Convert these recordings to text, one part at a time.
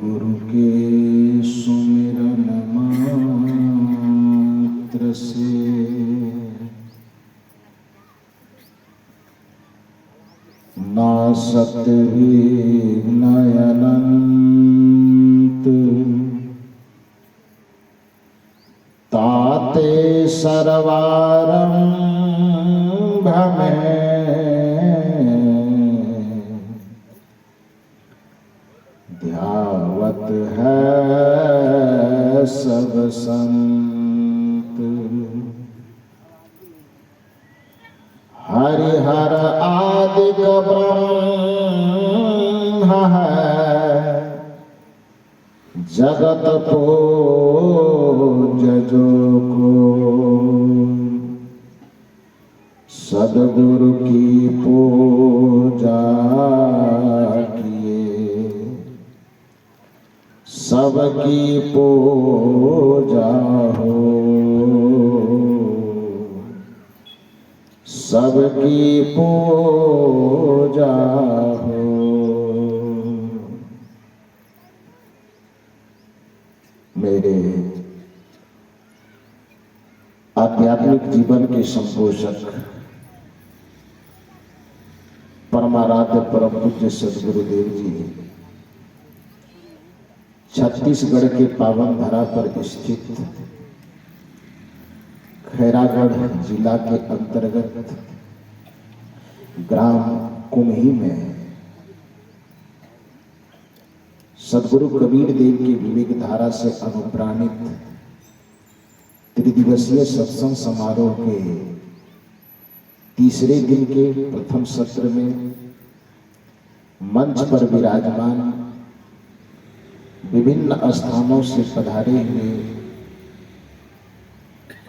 गुरु के सुमिरन मात्र से नासत विघ्न अनंत ताते सर्वारंभ में ध्यावत है सब संत। हरिहर आदिक ब्रह्म है जगत पूज जो को सद्गुरु की पूजा किए सबकी पूजा हो, सबकी पूजा हो। मेरे आध्यात्मिक जीवन के संपोषक परमाराध्य परम पूज्य सद्गुरुदेव जी छत्तीसगढ़ के पावन धरा पर स्थित खैरागढ़ जिला के अंतर्गत ग्राम कुम्ही में सद्गुरु कबीर देव की विवेक धारा से अनुप्राणित त्रिदिवसीय सत्संग समारोह के तीसरे दिन के प्रथम सत्र में मंच पर विराजमान विभिन्न स्थानों से पधारे हुए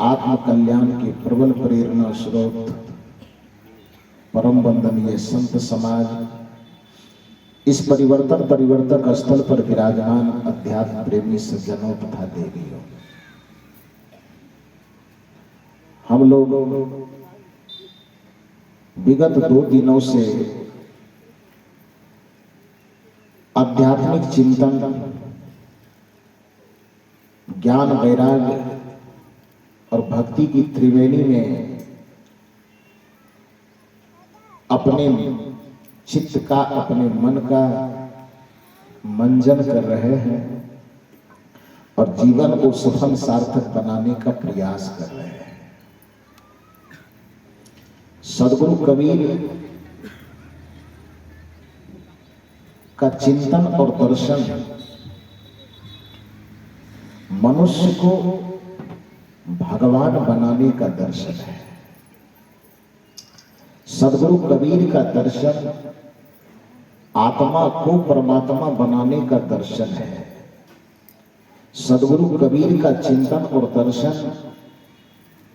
आत्म कल्याण के प्रबल प्रेरणा स्रोत परम वंदनीय संत समाज, इस परिवर्तक स्थल पर विराजमान अध्यात्म प्रेमी सज्जनों तथा देवियों, हम लोग विगत 2 दिनों से आध्यात्मिक चिंतन, ज्ञान वैराग्य और भक्ति की त्रिवेणी में अपने चित्त का, अपने मन का मंजन कर रहे हैं और जीवन को सफल सार्थक बनाने का प्रयास कर रहे हैं। सद्गुरु कबीर का चिंतन और दर्शन मनुष्य को भगवान बनाने का दर्शन है। सद्गुरु कबीर का दर्शन आत्मा को परमात्मा बनाने का दर्शन है। सद्गुरु कबीर का चिंतन और दर्शन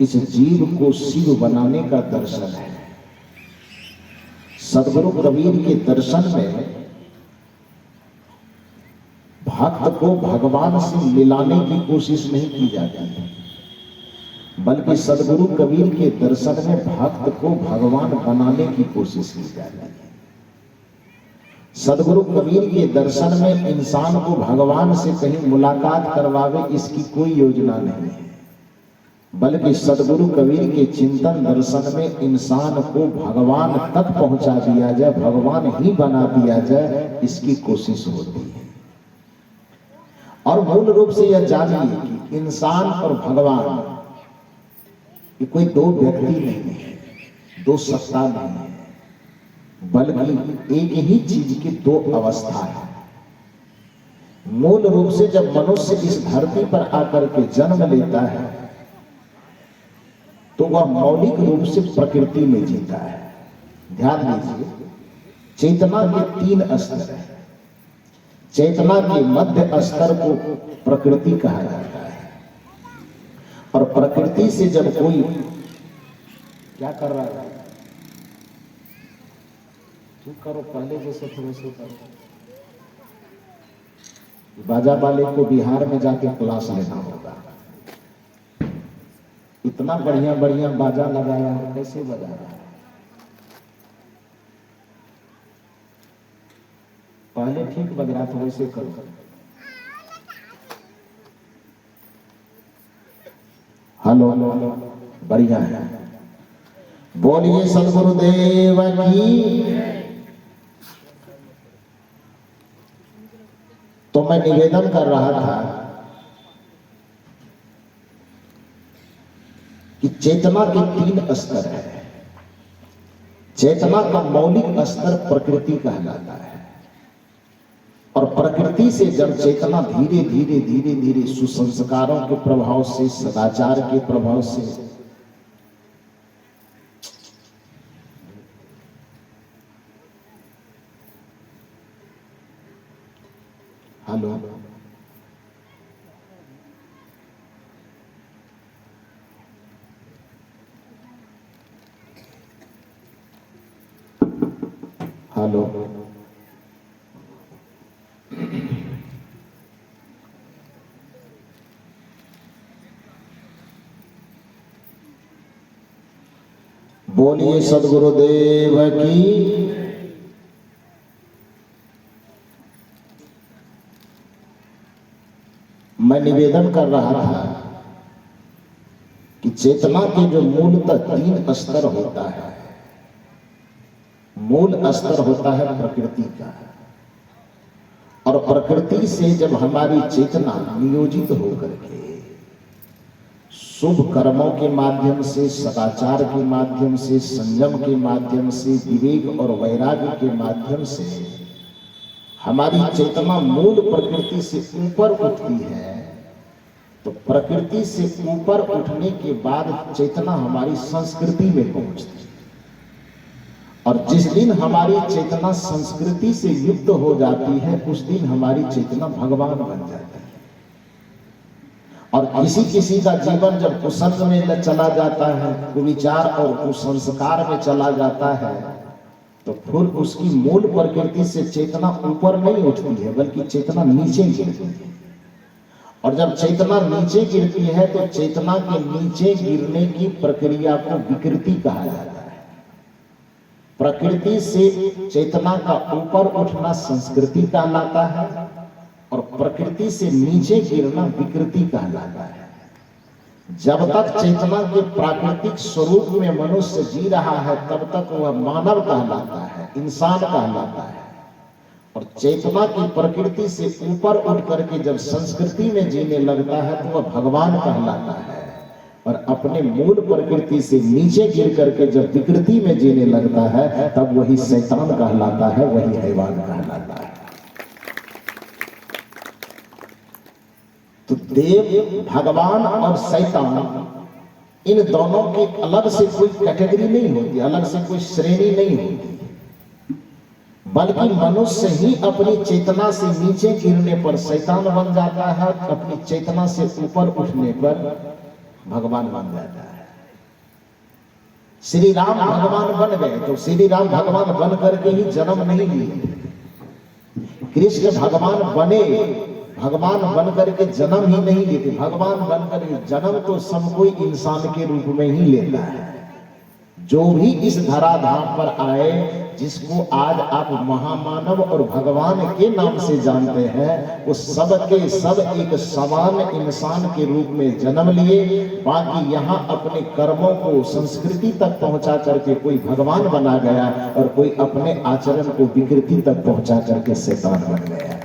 इस जीव को शिव बनाने का दर्शन है। सद्गुरु कबीर के दर्शन में भक्त को भगवान से मिलाने की कोशिश नहीं की जाती है, बल्कि सद्गुरु कबीर के दर्शन में भक्त को भगवान बनाने की कोशिश की जाती है। सद्गुरु कबीर के दर्शन में इंसान को भगवान से कहीं मुलाकात करवावे इसकी कोई योजना नहीं है, बल्कि सद्गुरु कबीर के चिंतन दर्शन में इंसान को भगवान तक पहुंचा दिया जाए, भगवान ही बना दिया जाए, इसकी कोशिश होती है। और मूल रूप से यह जानिए कि इंसान और भगवान ये कोई 2 व्यक्ति नहीं है, 2 सत्ता नहीं है, बल्कि एक ही चीज की 2 अवस्था है। मूल रूप से जब मनुष्य इस धरती पर आकर के जन्म लेता है तो वह मौलिक रूप से प्रकृति में जीता है। ध्यान दीजिए, चेतना के 3 स्तर हैं। चेतना के मध्य स्तर को प्रकृति कहा जाता है, और प्रकृति से जब कोई क्या कर रहा है, चुप करो, पहले जैसे थोड़े से करो। बाजा वाले को बिहार में जाके क्लास लेना होगा, इतना बढ़िया बढ़िया बाजा लगाया है, कैसे बजा रहा है। पहले ठीक बज रहा था, वैसे करो। हेलो, बढ़िया है। बोलिए सदगुरुदेव की। तो मैं निवेदन कर रहा था कि चेतना के 3 स्तर है। चेतना का मौलिक स्तर प्रकृति कहलाता है, और प्रकृति से जब चेतना धीरे धीरे धीरे धीरे सुसंस्कारों के प्रभाव से, सदाचार के प्रभाव से, हेलो, हेलो, बोलिए सदगुरुदेव की। मैं निवेदन कर रहा था कि चेतना के जो मूलतः 3 स्तर होता है। मूल स्तर होता है प्रकृति का, और प्रकृति से जब हमारी चेतना नियोजित होकर के शुभ कर्मों के माध्यम से, सदाचार के माध्यम से, संयम के माध्यम से, विवेक और वैराग्य के माध्यम से हमारी चेतना मूल प्रकृति से ऊपर उठती है, तो प्रकृति से ऊपर उठने के बाद चेतना हमारी संस्कृति में पहुंचती है। और जिस दिन हमारी चेतना संस्कृति से युक्त हो जाती है, उस दिन हमारी चेतना भगवान बन जाती है। और किसी किसी का जीवन जब कुसंग में चला जाता है, कुविचार और कुसंस्कार में चला जाता है, तो फिर उसकी मूल प्रकृति से चेतना ऊपर नहीं उठती है, बल्कि चेतना नीचे गिरती है। और जब चेतना नीचे गिरती है, तो चेतना के नीचे गिरने की प्रक्रिया को विकृति कहा जाता है। प्रकृति से चेतना का ऊपर उठना संस्कृति कहलाता है, और प्रकृति से नीचे गिरना विकृति कहलाता है। जब तक चेतना के प्राकृतिक स्वरूप में मनुष्य जी रहा है, तब तक वह मानव कहलाता है, इंसान कहलाता है। और चेतना की प्रकृति से ऊपर उठ करके जब संस्कृति में जीने लगता है, तो वह भगवान कहलाता है। और अपने मूल प्रकृति से नीचे गिर करके जब विकृति में जीने लगता है, तब वही शैतान कहलाता है, वही हैवान कहलाता है। तो देव, भगवान और शैतान, इन दोनों की अलग से कोई कैटेगरी नहीं होती, अलग से कोई श्रेणी नहीं होती, बल्कि मनुष्य ही अपनी चेतना से नीचे गिरने पर शैतान बन जाता है, अपनी चेतना से ऊपर उठने पर भगवान बन जाता है। श्री राम भगवान बन गए, तो श्री राम भगवान बन करके ही जन्म नहीं लिए। कृष्ण भगवान बने, भगवान बन करके जन्म ही नहीं लेते। भगवान बन करके जन्म तो सब कोई इंसान के रूप में ही लेता है। जो भी इस धराधाम पर आए, जिसको आज आप महामानव और भगवान के नाम से जानते हैं, वो सब के सब एक समान इंसान के रूप में जन्म लिए। बाकी यहाँ अपने कर्मों को संस्कृति तक पहुंचा करके कोई भगवान बना गया, और कोई अपने आचरण को विकृति तक पहुंचा करके शैतान बन गया।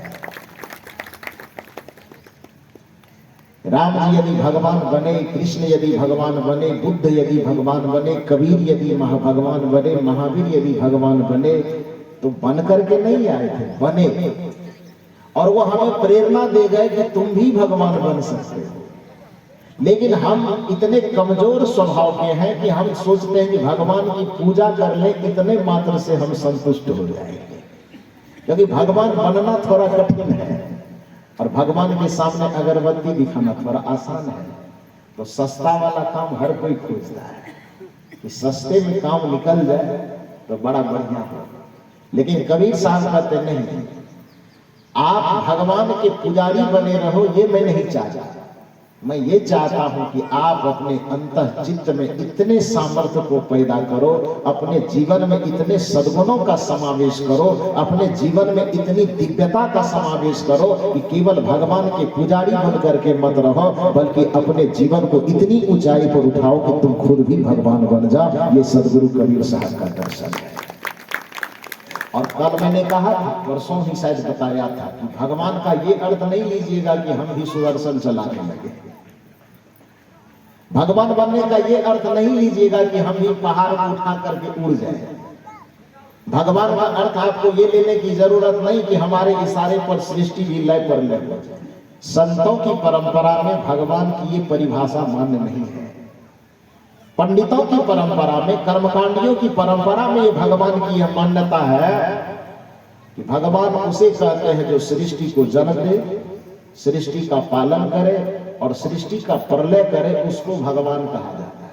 राम जी यदि भगवान बने, कृष्ण यदि भगवान बने, बुद्ध यदि भगवान बने, कबीर यदि भगवान बने, महावीर यदि भगवान बने, तो बन करके नहीं आए थे, बने। और वो हमें प्रेरणा दे गए कि तुम भी भगवान बन सकते हो। लेकिन हम इतने कमजोर स्वभाव के हैं कि हम सोचते हैं कि भगवान की पूजा कर ले, इतने मात्र से हम संतुष्ट हो जाएंगे। क्योंकि भगवान बनना थोड़ा कठिन है, और भगवान के सामने अगरबत्ती दिखाना थोड़ा आसान है। तो सस्ता वाला काम हर कोई खोजता है कि सस्ते में काम निकल जाए तो बड़ा बढ़िया हो। लेकिन कबीर साहब कहते नहीं, आप भगवान के पुजारी बने रहो, ये मैं नहीं चाहता। मैं ये चाहता हूं कि आप अपने अंतः चित्त में इतने सामर्थ्य को पैदा करो, अपने जीवन में इतने सद्गुणों का समावेश करो, अपने जीवन में इतनी दिव्यता का समावेश करो कि केवल भगवान के पुजारी बन करके मत रहो, बल्कि अपने जीवन को इतनी ऊंचाई पर उठाओ कि तुम खुद भी भगवान बन जाओ। ये सदगुरु कबीर साहब का दर्शन है। और कल मैंने कहा था, परसों ही शायद बताया था कि भगवान का ये अर्थ नहीं लीजिएगा कि हम भी सुदर्शन चलाने लगे। भगवान बनने का ये अर्थ नहीं लीजिएगा कि हम भी पहाड़ को उठा करके उड़ जाए। भगवान का अर्थ आपको ये लेने की जरूरत नहीं कि हमारे इशारे पर सृष्टि भी लय पर लय हो जाए। संतों की परंपरा में भगवान की ये परिभाषा मान्य नहीं है। पंडितों की परंपरा में, कर्मकांडियों की परंपरा में ये भगवान की यह मान्यता है कि भगवान उसे कहते हैं जो सृष्टि को जन्म दे, सृष्टि का पालन करे और सृष्टि का प्रलय करे, उसको भगवान कहा जाता है।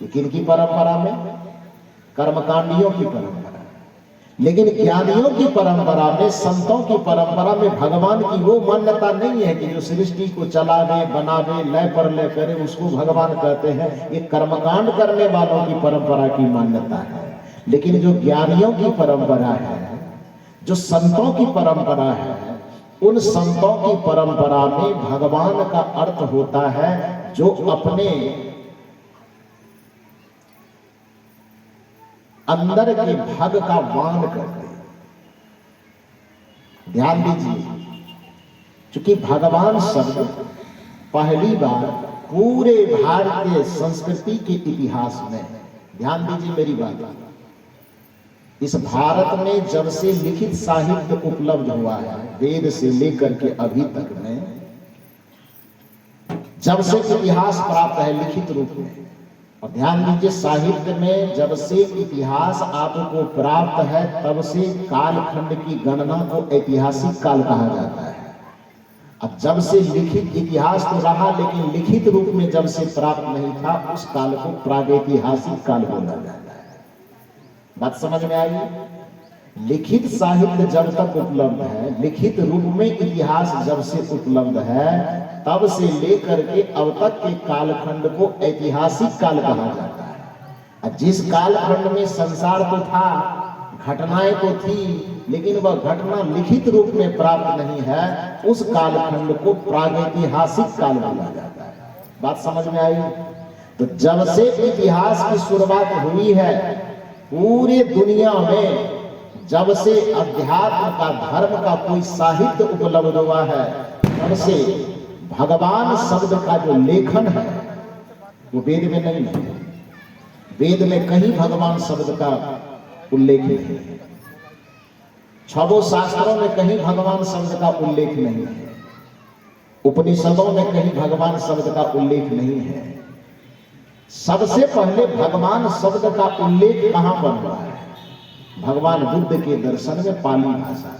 ये किनकी परंपरा में? कर्मकांडियों की परंपरा। लेकिन ज्ञानियों की परंपरा में, संतों की परंपरा में भगवान की वो मान्यता नहीं है कि जो सृष्टि को चलावे, बनावे, लय पर लय करे, उसको भगवान कहते हैं। ये कर्मकांड करने वालों की परंपरा की मान्यता है। लेकिन जो ज्ञानियों की परंपरा है, जो संतों की परंपरा है, उन संतों की परंपरा में भगवान का अर्थ होता है जो अपने अंदर के भाग का वान करते। ध्यान दीजिए, क्योंकि भगवान शब्द पहली बार पूरे भारतीय संस्कृति के इतिहास में, ध्यान दीजिए मेरी बात, इस भारत में जब से लिखित साहित्य उपलब्ध हुआ है, वेद से लेकर के अभी तक में, जब से इतिहास प्राप्त है लिखित रूप में, और ध्यान दीजिए साहित्य में जब से इतिहास आपको प्राप्त है तब से कालखंड की गणना को ऐतिहासिक काल कहा जाता है। अब जब से लिखित इतिहास तो रहा, लेकिन लिखित रूप में जब से प्राप्त नहीं था, उस काल को प्रागैतिहासिक काल बोला जाता है। बात समझ में आई? लिखित साहित्य जब तक उपलब्ध है, लिखित रूप में इतिहास जब से उपलब्ध है, तब से लेकर के अब तक के कालखंड को ऐतिहासिक काल कहा जाता है। जिस कालखंड में संसार तो था, घटनाएं तो थी, लेकिन वह घटना लिखित रूप में प्राप्त नहीं है, उस कालखंड को प्रागैतिहासिक काल बोला जाता है। बात समझ में आई? तो जब से इतिहास की शुरुआत हुई है, पूरे दुनिया में जब से अध्यात्म का, धर्म का कोई साहित्य उपलब्ध हुआ है, तब से भगवान शब्द का जो लेखन है वो वेद में नहीं है। वेद में कहीं भगवान शब्द का उल्लेख नहीं है। छठों शास्त्रों में कहीं भगवान शब्द का उल्लेख नहीं है। उपनिषदों में कहीं भगवान शब्द का उल्लेख नहीं है। सबसे पहले भगवान शब्द का उल्लेख कहां पर हुआ है? भगवान बुद्ध के दर्शन में, पाली भाषा।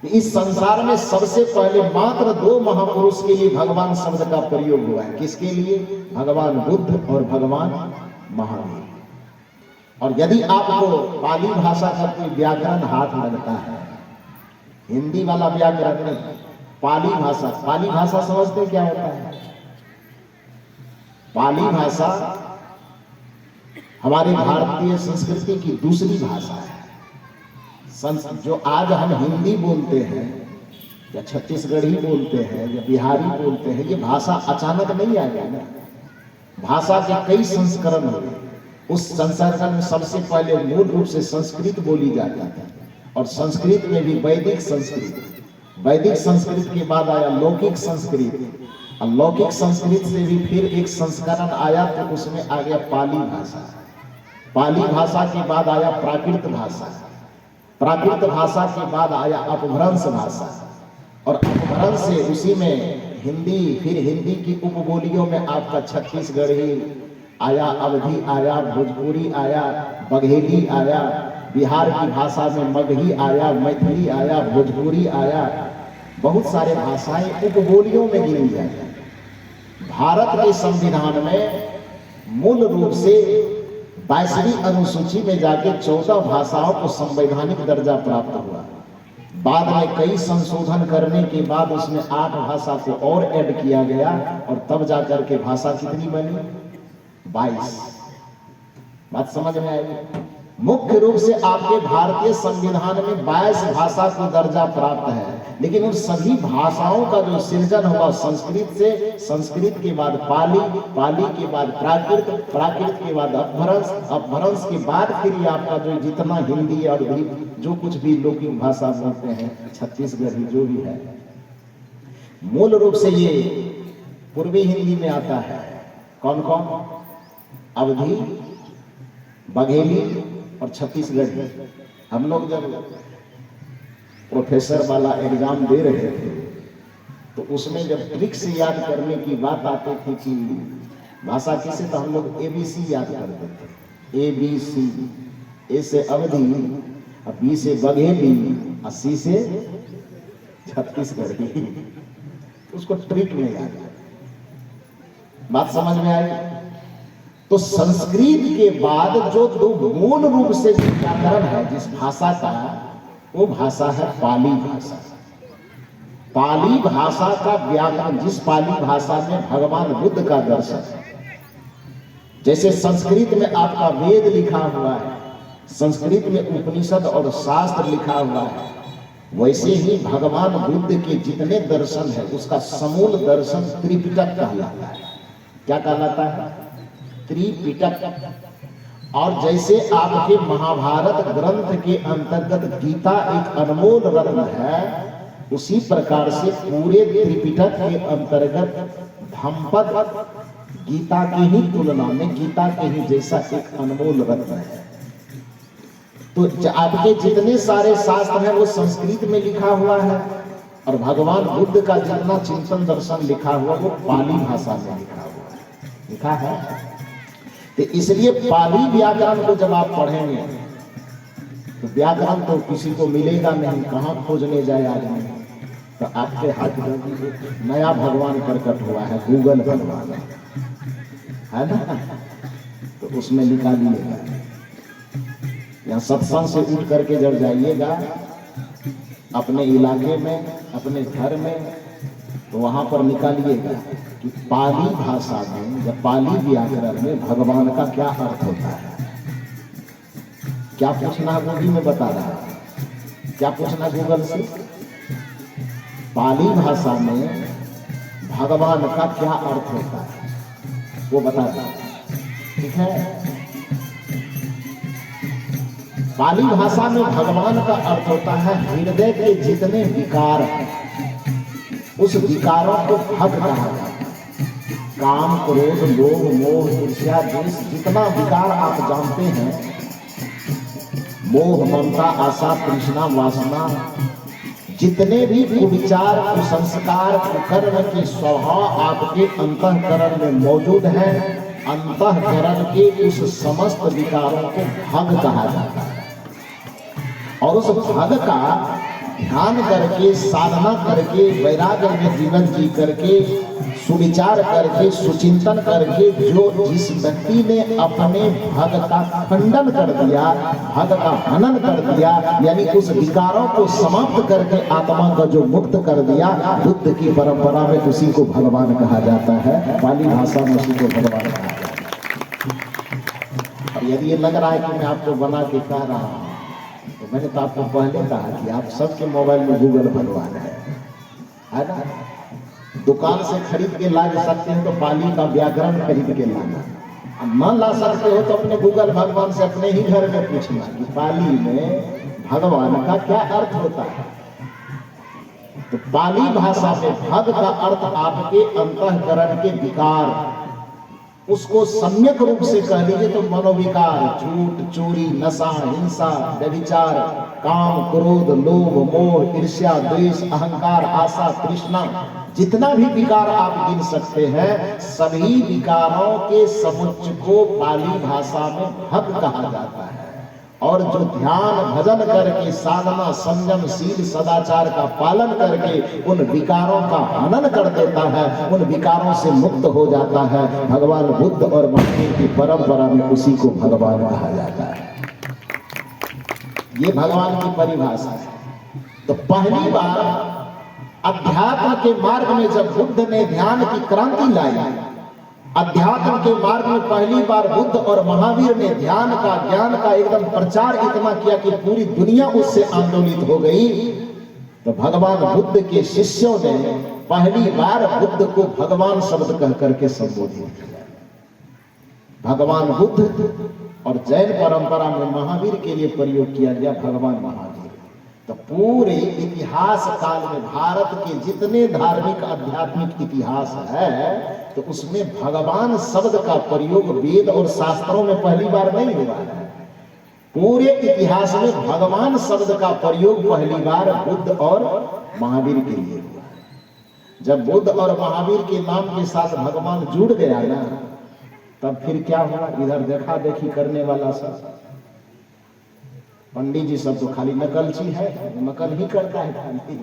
इस संसार में सबसे पहले मात्र 2 महापुरुष के लिए भगवान शब्द का प्रयोग हुआ है। किसके लिए? भगवान बुद्ध और भगवान महावीर। और यदि आपको पाली भाषा का कोई व्याकरण हाथ लगता है, हिंदी वाला व्याकरण नहीं, पाली भाषा समझते क्या होता है? पाली भाषा हमारी भारतीय संस्कृति की दूसरी भाषा है। जो आज हम हिंदी बोलते हैं, या छत्तीसगढ़ी बोलते हैं, या बिहारी बोलते हैं, ये भाषा अचानक नहीं आ गई ना। भाषा के कई संस्करण हुए। उस संस्करण में सबसे पहले मूल रूप से संस्कृत बोली जाती थी, और संस्कृत में भी वैदिक संस्कृत, वैदिक संस्कृत के बाद आया लौकिक संस्कृत, और लौकिक संस्कृत से भी फिर एक संस्करण आया, तो उसमें आ गया पाली भाषा। पाली भाषा के बाद आया प्राकृत भाषा, प्राकृत भाषा के बाद आया अपभ्रंश भाषा, और अपभ्रंश से उसी में हिंदी, फिर हिंदी की उपबोलियों में आपका छत्तीसगढ़ी आया, अवधी आया, भोजपुरी आया, बघेली आया, बिहार की भाषा में मगही आया, मैथिली आया, भोजपुरी आया, बहुत सारे भाषाएं उपबोलियों में गिनी जाती। भारत के संविधान में मूल रूप से 22वीं अनुसूची में जाके 14 भाषाओं को संवैधानिक दर्जा प्राप्त हुआ। बाद में कई संशोधन करने के बाद उसमें 8 भाषा को और ऐड किया गया और तब जाकर के भाषा कितनी बनी? 22। बात समझ में आई? मुख्य रूप से आपके भारतीय संविधान में 22 भाषा को दर्जा प्राप्त है, लेकिन उन सभी भाषाओं का जो सृजन हुआ संस्कृत से, संस्कृत के बाद पाली, पाली के बाद प्राकृत, प्राकृत के बाद अपभ्रंश, अपभ्रंश के बाद फिर ये आपका जो जितना हिंदी और जो कुछ भी लौकिक भाषा बोलते हैं, छत्तीसगढ़ी जो भी है, मूल रूप से ये पूर्वी हिंदी में आता है। कौन कौन? अवधी, बघेली और छत्तीसगढ़ी। हम लोग जब प्रोफेसर वाला एग्जाम दे रहे थे तो उसमें जब ट्रिक से याद करने की बात आती थी कि भाषा किसे, तो हम लोग ABC याद करते थे। ABC, ए से अवधी, बी से बघेली और सी से छत्तीसगढ़ी। उसको ट्रिक में याद कर। बात समझ में आई? तो संस्कृत के बाद जो दो मूल रूप से व्याकरण है जिस भाषा का, वो भाषा है पाली भाषा। पाली भाषा का व्याकरण, जिस पाली भाषा में भगवान बुद्ध का दर्शन है, जैसे संस्कृत में आपका वेद लिखा हुआ है, संस्कृत में उपनिषद और शास्त्र लिखा हुआ है, वैसे ही भगवान बुद्ध के जितने दर्शन है उसका समूल दर्शन त्रिपिटक कहलाता है। क्या कहलाता है? त्रिपिटक। और जैसे आपके महाभारत ग्रंथ के अंतर्गत गीता एक अनमोल रत्न है, उसी प्रकार से पूरे त्रिपिटक के अंतर्गत धम्मपद गीता की ही तुलना में, गीता के ही जैसा एक अनमोल रत्न है। तो आपके जितने सारे शास्त्र हैं वो संस्कृत में लिखा हुआ है, और भगवान बुद्ध का जितना चिंतन दर्शन लिखा हुआ वो पाली भाषा में लिखा हुआ है, लिखा है। तो इसलिए पाली व्याकरण को जब आप पढ़ेंगे तो व्याकरण तो किसी को मिलेगा नहीं, कहाँ खोजने जाए आदमी। तो आपके हाथ में नया भगवान प्रकट हुआ है, गूगल भगवान है ना, तो उसमें निकालिएगा। यहाँ सत्संग से उठ करके जब जाइएगा अपने इलाके में, अपने घर में, तो वहां पर निकालिएगा कि पाली भाषा में या पाली व्याकरण में भगवान का क्या अर्थ होता है। क्या पूछना है वो भी मैं बता रहा हूं। क्या पूछना गूगल से? पाली भाषा में भगवान का क्या अर्थ होता है वो बता रहा हूं, ठीक है। पाली भाषा में भगवान का अर्थ होता है हृदय के जितने विकार हैं उस विकारों को भग कहा जाता है। काम, क्रोध, लोभ, मोह, ईर्ष्या, द्वेष, जितना विकार आप जानते हैं, मोह, ममता, आशा, तृष्णा, वासना, जितने भी कुविचार, कुसंस्कार, कुकर्म के स्वभाव आपके अंतःकरण में मौजूद हैं, अंतःकरण के उस समस्त विकारों को भग कहा जाता है। और उस भग का ध्यान करके, साधना करके, वैराग्य में जीवन जी करके, सुविचार करके, सुचिंतन करके, जो जिस व्यक्ति ने अपने भग का खंडन कर दिया, भग का हनन कर दिया, यानी उस विकारों को समाप्त करके आत्मा का जो मुक्त कर दिया, बुद्ध की परंपरा में उसी को भगवान कहा जाता है, पाली भाषा में उसी को भगवान कहा जाता है। और यदि ये लग रहा है कि मैं आपको बना के कह रहा हूं, तो मैंने तो आपको पहले कहा कि आप सबके मोबाइल में गूगल भगवान है ना। दुकान से खरीद के ला सकते हैं तो पाली का व्याकरण खरीद के लाना, न ला सकते हो तो अपने गूगल भगवान से अपने ही घर में पूछना कि पाली में भगवान का क्या अर्थ होता है। तो पाली भाषा में भग का अर्थ आपके अंतःकरण के विकार, उसको सम्यक रूप से कह लीजिए तो मनोविकार, झूठ, चोरी, नशा, हिंसा, व्यभिचार, काम, क्रोध, लोभ, मोह, ईर्ष्या, द्वेष, अहंकार, आशा, तृष्णा, जितना भी विकार आप गिन सकते हैं, सभी विकारों के समुच्चय को पाली भाषा में भग कहा जाता है। और जो ध्यान भजन करके, साधना, संयम, शील, सदाचार का पालन करके उन विकारों का हनन कर देता है, उन विकारों से मुक्त हो जाता है, भगवान बुद्ध और महावीर की परंपरा में उसी को भगवान कहा जाता है। ये भगवान की परिभाषा है। तो पहली बार अध्यात्म के मार्ग में जब बुद्ध ने ध्यान की क्रांति लाई, अध्यात्म के मार्ग में पहली बार बुद्ध और महावीर ने ध्यान का, ज्ञान का एकदम प्रचार इतना किया कि पूरी दुनिया उससे आंदोलित हो गई। तो भगवान बुद्ध के शिष्यों ने पहली बार बुद्ध को भगवान शब्द कह करके संबोधित किया। भगवान बुद्ध और जैन परंपरा में महावीर के लिए प्रयोग किया गया भगवान महावीर। तो पूरे इतिहास काल में भारत के जितने धार्मिक आध्यात्मिक इतिहास है, तो उसमें भगवान शब्द का प्रयोग वेद और शास्त्रों में पहली बार नहीं हुआ है। पूरे इतिहास में भगवान शब्द का प्रयोग पहली बार बुद्ध और महावीर के लिए हुआ है। जब बुद्ध और महावीर के नाम के साथ भगवान जुड़ गया ना, तब फिर क्या हुआ, इधर देखा देखी करने वाला सब पंडित जी सब तो खाली नकलची है, नकल ही करता है खाली।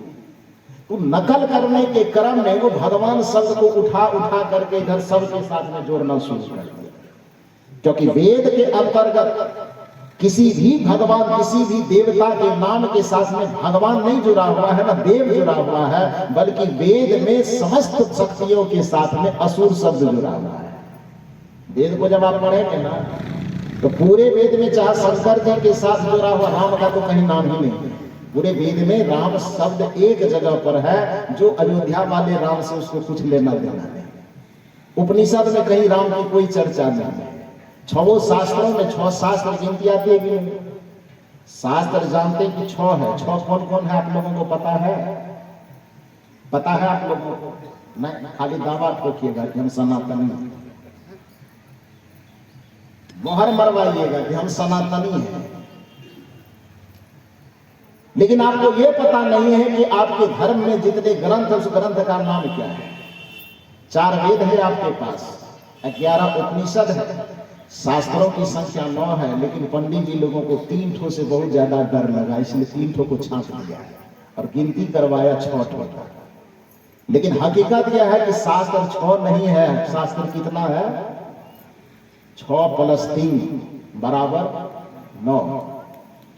तो नकल करने के क्रम में वो भगवान शब्द को उठा उठा करके इधर सबके साथ में जोड़ना शुरू कर दिया। क्योंकि वेद के अंतर्गत किसी भी भगवान, किसी भी देवता के नाम के साथ में भगवान नहीं जुड़ा हुआ है, ना देव जुड़ा हुआ है, बल्कि वेद में समस्त शक्तियों के साथ में असुर शब्द जुड़ा हुआ है। वेद को जब आप पढ़ेंगे ना, तो पूरे वेद में चाहे शंकर जी के साथ जुड़ा हुआ राम का तो कहीं नाम ही नहीं। पूरे वेद में राम शब्द एक जगह पर है, जो अयोध्या वाले राम से उसको कुछ लेना देना नहीं। उपनिषद में कहीं राम की कोई चर्चा नहीं है। 6 शास्त्रों में 6 शास्त्र गिनती आती है कि शास्त्र जानते कि 6 है। 6 कौन कौन है आप लोगों को पता है? पता है आप लोगों को? नहीं, खाली दावा ठोकिएगा कि हम सनातनी हैं, मोहर मरवाइएगा कि हम सनातनी हैं। लेकिन आपको यह पता नहीं है कि आपके धर्म में जितने ग्रंथ है, उस ग्रंथ का नाम क्या है। 4 वेद है आपके पास, 11 उपनिषद है, शास्त्रों की संख्या 9 है। लेकिन पंडित जी लोगों को 3 ठो से बहुत ज्यादा डर लगा, इसलिए 3 ठो को छांट दिया और गिनती करवाया 6 ठो। लेकिन हकीकत यह है कि शास्त्र 6 नहीं है। शास्त्र कितना है? 6 + 3 = 9।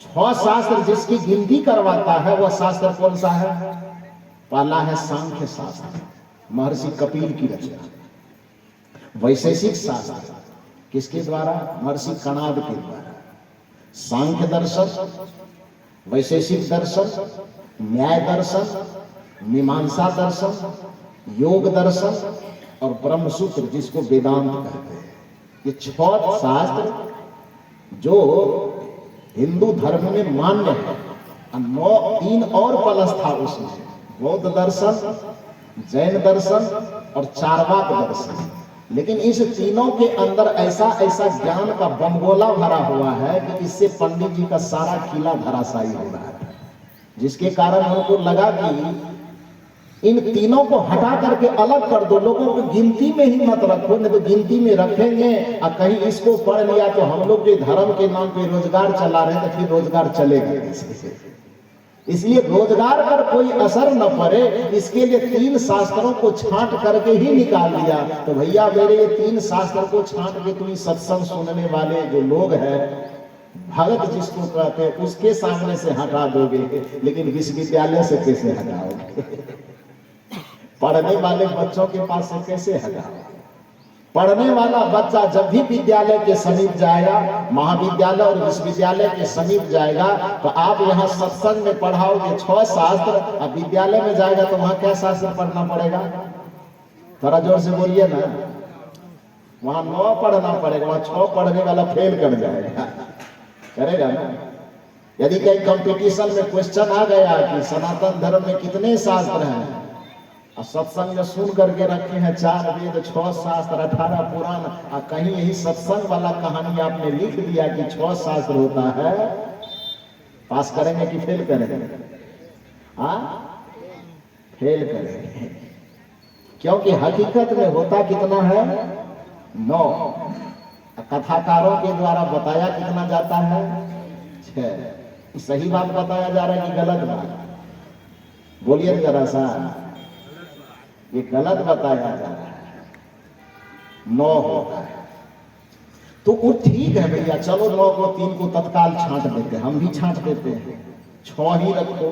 6 शास्त्र जिसकी गिनती करवाता है वह शास्त्र कौन सा है? पहला है सांख्य शास्त्र, महर्षि कपिल की रचना। वैशेषिक शास्त्र किसके द्वारा? महर्षि कणाद के द्वारा। सांख्य दर्शन, वैशेषिक दर्शन, न्याय दर्शन, मीमांसा दर्शन, योग दर्शन और ब्रह्मसूत्र जिसको वेदांत कहते हैं। ये 6 शास्त्र जो हिंदू धर्म में मान्य है। 3 और प्लस था उसमें, बौद्ध दर्शन, जैन दर्शन और चार्वाक दर्शन। लेकिन इस तीनों के अंदर ऐसा ऐसा ज्ञान का बमगोला भरा हुआ है कि इससे पंडित जी का सारा किला धराशायी हो रहा है, जिसके कारण उनको लगा कि इन तीनों को हटा करके अलग कर दो, लोगों को गिनती में ही मत रखो, नहीं तो गिनती में रखेंगे और कहीं इसको पढ़ लिया तो हम लोग के धर्म के नाम पे रोजगार चला रहे तो फिर रोजगार चलेगा कैसे? इसलिए रोजगार पर कोई असर न पड़े, इसके लिए 3 शास्त्रों को छांट करके ही निकाल दिया। तो भैया मेरे ये 3 शास्त्र को छांट के तुम सत्संग सुनने वाले जो लोग हैं, भगत जिसको कहते हैं, उसके सामने से हटा दोगे, लेकिन विश्वविद्यालय से कैसे हटाओगे? पढ़ने वाले बच्चों के पास से कैसे हटाओगे? पढ़ने वाला बच्चा जब भी विद्यालय के समीप जाएगा, महाविद्यालय और विश्वविद्यालय के समीप जाएगा, तो आप यहाँ सत्संग में पढ़ाओगे 6 शास्त्र, और विद्यालय में जाएगा तो वहां क्या शास्त्र पढ़ना पड़ेगा? थोड़ा जोर से बोलिए ना। वहां 9 पढ़ना पड़ेगा, वहां 6 पढ़ने वाला फेल कर जाएगा, करेगा ना। यदि कहीं कंपटीशन में क्वेश्चन आ गया कि सनातन धर्म में कितने शास्त्र हैं, और सत्संग में सुन करके रखे हैं 4 वेद, 6 शास्त्र, 18 पुराण, और कहीं यही सत्संग वाला कहानी आपने लिख दिया कि 6 शास्त्र होता है, पास करेंगे कि फेल करेंगे? फेल करेंगे, क्योंकि हकीकत में होता कितना है? 9। कथाकारों के द्वारा बताया कितना जाता है? 6। सही बात बताया जा रहा है कि गलत बात? बोलिए जरा सा, ये गलत बताया जा रहा है। 9 होता है तो वो ठीक है भैया, चलो 9 को 3 को तत्काल छांट देते हैं, हम भी छांट देते हैं, 6 ही रखो।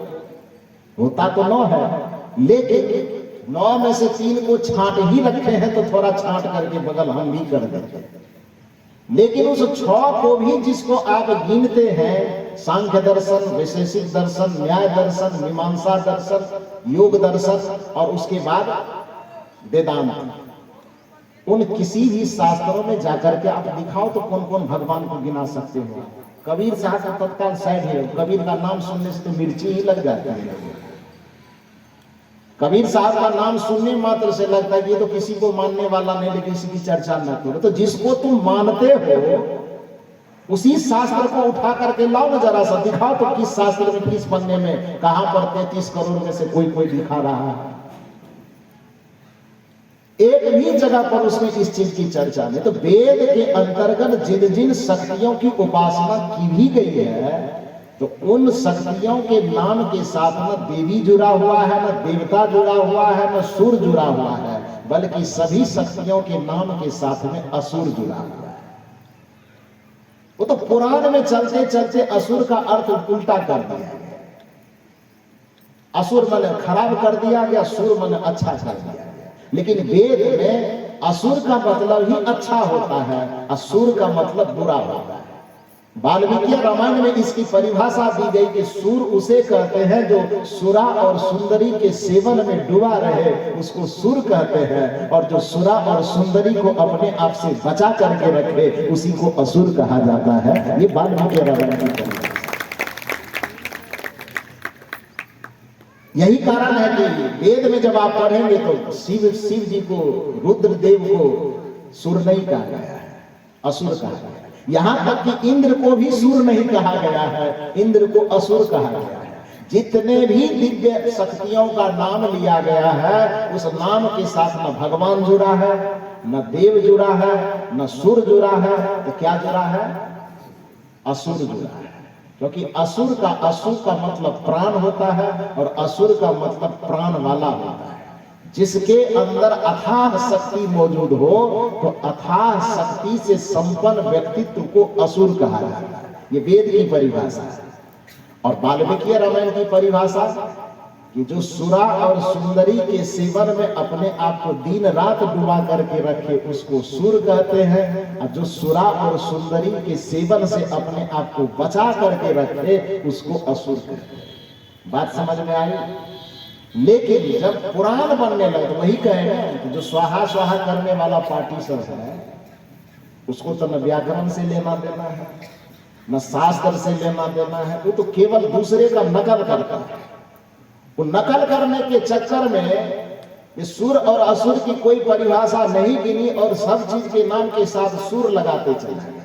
होता तो 9 है, लेकिन 9 में से 3 को छांट ही रखे हैं, तो थोड़ा छांट करके बगल हम भी कर देते। लेकिन उस 6 को भी जिसको आप गिनते हैं, सांख्य दर्शन, वैशेषिक दर्शन, न्याय दर्शन, मीमांसा दर्शन, योग दर्शन और उसके बाद वेदांत, उन किसी भी शास्त्रों में जाकर के आप दिखाओ तो कौन कौन भगवान को गिना सकते हो। कबीर साहब का तत्काल साइड है, कबीर का नाम सुनने से तो मिर्ची ही लग जाती है। कबीर साहब का नाम सुनने मात्र से लगता है कि ये तो किसी को मानने वाला नहीं, लेकिन किसी की चर्चा न करो। तो जिसको तुम मानते हो उसी शास्त्र को उठा करके लाओ ना, जरा सा दिखाओ तो किस शास्त्र में, किस पन्ने में, कहां पर 33 करोड़ में से कोई दिखा रहा है। एक भी जगह पर उसमें इस चीज की चर्चा नहीं। तो वेद के अंतर्गत जिन जिन शक्तियों की उपासना की भी गई है, तो उन शक्तियों के नाम के साथ न देवी जुड़ा हुआ है, न देवता जुड़ा हुआ है, न सुर जुड़ा हुआ है, बल्कि सभी शक्तियों के नाम के साथ में असुर जुड़ा हुआ है। वो तो पुराण में चलते चलते असुर का अर्थ उल्टा कर दिया गया। असुर मन खराब कर दिया गया, सुर मन अच्छा कर दिया गया। लेकिन वेद में असुर का मतलब ही अच्छा होता है, असुर का मतलब बुरा होता है। वाल्मीकि रामायण में इसकी परिभाषा दी गई कि सुर उसे कहते हैं जो सुरा और सुंदरी के सेवन में डूबा रहे, उसको सुर कहते हैं, और जो सुरा और सुंदरी को अपने आप से बचा करके रखे, उसी को असुर कहा जाता है। ये वाल्मीकि रामायण की परिभाषा। यही कारण है कि वेद में जब आप पढ़ेंगे तो शिव जी को, रुद्रदेव को सुर नहीं कहा गया है, असुर कहा गया है। यहां तक कि इंद्र को भी सुर नहीं कहा गया है, इंद्र को असुर कहा गया है। जितने भी दिव्य शक्तियों का नाम लिया गया है, उस नाम के साथ न भगवान जुड़ा है, न देव जुड़ा है, न सुर जुड़ा है, तो क्या जुड़ा है? असुर जुड़ा है। क्योंकि असुर का मतलब प्राण होता है, और असुर का मतलब प्राण वाला होता है। जिसके अंदर अथाह शक्ति मौजूद हो, तो अथाह शक्ति से संपन्न व्यक्तित्व को असुर कहा जाता है। ये वेद की परिभाषा है। और वाल्मीकि रामायण की परिभाषा कि जो सुरा और सुंदरी के सेवन में अपने आप को दिन रात डुबा करके रखे, उसको सुर कहते हैं, और जो सुरा और सुंदरी के सेवन से अपने आप को बचा करके रखे, उसको असुर कहते हैं। बात समझ में आई? लेकिन जब पुराण बनने लगे, तो वही कहे जो स्वाहा स्वाहा करने वाला पार्टी सब है, उसको तो न व्याकरण से लेना देना है, न शास्त्र से लेना देना है। वो तो केवल दूसरे का नकल करता है। वो नकल करने के चक्कर में इस सुर और असुर की कोई परिभाषा नहीं गिनी, और सब चीज के नाम के साथ सुर लगाते चला गया,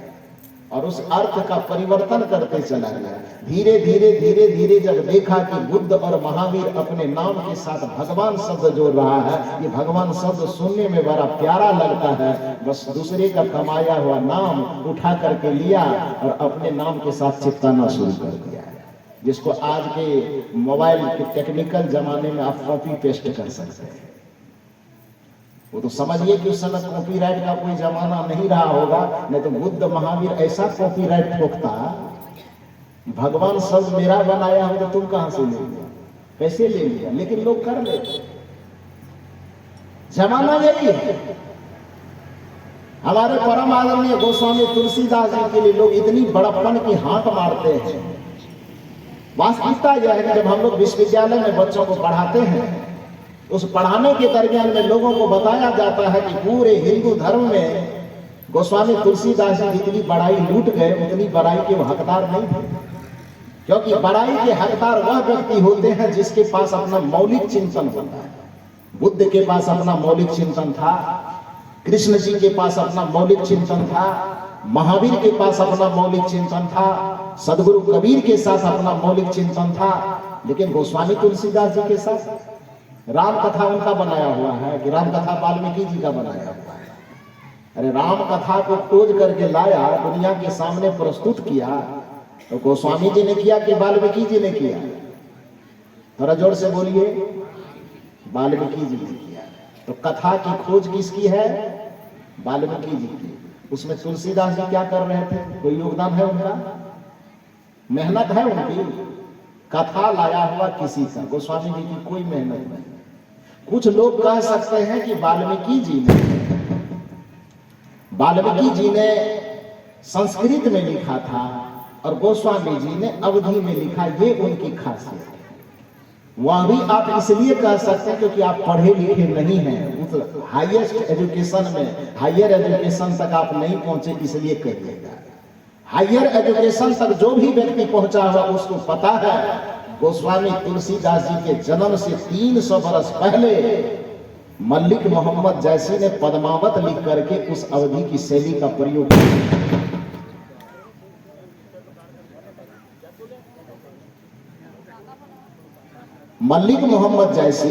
और उस अर्थ का परिवर्तन करते चला गया। धीरे धीरे धीरे धीरे जब देखा कि बुद्ध और महावीर अपने नाम के साथ भगवान शब्द जोड़ रहा है, ये भगवान शब्द सुनने में बड़ा प्यारा लगता है, बस दूसरे का कमाया हुआ नाम उठा करके लिया और अपने नाम के साथ चिपकाना शुरू कर दिया, जिसको आज के मोबाइल के टेक्निकल जमाने में आप कॉपी पेस्ट कर सकते हैं। वो तो समझिए कि उस समय कॉपीराइट का कोई जमाना नहीं रहा होगा, नहीं तो बुद्ध महावीर ऐसा कॉपीराइट ठोकता, भगवान शब्द मेरा बनाया हो तो तुम कहां से ले लिया, कैसे ले लिया? लेकिन लोग कर लेते। जमाना यही है। हमारे परम आदरणीय गोस्वामी तुलसीदास जी के लिए लोग इतनी बड़प्पन की हाँक मारते हैं। वास्तविकता यह है कि जब हम लोग विश्वविद्यालय में बच्चों को पढ़ाते हैं, उस पढ़ाने के दरमियान में लोगों को बताया जाता है कि पूरे हिंदू धर्म में गोस्वामी तुलसीदास जी जितनी बड़ाई लूट गए, उतनी बड़ाई के वो हकदार नहीं थे। क्योंकि बड़ाई के हकदार वह व्यक्ति होते हैं जिसके पास अपना मौलिक चिंतन होता है। बुद्ध के पास अपना मौलिक चिंतन था, कृष्ण जी के पास अपना मौलिक चिंतन था, महावीर के पास अपना मौलिक चिंतन था, सदगुरु कबीर के साथ अपना मौलिक चिंतन था। लेकिन गोस्वामी तुलसीदास जी के साथ राम कथा उनका बनाया हुआ है कि राम कथा वाल्मीकि जी का बनाया हुआ है? अरे राम कथा को खोज करके लाया, दुनिया के सामने प्रस्तुत किया, तो गोस्वामी जी ने किया कि वाल्मीकि जी ने किया? थोड़ा जोर से बोलिए। वाल्मीकि जी ने किया। तो कथा की खोज किसकी है? वाल्मीकि जी की। उसमें तुलसीदास जी क्या कर रहे थे? कोई योगदान है उनका? मेहनत है उनकी? कथा लाया हुआ किसी का, गोस्वामी जी की कोई मेहनत नहीं। कुछ लोग कह सकते हैं कि वाल्मीकि जी ने संस्कृत में लिखा था और गोस्वामी जी ने अवधी में लिखा, ये उनकी खासियत है। वह भी आप इसलिए कह सकते हैं क्योंकि आप पढ़े लिखे नहीं हैं, उस हाईएस्ट एजुकेशन में, हायर एजुकेशन तक आप नहीं पहुंचे, इसलिए कहिएगा। हायर एजुकेशन तक जो भी व्यक्ति पहुंचा हुआ उसको पता है गोस्वामी तुलसीदास जी के जन्म से 300 वर्ष पहले मल्लिक मोहम्मद जैसी ने पद्मावत लिख करके उस अवधि की शैली का प्रयोग किया। मल्लिक मोहम्मद जैसी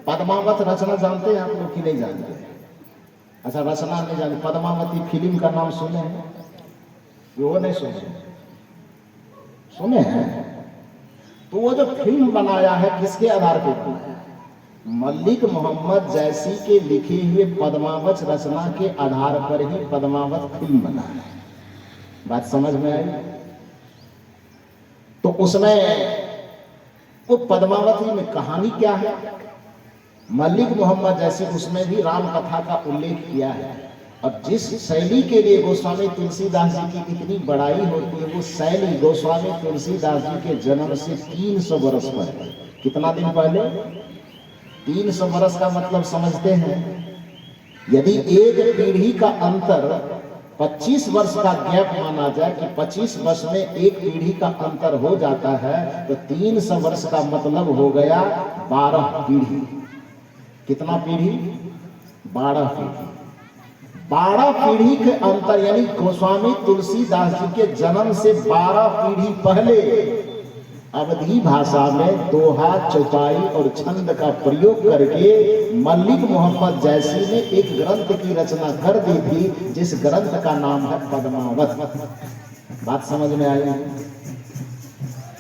पद्मावत रचना जानते हैं आप लोग कि नहीं जानते? अच्छा, रचना नहीं जानते। पद्मावती फिल्म का नाम सुने हैं? वो नहीं सुने? सुने हैं? तो वो जो फिल्म बनाया है किसके आधार पर बनाया है? मल्लिक मोहम्मद जैसी के लिखे हुए पद्मावत रचना के आधार पर ही पद्मावत फिल्म बना है। बात समझ में आई? तो उसमें वो पद्मावती में कहानी क्या है? मल्लिक मोहम्मद जैसी उसमें भी राम कथा का उल्लेख किया है। और जिस शैली के लिए गोस्वामी तुलसीदास जी की इतनी बड़ाई होती है, वो शैली गोस्वामी तुलसीदास जी के जन्म से 300 वर्ष पहले। कितना दिन पहले? 300 वर्ष का मतलब समझते हैं? यदि एक पीढ़ी का अंतर 25 वर्ष का गैप माना जाए कि 25 वर्ष में एक पीढ़ी का अंतर हो जाता है, तो 300 वर्ष का मतलब हो गया 12 पीढ़ी। कितना पीढ़ी? 12 पीढ़ी। 12 पीढ़ी के अंतर, यानी गोस्वामी तुलसीदास जी के जन्म से 12 पीढ़ी पहले अवधी भाषा में दोहा, चौपाई और छंद का प्रयोग करके मल्लिक मोहम्मद जैसी ने एक ग्रंथ की रचना कर दी थी, जिस ग्रंथ का नाम है पद्मावत। बात समझ में आई?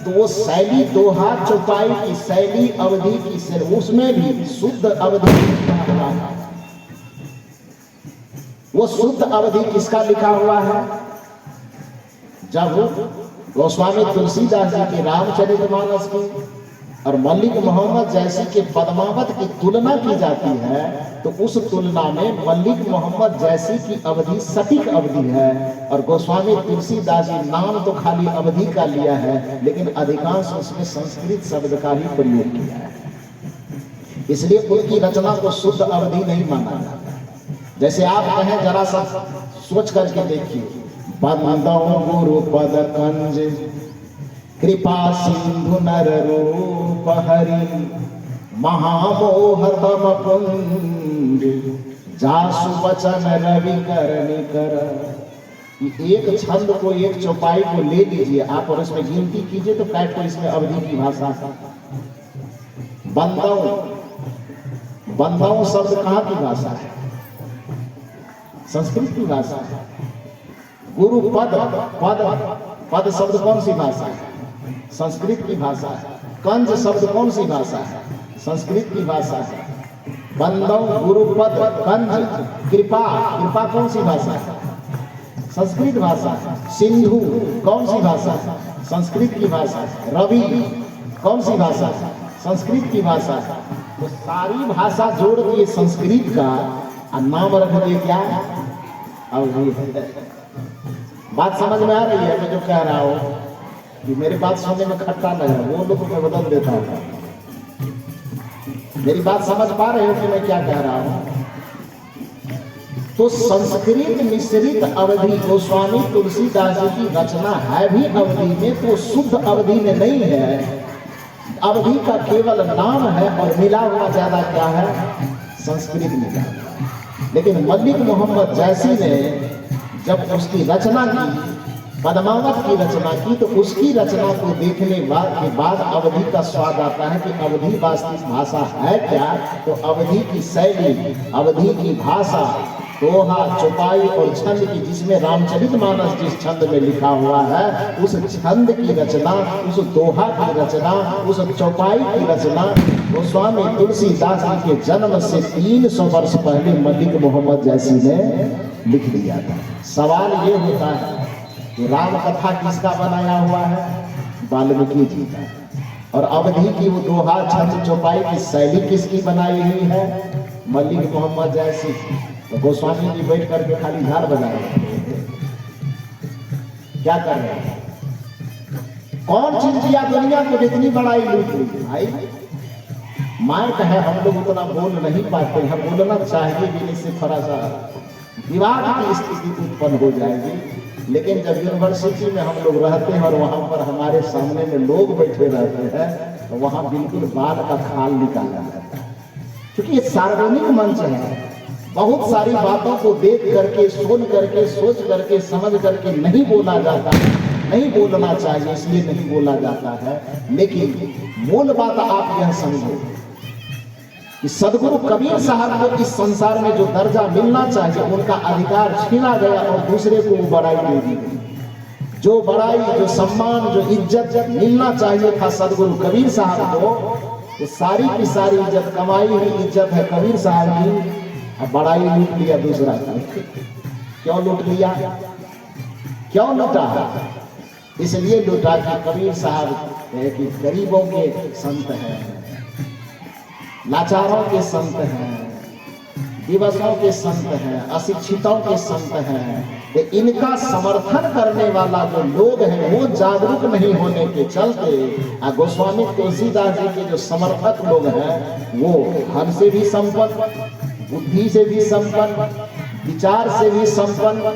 तो वो शैली दोहा चौपाई की शैली, अवधि की शैली, उसमें भी शुद्ध अवधि लिखा हुआ है। वो शुद्ध अवधि किसका लिखा हुआ है? जब गोस्वामी तुलसीदास जी के रामचरितमानस की और मल्लिक मोहम्मद जैसी के पद्मावत की तुलना की जाती है, तो उस तुलना में मल्लिक मोहम्मद जैसी की अवधि सटीक अवधि है और गोस्वामी तुलसीदास जी नाम तो खाली अवधि का लिया है, लेकिन अधिकांश उसमें संस्कृत शब्द का ही प्रयोग किया है। इसलिए उनकी रचना को शुद्ध अवधि नहीं माना जाता। जैसे आप कहें, जरा सा सोच करके देखिए, बंदौ गुरु पद कंज कृपा सिंधु नर रूप हरि महामोह तम पुंज जासु वचन रवि करनि कर। एक छंद को, एक चौपाई को ले लीजिए आप और इसमें गिनती कीजिए तो कैट को इसमें अवधि की भाषा। बंदौ, बंदौ शब्द कहाँ की भाषा है? संस्कृत की भाषा है। गुरु पद, पद पद शब्द कौन सी भाषा है? संस्कृत की भाषा है। कंज शब्द कौन सी भाषा है? संस्कृत की भाषा है। बंदौ गुरु पद कंज कृपा, कृपा कौन सी भाषा है? संस्कृत भाषा है। सिंधु कौन सी भाषा है? संस्कृत की भाषा है। रवि कौन सी भाषा है? संस्कृत की भाषा है। तो सारी भाषा जोड़ दिए संस्कृत का और नाम रख दिए क्या? अवधि। बात समझ में आ रही है मैं जो कह रहा हूं? कि मेरी बात सुनने में खट्टा लग रहा है, वो लोग मैं बदल देता हूं। मेरी बात समझ पा रहे हो कि मैं क्या कह रहा हूं? तो संस्कृत मिश्रित अवधि गोस्वामी तुलसीदास जी की रचना है भी अवधि में, तो शुद्ध अवधि में नहीं है। अवधि का केवल नाम है और मिला हुआ ज्यादा क्या है? संस्कृत मिला। लेकिन मल्लिक मोहम्मद जैसी ने जब उसकी रचना की, पद्मावत की रचना की, तो उसकी रचना को देखने के बाद अवधि का स्वाद आता है कि अवधि वास्तविक भाषा है क्या। तो अवधि की शैली, अवधि की भाषा, दोहा, चौपाई और छंद की, जिसमें रामचरितमानस जिस छंद में लिखा हुआ है, उस छंद की रचना, उस दोहा की रचना, उस चौपाई की रचना गोस्वामी तुलसीदास जी के जन्म से 300 वर्ष पहले मल्लिक मोहम्मद जैसी ने लिख दिया था। सवाल ये होता है कि राम कथा किसका बनाया हुआ है? वाल्मीकि जी का। और अवधि की वो दोहा छंद चौपाई की शैली किसकी बनाई हुई है? मलिक मोहम्मद जैसी। तो गोस्वामी जी बैठ करके खाली झाड़ बजा रहे हैं, क्या कर रहे हैं? कौन चीज किया दुनिया को जितनी बड़ाई लूट ली भाई? माइक है, हम लोग उतना बोल नहीं पाते हैं, बोलना चाहिए भी, इससे थोड़ा सा विवाद की स्थिति उत्पन्न हो जाएगी। लेकिन जब यूनिवर्सिटी में हम लोग रहते हैं और वहां पर हमारे सामने में लोग बैठे रहते हैं तो वहां बिल्कुल बाल का खाल निकाला जाता है, क्योंकि ये सार्वजनिक मंच है। बहुत सारी बातों को देख करके, सुन करके, सोच करके, समझ करके नहीं बोला जाता, नहीं बोलना चाहिए इसलिए नहीं बोला जाता है। लेकिन मूल बात आप यह समझो कि सदगुरु कबीर साहब को इस संसार में जो दर्जा मिलना चाहिए उनका अधिकार छीना गया और दूसरे को वो बड़ाई दे दी गई। जो बड़ाई, जो सम्मान, जो इज्जत मिलना चाहिए था सदगुरु कबीर साहब को, वो सारी की सारी इज्जत, कमाई हुई इज्जत है कबीर साहब की, अब बड़ाई लूट लिया दूसरा का। क्यों लूट लिया? क्यों लूटा? इसलिए लूटा कि कबीर साहब कि गरीबों के संत हैं, लाचारों के संत हैं, दिवसों के संत हैं, अशिक्षितों के संत हैं। इनका समर्थन करने वाला जो लोग हैं वो जागरूक नहीं होने के चलते गोस्वामी तुलसीदास जी के जो समर्थक लोग हैं वो धन से भी संपन्न, बुद्धि से भी संपन्न, विचार से भी संपन्न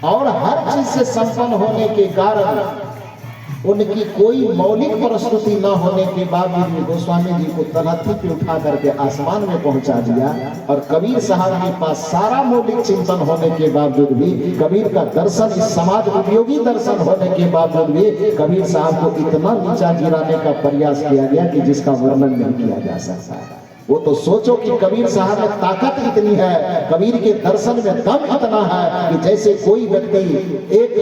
और हर चीज से संपन्न होने के कारण उनकी कोई मौलिक प्रस्तुति न होने के बावजूद गोस्वामी जी को तलहथी पे उठा करके आसमान में पहुंचा दिया। और कबीर साहब के पास सारा मौलिक चिंतन होने के बावजूद भी, कबीर का दर्शन इस समाज उपयोगी दर्शन होने के बावजूद भी कबीर साहब को इतना नीचा गिराने का प्रयास किया गया कि जिसका वर्णन नहीं किया जा सकता है। वो तो सोचो कि कबीर साहब में ताकत इतनी है, कबीर के दर्शन में दम इतना है कि जैसे कोई व्यक्ति एक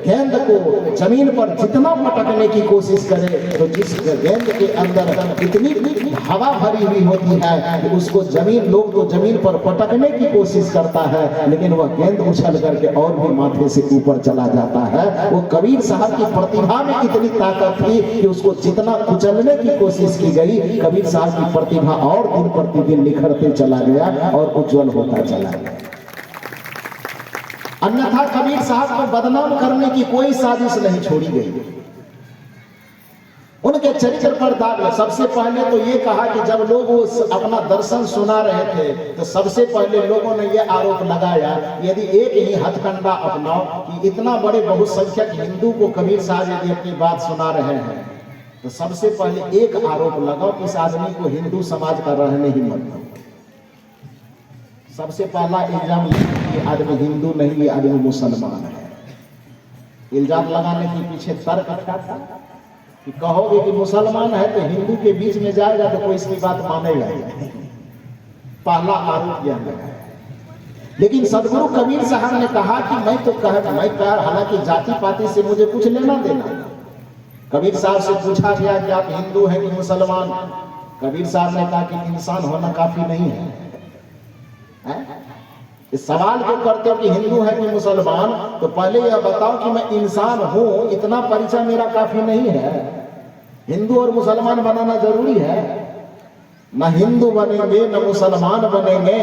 गेंद को जमीन पर जितना पटकने की कोशिश करे तो जिस गेंद के अंदर इतनी हवा भरी हुई होती है कि उसको लोग तो जमीन पर पटकने की कोशिश करता है, लेकिन वह गेंद उछल करके और भी माथे से ऊपर चला जाता है। वो कबीर साहब की प्रतिभा में इतनी ताकत थी कि उसको जितना कुचलने की कोशिश की गई, कबीर साहब की प्रतिभा और दिन प्रतिदिन निखरते चला गया और उज्जवल होता चला गया। अन्यथा कबीर साहब को बदनाम करने की कोई साजिश नहीं छोड़ी गई। उनके चरित्र पर दाग। सबसे पहले तो ये कहा कि जब लोग अपना दर्शन सुना रहे थे तो सबसे पहले लोगों ने यह आरोप लगाया, यदि एक ही हथकंडा अपनाओ कि इतना बड़े बहुसंख्यक हिंदू को कबीर साहब यदि अपनी बात सुना रहे हैं तो सबसे पहले एक आरोप लगाओ कि इस आदमी को हिंदू समाज का रहने ही मत दो। सबसे पहला इल्जाम ये आदमी हिंदू नहीं, ये आदमी मुसलमान है। इल्जाम लगाने के पीछे तर्क क्या था कि कहोगे कि मुसलमान है तो हिंदू के बीच में जाएगा तो कोई इसकी बात मानेगा। पहला आरोप यह लगा। लेकिन सदगुरु कबीर साहब ने कहा कि मैं हालांकि जाति पाति से मुझे कुछ लेना देना। कबीर साहब से पूछा गया कि आप हिंदू हैं कि मुसलमान? कबीर साहब ने कहा कि इंसान होना काफी नहीं है। इस सवाल को करते हो कि हिंदू है कि मुसलमान, तो पहले यह बताओ कि मैं इंसान हूं, इतना परिचय मेरा काफी नहीं है। हिंदू और मुसलमान बनाना जरूरी है? न हिंदू बनेंगे न मुसलमान बनेंगे,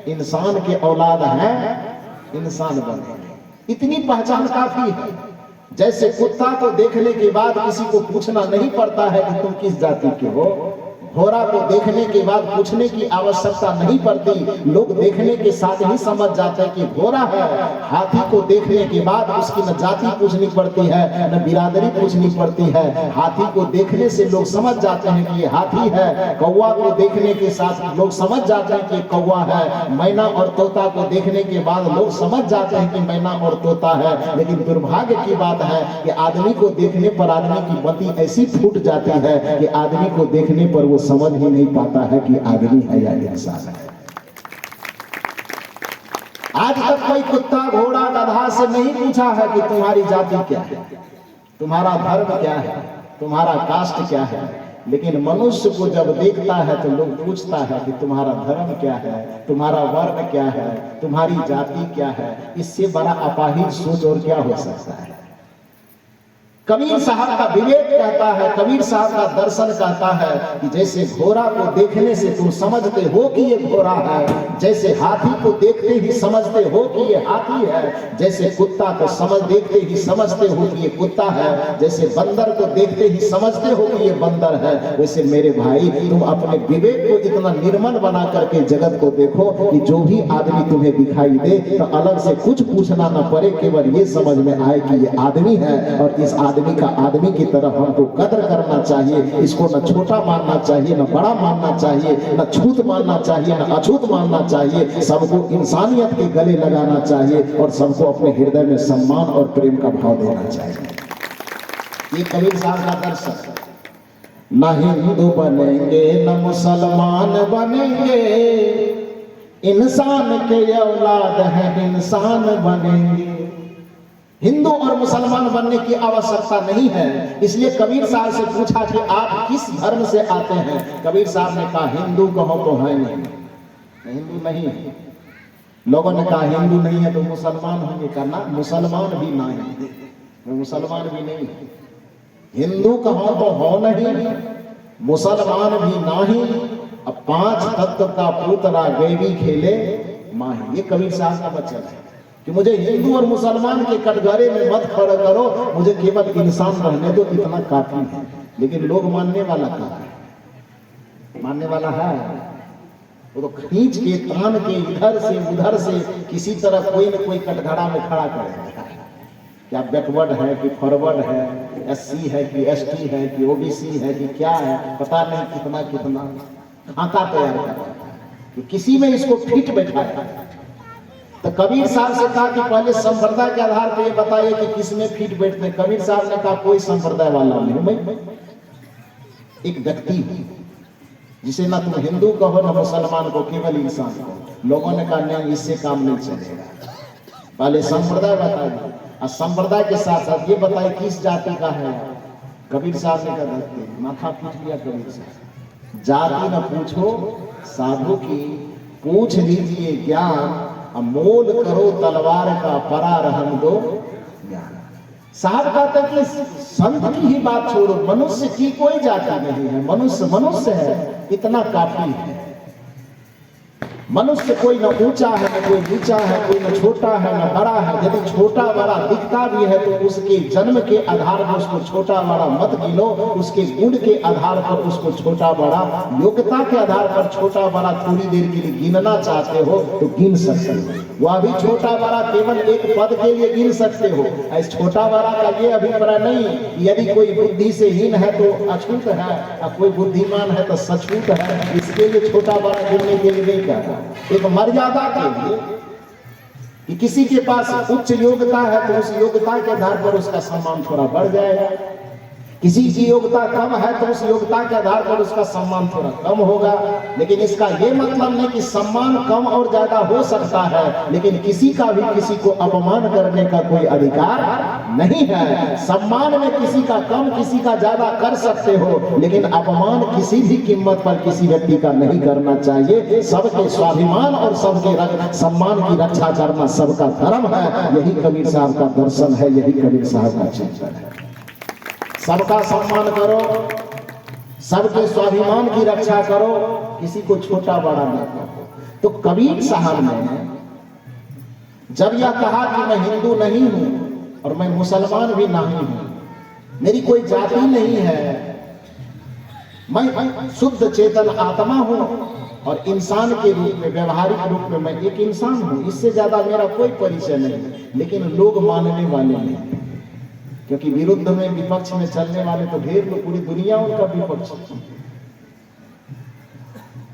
इंसान के औलाद हैं, इंसान बनेंगे, इतनी पहचान काफी है। जैसे कुत्ता को देखने के बाद किसी को पूछना नहीं पड़ता है कि तुम किस जाति के हो, घोड़ा को देखने के बाद पूछने की आवश्यकता नहीं पड़ती, लोग देखने के साथ ही समझ जाते हैं कि घोड़ा है। हाथी को देखने के बाद उसकी न जाति पूछनी पड़ती है न बिरादरी पूछनी पड़ती है, हाथी को देखने से लोग समझ जाते हैं कि ये हाथी है। कौवा को देखने के साथ लोग समझ जाते हैं कि कौवा है। मैना और तोता को देखने के बाद लोग समझ जाते हैं कि मैना और तोता है। लेकिन दुर्भाग्य की बात है कि आदमी को देखने पर आदमी की मति ऐसी फूट जाती है कि आदमी को देखने पर वो समझ ही नहीं पाता है कि आदमी है या इंसान है। आज तक कोई कुत्ता घोड़ा गधा से नहीं पूछा है कि तुम्हारी जाति क्या है, तुम्हारा धर्म क्या है, तुम्हारा कास्ट क्या है। लेकिन मनुष्य को जब देखता है तो लोग पूछता है कि तुम्हारा धर्म क्या है, तुम्हारा वर्ण क्या है, तुम्हारी जाति क्या है। इससे बड़ा अपाहिज सोच और क्या हो सकता है। कबीर साहब का विवेक कहता है, कबीर साहब का दर्शन कहता है कि जैसे घोड़ा को देखने से तुम समझते हो कि ये घोड़ा है, जैसे हाथी को देखते ही समझते हो कि ये हाथी है, जैसे कुत्ता को देखते ही समझते हो कि ये कुत्ता है, जैसे बंदर को देखते ही समझते हो कि ये बंदर है, वैसे मेरे भाई तुम अपने विवेक को इतना निर्मल बना करके जगत को देखो कि जो भी आदमी तुम्हें दिखाई दे तो अलग से कुछ पूछना न पड़े, केवल ये समझ में आए कि ये आदमी है और इस आदमी का आदमी की तरह हमको कदर करना चाहिए, इसको न छोटा मानना चाहिए, न बड़ा मानना चाहिए, न छूत मानना चाहिए, न अछूत मानना चाहिए, सबको इंसानियत के गले लगाना चाहिए और सबको अपने हृदय में सम्मान और प्रेम का भाव देना चाहिए। ये कबीर साहब का दर्शन। न हिंदू बनेंगे न मुसलमान बनेंगे, इंसान के औलाद है इंसान बनेंगे। हिंदू और मुसलमान बनने की आवश्यकता नहीं है। इसलिए कबीर साहब से पूछा कि आप किस धर्म से आते हैं? कबीर साहब ने कहा हिंदू कहो तो है नहीं, हिंदू नहीं है। लोगों ने कहा हिंदू नहीं है तो मुसलमान होंगे, करना मुसलमान भी नहीं, मुसलमान भी नहीं, हिंदू कहो तो हो नहीं, मुसलमान भी नहीं। अब 5 तत्व का पुतला देवी खेले माही। ये कबीर साहब का वचन है कि मुझे हिंदू और मुसलमान के कटघरे में मत खड़ा करो, मुझे केवल इंसान रहने दो, इतना काफी है। लेकिन लोग मानने वाला कहाँ है? मानने वाला है वो तो खींच के तान के इधर से उधर से किसी तरह कोई न कोई कटघरा में खड़ा करेगा। क्या बैकवर्ड है कि फॉरवर्ड है, SC है कि ST है कि OBC है कि क्या है, पता नहीं कितना कितना खाका तैयार कर रहा है कि किसी में इसको फिट बैठाया। तो कबीर साहब से कहा कि पहले संप्रदाय के आधार पर ये बताइए कि किस में फिट बैठते हैं। कबीर साहब ने कहा कोई संप्रदाय वाला नहीं, मैं एक व्यक्ति हूं जिसे ना तुम हिंदू कहो ना मुसलमान को, केवल इंसान को। लोगों ने कहा नहीं, इससे काम नहीं चलेगा, पहले संप्रदाय बताइए और संप्रदाय के साथ साथ ये बताइए किस जाति का है। कबीर साहब ने कहा माथा पीट लिया कबीर साहब, जाति न पूछो साधु की, पूछ लीजिए ज्ञान, मोल करो तलवार का परा रहन दो ज्ञान। साहब कहते कि संत की ही बात छोड़ो, मनुष्य की कोई जाति नहीं है, मनुष्य मनुष्य है, इतना काफी है। मनुष्य कोई न ऊंचा है न कोई नीचा है, कोई न छोटा है न बड़ा है। यदि छोटा बड़ा दिखता भी है तो उसके जन्म के आधार पर उसको छोटा बड़ा मत गिनो, उसके गुण के आधार पर उसको छोटा बड़ा, योग्यता के आधार पर छोटा बड़ा थोड़ी देर के लिए गिनना चाहते हो तो गिन सकते हो। वह भी छोटा बड़ा केवल एक पद के लिए गिन सकते हो। ऐसे छोटा बड़ा का ये अभिप्राय नहीं, यदि कोई बुद्धि से हीन है तो अछूत है और कोई बुद्धिमान है तो सचूत है, इसके लिए छोटा बड़ा गिनने के लिए नहीं कहता। एक मर्यादा के लिए कि किसी के पास उच्च योग्यता है तो उस योग्यता के आधार पर उसका सम्मान थोड़ा बढ़ जाएगा, किसी की योग्यता कम है तो उस योग्यता के आधार पर उसका सम्मान थोड़ा कम होगा। लेकिन इसका यह मतलब नहीं कि सम्मान कम और ज्यादा हो सकता है, लेकिन किसी का भी किसी को अपमान करने का कोई अधिकार नहीं है। सम्मान में किसी का कम किसी का ज्यादा कर सकते हो, लेकिन अपमान किसी भी कीमत पर किसी व्यक्ति का नहीं करना चाहिए। सबके स्वाभिमान और सबके सम्मान की रक्षा करना सबका धर्म है। यही कबीर साहब का दर्शन है, यही कबीर साहब का चिंतन है। सबका सम्मान करो, सबके स्वाभिमान की रक्षा करो, किसी को छोटा बड़ा न करो। तो कबीर साहब ने जब यह कहा कि मैं हिंदू नहीं हूं और मैं मुसलमान भी नहीं हूं, मेरी कोई जाति नहीं है, मैं शुद्ध चेतन आत्मा हूं और इंसान के रूप में व्यवहारिक रूप में मैं एक इंसान हूं, इससे ज्यादा मेरा कोई परिचय नहीं। लेकिन लोग मानने वाले नहीं, क्योंकि विरुद्ध में विपक्ष में चलने वाले तो ढेर लोग, पूरी दुनिया उनका विपक्ष।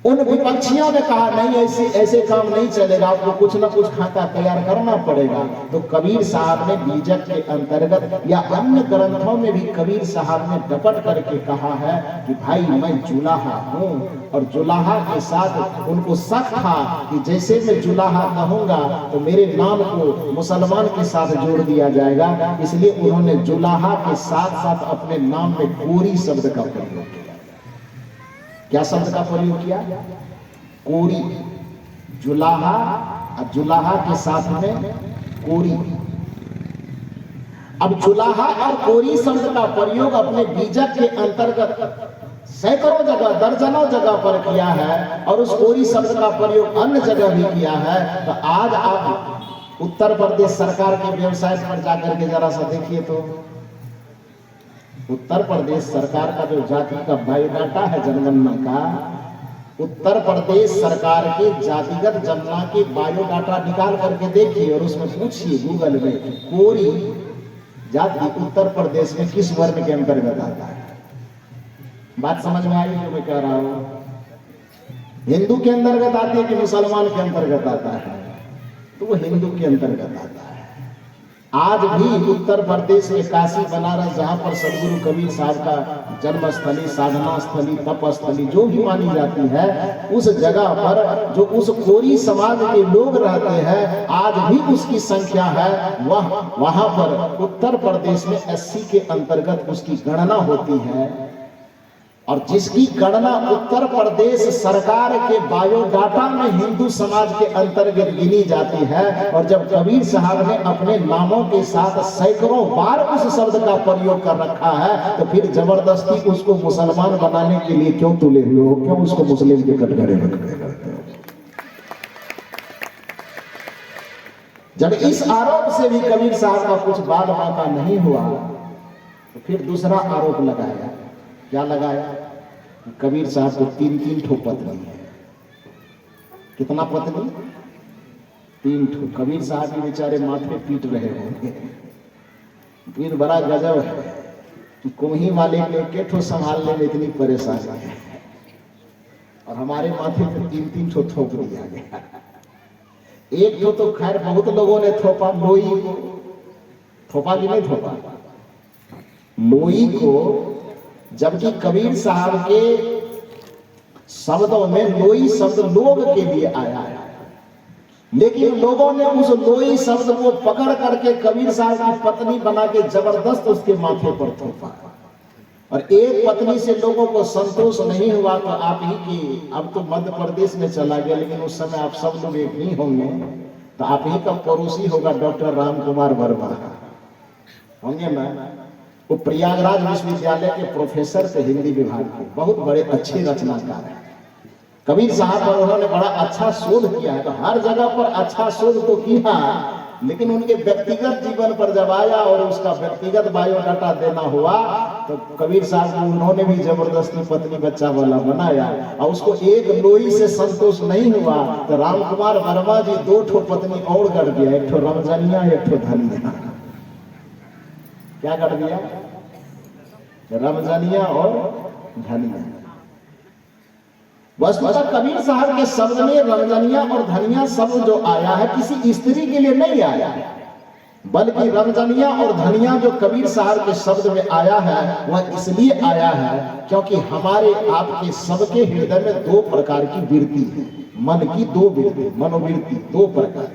उन विपक्षियों ने कहा नहीं, ऐसे काम नहीं चलेगा, आपको कुछ ना कुछ खाका तैयार करना पड़ेगा। तो कबीर साहब ने बीजक के अंतर्गत या अन्य ग्रंथों में भी कबीर साहब ने डपट करके कहा है कि भाई मैं जुलाहा हूं, और जुलाहा के साथ उनको शक था कि जैसे मैं जुलाहा कहूंगा तो मेरे नाम को मुसलमान के साथ जोड़ दिया जाएगा, इसलिए उन्होंने जुलाहा के साथ साथ अपने नाम में कोरी शब्द का प्रयोग किया। क्या शब्द का प्रयोग किया? कोरी। जुलाहा और जुलाहा के साथ में कोरी। अब चुलाहा और कोरी शब्द का प्रयोग अपने बीजक के अंतर्गत सैकड़ों जगह, दर्जनों जगह पर किया है और उस कोरी शब्द का प्रयोग अन्य जगह भी किया है। तो आज आप उत्तर प्रदेश सरकार के वेबसाइट पर जाकर के जरा सा देखिए तो उत्तर प्रदेश सरकार का जो जाति का बायोडाटा है जनगणना का, उत्तर प्रदेश सरकार के जातिगत जनगणना के बायोडाटा निकाल करके देखिए और उसमें पूछिए गूगल में कोरी जाति उत्तर प्रदेश में किस वर्ण के अंतर्गत आता है। बात समझ में आई जो मैं कह रहा हूं? हिंदू के अंतर्गत आती है कि मुसलमान के अंतर्गत आता है? तो वो हिंदू के अंतर्गत आता है। आज भी उत्तर प्रदेश के काशी बनारस, जहां पर सदगुरु कबीर साहब का जन्मस्थली, साधना स्थली, तपस्थली जो भी मानी जाती है, उस जगह पर जो उस कोरी समाज के लोग रहते हैं, आज भी उसकी संख्या है। वहां पर उत्तर प्रदेश में 80 के अंतर्गत उसकी गणना होती है और जिसकी गणना उत्तर प्रदेश सरकार के बायोडाटा में हिंदू समाज के अंतर्गत गिनी जाती है। और जब कबीर साहब ने अपने नामों के साथ सैकड़ों बार उस शब्द का प्रयोग कर रखा है, तो फिर जबरदस्ती उसको मुसलमान बनाने के लिए क्यों तुले हुए हो? क्यों उसको मुस्लिम के कटघरे में खड़े करते हो? जब इस आरोप से भी कबीर साहब का कुछ बाल बाका नहीं हुआ, तो फिर दूसरा आरोप लगाया। क्या लगाया? कबीर साहब को 3 ठो पत्नी है। कितना पत्नी? 3 ठो। कबीर साहब भी बेचारे माथे पीट रहे होंगे। फिर बड़ा गजब है कि कुम्ही वाले के एक ठो संभालने में इतनी परेशानी है और हमारे माथे पे 3 ठो थोप दिया गया। एक ठो तो खैर बहुत लोगों ने थोपा, लोई को थोपा कि नहीं थोपा? लोई को, जबकि कबीर साहब के शब्दों में लोई शब्द लोग के लिए आया है, लेकिन लोगों ने उस लोई शब्द को पकड़ करके कबीर साहब की पत्नी बना के जबरदस्त उसके माथे पर थोपा। और एक पत्नी से लोगों को संतोष नहीं हुआ तो आप ही की, अब तो मध्य प्रदेश में चला गया, लेकिन उस समय आप सब लोग एक नहीं होंगे, तो आप ही का पड़ोसी होगा डॉक्टर राम कुमार वर्मा, होंगे ना? वो प्रयागराज विश्वविद्यालय के प्रोफेसर थे, हिंदी विभाग के, बहुत बड़े अच्छे रचनाकार हैं। कबीर साहब पर उन्होंने बड़ा अच्छा शोध किया है। तो हर जगह पर अच्छा शोध तो किया, लेकिन उनके व्यक्तिगत जीवन पर जब आया और उसका व्यक्तिगत बायोडाटा देना हुआ, तो कबीर साहब को उन्होंने भी जबरदस्ती पत्नी बच्चा वाला बनाया और उसको एक लोई से संतोष नहीं हुआ तो राम कुमार वर्मा जी 2 ठो पत्नी और गढ़ दिया, एक ठो रमजानिया, एक ठो धनिया। क्या कर दिया? रमजानिया और धनिया। वस्तुतः कबीर साहब के शब्द में रमजानिया और धनिया शब्द जो आया है किसी स्त्री के लिए नहीं आया है, बल्कि रमजानिया और धनिया जो कबीर साहब के शब्द में आया है वह इसलिए आया है क्योंकि हमारे आपके सबके हृदय में 2 प्रकार की वृत्ति है। मन की 2 वृत्ति, मनोवृत्ति 2 प्रकार।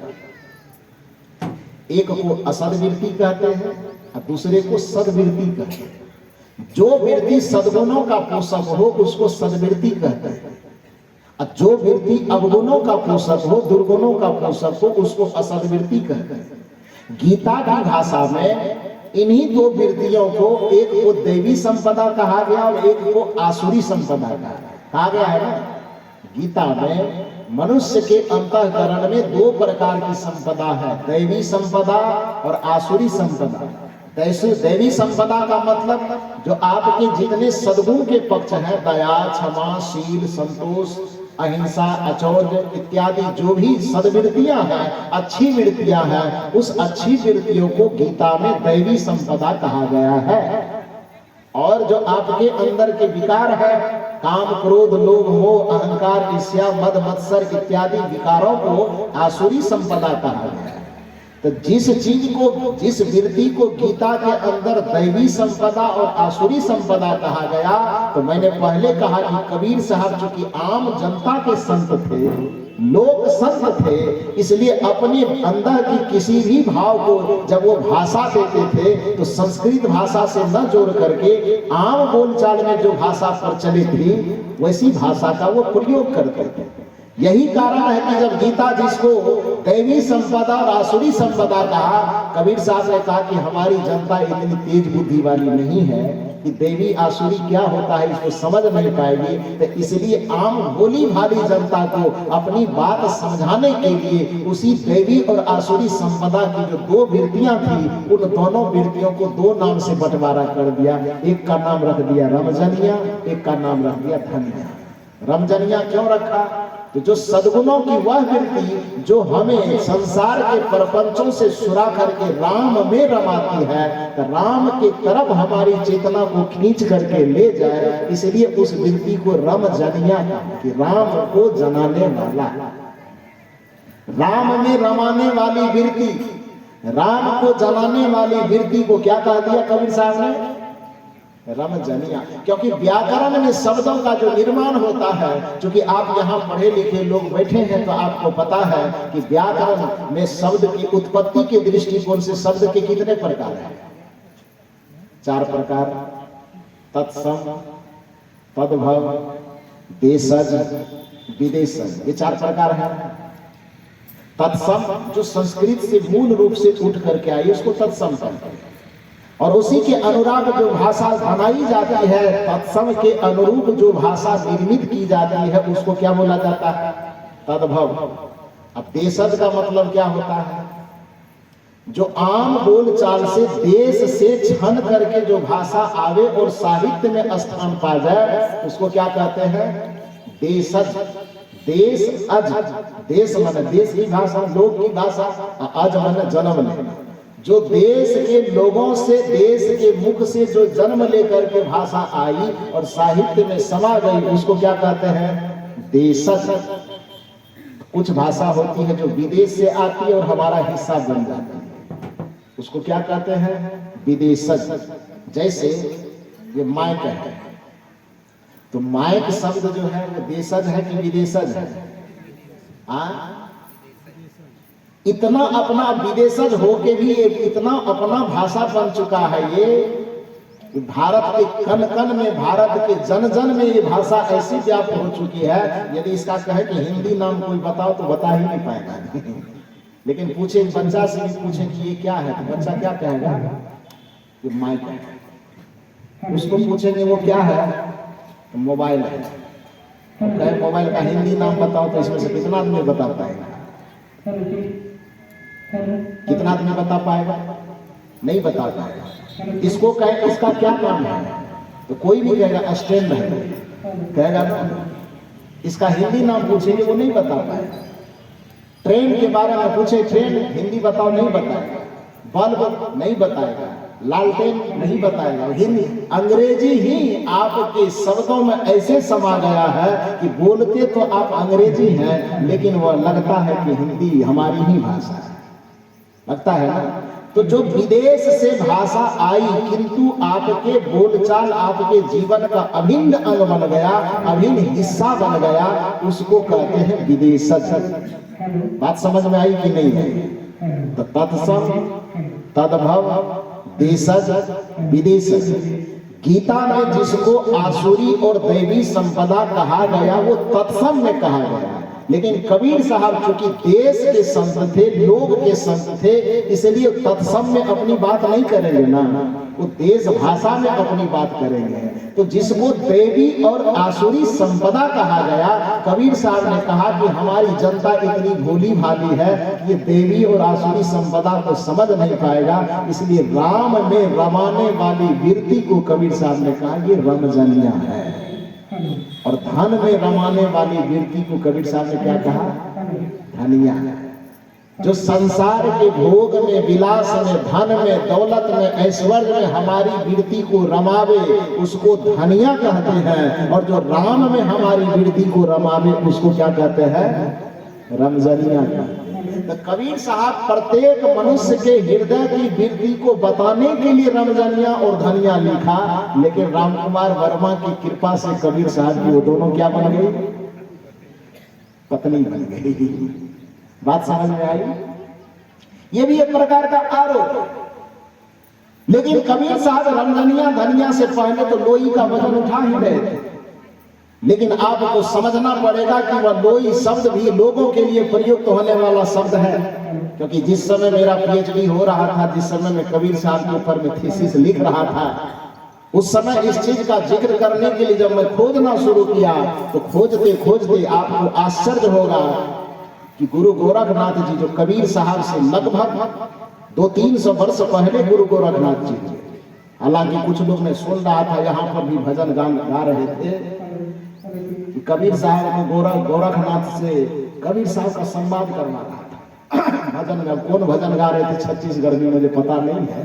एक को असद वृत्ति कहते हैं और दूसरे को सदवृत्ति कहते हैं। जो वृत्ति सद्गुणों का पोषक हो उसको सदवृत्ति कहते हैं, और जो वृत्ति अवगुणों का पोषक हो, दुर्गुणों का पोषक हो, उसको असदवृत्ति कहते हैं। गीता की भाषा में इन्हीं 2 वृत्तियों को, एक को दैवी संपदा कहा गया और एक को आसुरी संपदा कहा गया है ना। गीता में मनुष्य के अंतःकरण में 2 प्रकार की संपदा है, दैवी संपदा और आसुरी संपदा। दैवी संपदा का मतलब जो आपके जितने सद्गुण के पक्ष हैं, दया, क्षमा, शील, संतोष, अहिंसा, अचौर्य इत्यादि जो भी सद्वृत्तियां हैं, अच्छी वृत्तियां हैं, उस अच्छी वृत्तियों को गीता में दैवी संपदा कहा गया है। और जो आपके अंदर के विकार है, काम, क्रोध, लोभ, मोह, अहंकार, ईर्ष्या, मद, मत्सर इत्यादि विकारों को आसुरी संपदा कहा गया है। तो जिस चीज को, जिस वृत्ति को गीता के अंदर दैवी संपदा और आसुरी संपदा कहा गया, तो मैंने पहले कहा कि कबीर साहब चूंकि आम जनता के संत थे, लोक संत थे, इसलिए अपने अंदर की किसी भी भाव को जब वो भाषा देते थे तो संस्कृत भाषा से न जोड़ करके आम बोलचाल में जो भाषा प्रचलित थी वैसी भाषा का वो प्रयोग करते थे। यही कारण है कि जब गीता जिसको दैवी संपदा और आसुरी संपदा कहा। कबीर साहब ने कहा कि हमारी जनता इतनी तेज बुद्धि वाली नहीं है कि देवी आसुरी क्या होता है इसको समझ नहीं पाएगी। तो इसलिए आम भोली भाली जनता को अपनी बात समझाने के लिए उसी देवी और आसुरी संपदा की जो दो वृत्तियां थी, उन दोनों वृत्तियों को दो नाम से बंटवारा कर दिया। एक का नाम रख दिया रमजनिया, एक का नाम रख दिया धनिया। रमजनिया क्यों रखा? तो जो सद्गुणों की वह वृत्ति जो हमें संसार के प्रपंचों से सुरा करके राम में रमाती है, तो राम के तरफ हमारी चेतना को खींच करके ले जाए, इसलिए उस वृत्ति को रमजनिया कि राम को जनाने वाला, राम में रमाने वाली वृत्ति, राम को जनाने वाली वृत्ति को क्या कह दिया कबीर साहब ने? रमजनिया। क्योंकि व्याकरण में शब्दों का जो निर्माण होता है, क्योंकि आप यहाँ पढ़े लिखे लोग बैठे हैं तो आपको पता है कि व्याकरण में शब्द की उत्पत्ति के दृष्टिकोण से शब्द के कितने प्रकार हैं? 4 प्रकार। तत्सम, तद्भव, देशज, विदेशज, ये 4 प्रकार हैं। तत्सम जो संस्कृत से मूल रूप से उठ करके आई उसको तत्सम कहते हैं, और उसी के अनुरूप जो भाषा बनाई जाती है, तत्सम के अनुरूप जो भाषा निर्मित की जाती है उसको क्या बोला जाता है? तद्भव। अब देशज का मतलब क्या होता है? जो आम बोलचाल से देश से छन करके जो भाषा आवे और साहित्य में स्थान पा जाए उसको क्या कहते हैं? देशज। देश अज, देश माने देश की भाषा, लोक की भाषा, अज माने जन्म लेना। जो देश के लोगों से, देश के मुख से जो जन्म लेकर के भाषा आई और साहित्य में समा गई उसको क्या कहते हैं? देशज। कुछ भाषा होती है जो विदेश से आती है और हमारा हिस्सा बन जाती है, उसको क्या कहते हैं? विदेशज। जैसे ये माइक है, तो माइक शब्द जो है वो देशज है कि विदेशज है? इतना अपना विदेशज होके भी एक इतना अपना भाषा बन चुका है ये भारत के कण कण में, भारत के जन जन में ये भाषा ऐसी व्याप्त हो चुकी है, यदि इसका कहे कि हिंदी नाम कोई बताओ तो बता ही नहीं पाएगा। लेकिन पूछे बच्चा से भी पूछे कि ये क्या है तो बच्चा क्या कहेगा? ये माइक है। उसको पूछेंगे वो क्या है तो मोबाइल है। कहे मोबाइल का हिंदी नाम बताओ तो इसमें से कितना आदमी बता पाएगा? कितना आदमी बता पाएगा? नहीं बता पाएगा। इसको कहे इसका क्या नाम है तो कोई भी कहेगा स्टैंड है, कहेगा ना। इसका हिंदी नाम पूछेंगे वो नहीं बता पाएगा। ट्रेन के बारे में पूछे, ट्रेन हिंदी बताओ, नहीं बताएगा। बल्ब नहीं बताएगा, लालटेन नहीं बताएगा। हिंदी अंग्रेजी ही आपके शब्दों में ऐसे समा गया है कि बोलते तो आप अंग्रेजी हैं लेकिन वह लगता है कि हिंदी हमारी ही भाषा है, लगता है ना। तो जो विदेश से भाषा आई किंतु आपके बोलचाल, आपके जीवन का अभिन्न अंग बन गया, अभिन्न हिस्सा बन गया, उसको कहते हैं विदेशज। बात समझ में आई कि नहीं है? तो तत्सम, तद्भव, देशज, विदेशज। गीता में जिसको आसुरी और दैवी संपदा कहा गया वो तत्सम में कहा गया। लेकिन कबीर साहब चूंकि देश के संत थे, लोग के संत थे, इसलिए तत्सम में अपनी बात नहीं करेंगे ना, वो देश भाषा में अपनी बात करेंगे। तो जिसको देवी और आसुरी संपदा कहा गया, कबीर साहब ने कहा कि हमारी जनता इतनी भोली भाली है कि ये देवी और आसुरी संपदा को समझ नहीं पाएगा, इसलिए राम में रमाने वाली वृत्ति को कबीर साहब ने कहा ये रमजनिया है। और धन में रमाने वाली वृत्ति को कबीर साहब ने क्या कहा? धनिया। जो संसार के भोग में, विलास में, धन में, दौलत में, ऐश्वर्य में हमारी वृत्ति को रमावे उसको धनिया कहते हैं, और जो राम में हमारी वृत्ति को रमावे उसको क्या कहते हैं? रमजनिया कहते हैं। तो कबीर साहब प्रत्येक मनुष्य के हृदय की वृत्ति को बताने के लिए रमजनिया और धनिया लिखा, लेकिन रामकुमार वर्मा की कृपा से कबीर साहब की वो दोनों क्या बन गई? पत्नी बन गई। बात समझ में आई? ये भी एक प्रकार का आरोप। लेकिन कबीर साहब रमजनिया धनिया से पहले तो लोई का वजन उठा ही रहे थे। लेकिन आपको समझना पड़ेगा कि वह लोई शब्द भी लोगों के लिए प्रयुक्त होने वाला शब्द है। क्योंकि जिस समय मेरा पीएचडी हो रहा था, जिस समय मैं कबीर साहब के ऊपर में थीसिस लिख रहा था, उस समय इस चीज का जिक्र करने के लिए जब मैं खोजना शुरू किया तो खोजते खोजते आपको आश्चर्य होगा कि गुरु गोरखनाथ जी, जो कबीर साहब से लगभग 200-300 वर्ष पहले गुरु गोरखनाथ जी थे। हालांकि कुछ लोग मैं सुन रहा था यहाँ पर भी भजन गा रहे थे कि कबीर साहब को गोरखनाथ से कबीर साहब का संवाद करवा रहा था भजन में। कौन भजन गा रहे थे छत्तीसगढ़ में मुझे पता नहीं है,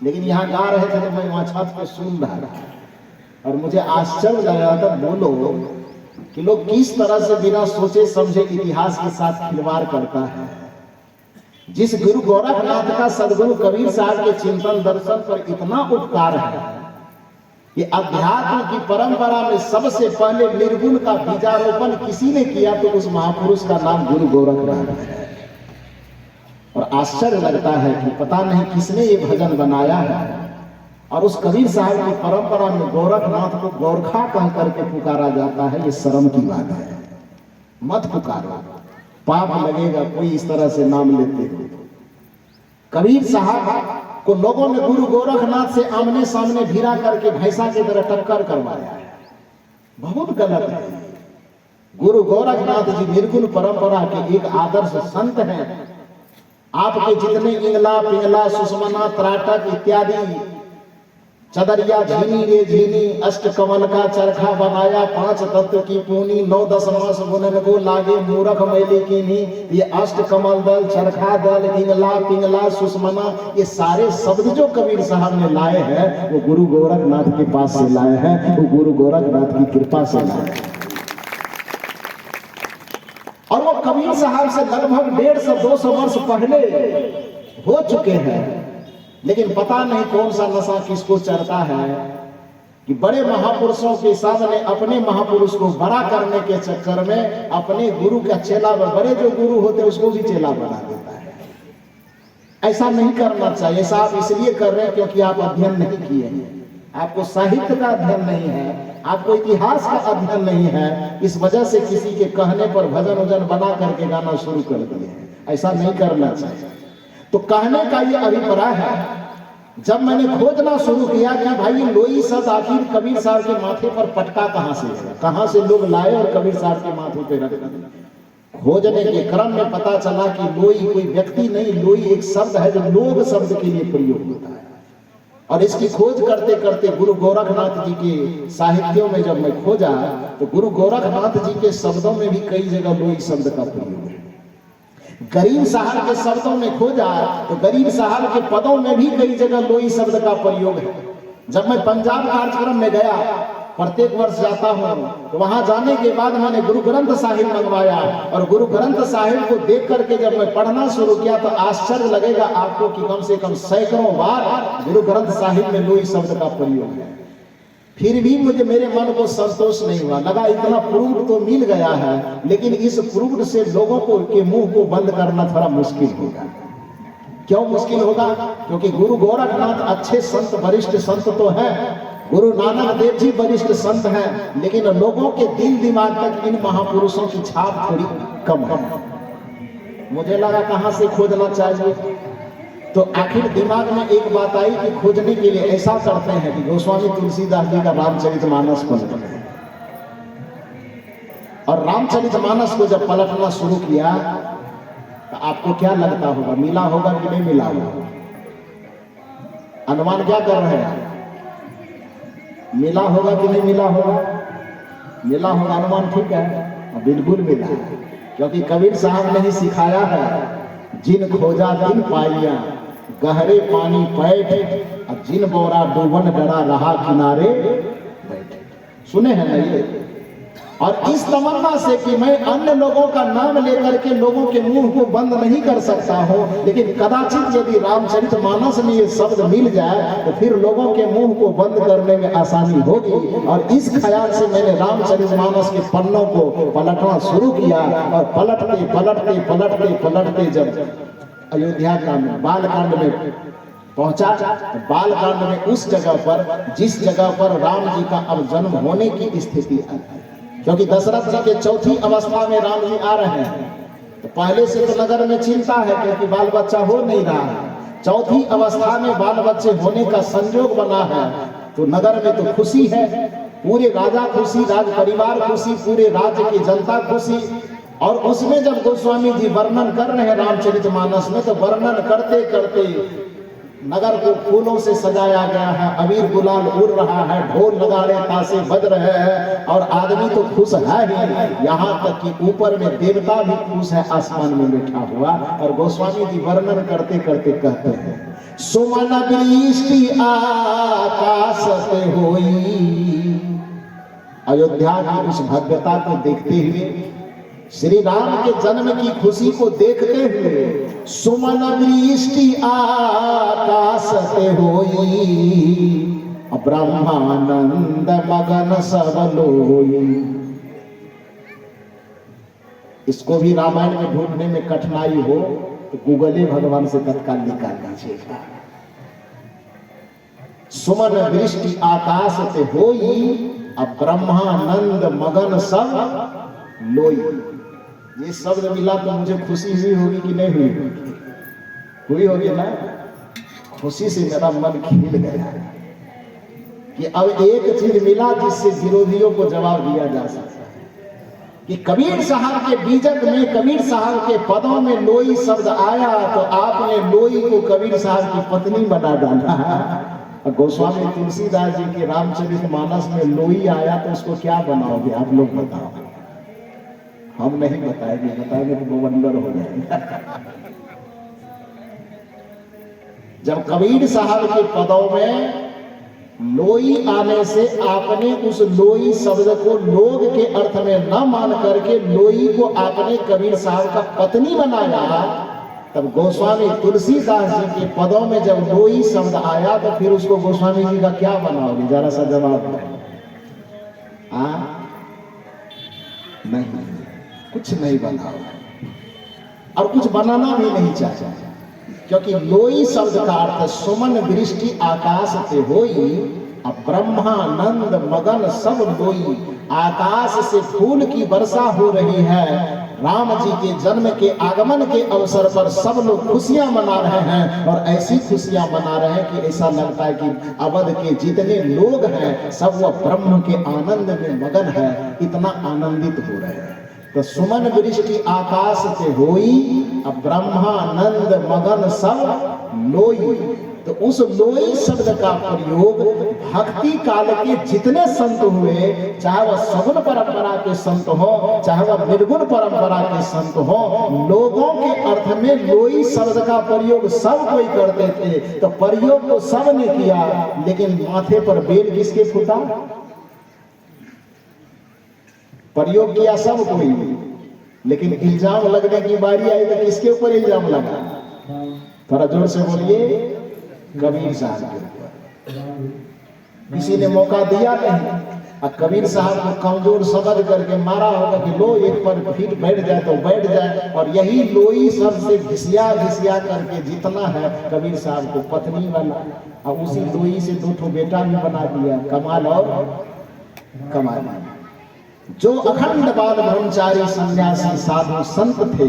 लेकिन यहाँ गा रहे थे तो मैं वहां छत पे सुन रहा था और मुझे आश्चर्य लगा था। बोलो कि लोग किस तरह से बिना सोचे समझे इतिहास के साथ खिलवाड़ करता है। जिस गुरु गोरखनाथ का सदगुरु कबीर साहब के चिंतन दर्शन पर इतना उपकार है, ये अध्यात्म की परंपरा में सबसे पहले निर्गुण का बीजारोपण किसी ने किया तो उस महापुरुष का नाम गुरु गोरखनाथ है। और आश्चर्य लगता है कि पता नहीं किसने ये भजन बनाया है। और उस कबीर साहब की परंपरा में गोरखनाथ को गोरखा कह करके पुकारा जाता है। ये शर्म की बात है, मत पुकारो, पाप लगेगा कोई इस तरह से नाम लेते हो। कबीर साहब को लोगों ने गुरु गोरखनाथ से आमने सामने भिड़ा करके भैंसा की तरह टक्कर करवाया है, बहुत गलत है। गुरु गोरखनाथ जी निर्गुण परंपरा के एक आदर्श संत हैं। आपके जितने इंगला पिंगला सुषमना त्राटक इत्यादि चदरिया झीनी रे झीनी अष्ट कमल का चरखा बनाया 5 तत्व की पूनी 9 10 मास बुनन को लागे मूरख मैली की नी। ये अष्ट कमल दल, चरखा दल, इंगला पिंगला सुषमना, ये सारे शब्द जो कबीर साहब ने लाए हैं वो गुरु गोरखनाथ के पास से लाए हैं, वो गुरु गोरखनाथ की कृपा से लाए हैं। और वो कबीर साहब से लगभग 150-200 वर्ष पहले हो चुके हैं। लेकिन पता नहीं कौन सा नशा किसको चढ़ता है कि बड़े महापुरुषों के सामने अपने महापुरुष को बड़ा करने के चक्कर में अपने गुरु का चेला, बड़े जो गुरु होते हैं उसको भी चेला बना देता है। ऐसा नहीं करना चाहिए। ऐसा आप इसलिए कर रहे हैं क्योंकि आप अध्ययन नहीं किए हैं, आपको साहित्य का अध्ययन नहीं है, आपको इतिहास का अध्ययन नहीं है। इस वजह से किसी के कहने पर भजन वजन बना करके गाना शुरू कर दिए। ऐसा नहीं करना चाहिए। तो कहने का ये अभिप्राय है, जब मैंने खोजना शुरू किया कि भाई लोई शब्द आखिर कबीर साहब के माथे पर पटका कहां से लोग लाए और कबीर साहब के माथे पे रख दिए। खोजने के क्रम में पता चला कि लोई कोई व्यक्ति नहीं, लोई एक शब्द है जो लोग शब्द के लिए प्रयोग होता है। और इसकी खोज करते करते गुरु गोरखनाथ जी के साहित्यों में जब मैं खोजा तो गुरु गोरखनाथ जी के शब्दों में भी कई जगह लोई शब्द का प्रयोग है। गरीब साहब के शब्दों में खोजा तो गरीब साहब के पदों में भी कई जगह लोई शब्द का प्रयोग है। जब मैं पंजाब कार्यक्रम में गया, प्रत्येक वर्ष जाता हूँ, तो वहां जाने के बाद मैंने गुरु ग्रंथ साहिब मंगवाया और गुरु ग्रंथ साहिब को देख करके जब मैं पढ़ना शुरू किया तो आश्चर्य लगेगा आपको कि कम से कम सैकड़ों बार गुरु ग्रंथ साहिब में लोई शब्द का प्रयोग है। फिर भी मुझे मेरे मन को संतोष नहीं हुआ। लगा इतना प्रूफ तो मिल गया है, लेकिन इस प्रूफ से लोगों को के मुंह को बंद करना थोड़ा मुश्किल होगा। क्यों मुश्किल होगा? क्योंकि गुरु गोरखनाथ अच्छे संत, वरिष्ठ संत तो हैं, गुरु नानक देव जी वरिष्ठ संत हैं, लेकिन लोगों के दिल दिमाग तक इन महापुरुषों की छाप थोड़ी कम है। मुझे लगा कहां से खोजना चाहिए, तो आखिर दिमाग में एक बात आई कि खोजने के लिए ऐसा करते हैं कि गोस्वामी तुलसीदास जी का रामचरितमानस पलटते हैं। और रामचरितमानस को जब पलटना शुरू किया तो आपको क्या लगता होगा, मिला होगा कि नहीं मिला होगा? अनुमान क्या कर रहे हैं? मिला होगा कि नहीं मिला होगा? मिला होगा, अनुमान ठीक है, बिल्कुल मिला। क्योंकि कबीर साहब ने ही सिखाया है, जिन खोजा दिन पाइया गहरे पानी पैठ, अब जिन बोरा डूबन डरा रहा किनारे बैठे। सुने हैं ना ये? और इस तमन्ना से कि मैं अन्य लोगों का नाम लेकर के लोगों के मुंह को बंद नहीं कर सकता हूं, लेकिन कदाचित यदि रामचरितमानस में ये शब्द मिल जाए तो फिर लोगों के मुंह को बंद करने में आसानी होगी। और इस ख्याल से मैंने रामचरितमानस के पन्नों को पलटना शुरू किया। और पलटते पलटते पलटते पलटते जब अयोध्या कांड, बाल कांड में पहुंचा। बालकांड में उस जगह पर जिस जगह पर राम जी का अब जन्म होने की स्थिति है, क्योंकि दशरथ जी के चौथी अवस्था में राम जी आ रहे हैं, तो पहले से तो नगर में चिंता है क्योंकि बाल बच्चा हो नहीं रहा है। चौथी अवस्था में बाल बच्चे होने का संयोग बना है, तो नगर में तो खुशी है, पूरे राजा खुशी, राज परिवार खुशी, पूरे राज्य की जनता खुशी। और उसमें जब गोस्वामी जी वर्णन कर रहे हैं रामचरितमानस में, तो वर्णन करते करते नगर को फूलों से सजाया गया है, अबीर गुलाल उड़ रहा है, ढोल नगाड़े ताशे बज रहे हैं, और आदमी तो खुश है ही, यहाँ तक कि ऊपर में देवता भी खुश है आसमान में बैठा हुआ। और गोस्वामी जी वर्णन करते करते कहते हैं, सुमन वृष्टि आकाश पे होई। अयोध्या की उस भव्यता को देखते हुए, श्री राम के जन्म की खुशी को देखते हुए, सुमन वृष्टि आकाश पे होई, ब्रह्मानंद मगन सब लोई। इसको भी रामायण में ढूंढने में कठिनाई हो तो गूगल भगवान से तत्काल निकाल लीजिएगा। सुमन वृष्टि आकाश पे होई, अब ब्रह्मानंद मगन सब लोई। ये शब्द मिला तो मुझे खुशी हुई होगी कि नहीं हुई होगी? हुई होगी ना? खुशी से मेरा मन खिल गया कि अब एक चीज मिला जिससे विरोधियों को जवाब दिया जा सकता है कि कबीर साहब के बीजक में, कबीर साहब के पदों में लोई शब्द आया, तो आपने लोई को कबीर साहब की पत्नी बना डाला। गोस्वामी तुलसीदास जी के रामचरितमानस में लोई आया, तो उसको क्या बनाओगे आप लोग बताओ? हम नहीं बताएंगे, बताएंगे तो बवंडर हो जाएगा। जब कबीर साहब के पदों में लोई आने से आपने उस लोई शब्द को लोग के अर्थ में न मान करके लोई को आपने कबीर साहब का पत्नी बनाया, तब गोस्वामी तुलसीदास जी के पदों में जब लोई शब्द आया, तो फिर उसको गोस्वामी जी का क्या बनाओगे? जरा सा जवाब दो। नहीं, कुछ नहीं बनाओ, और कुछ बनाना भी नहीं चाहता, क्योंकि लोई शब्द का अर्थ सुमन वृष्टि आकाश पे होई, अब ब्रह्मानंद मगन सब लोई। आकाश से फूल की वर्षा हो रही है, राम जी के जन्म के आगमन के अवसर पर सब लोग खुशियां मना रहे हैं, और ऐसी खुशियां मना रहे हैं कि ऐसा लगता है कि अवध के जितने लोग हैं सब वह ब्रह्म के आनंद में मगन है, इतना आनंदित हो रहे हैं। तो सुमन वृष्टि आकाश से होई, अब ब्रह्मानंद मगन सब लोई। तो उस लोई शब्द का प्रयोग भक्ति काल के जितने संत हुए, चाहे वह सगुण परंपरा के संत हो, चाहे वह निर्गुण परंपरा के संत हो, लोगों के अर्थ में लोई शब्द का प्रयोग सब कोई करते थे। तो प्रयोग तो सब ने किया, लेकिन माथे पर बेल किसके फूटा? प्रयोग किया सब कोई, लेकिन इल्जाम लगने की बारी आई तो किसके ऊपर इल्जाम लगा? थोड़ा जोर से बोलिए। कबीर साहब के ऊपर। किसी ने मौका दिया नहीं, और कबीर साहब को कमजोर समझ करके मारा होगा कि लो एक पर फिर बैठ जाए तो बैठ जाए। और यही लोई सबसे घिसिया घिसिया करके जितना है कबीर साहब को पत्नी वाला, और उसी लोई से 2 बेटा भी बना दिया। कमाल और कमाल। जो अखंड बाल ब्रह्मचारी सन्यासी साधु संत थे,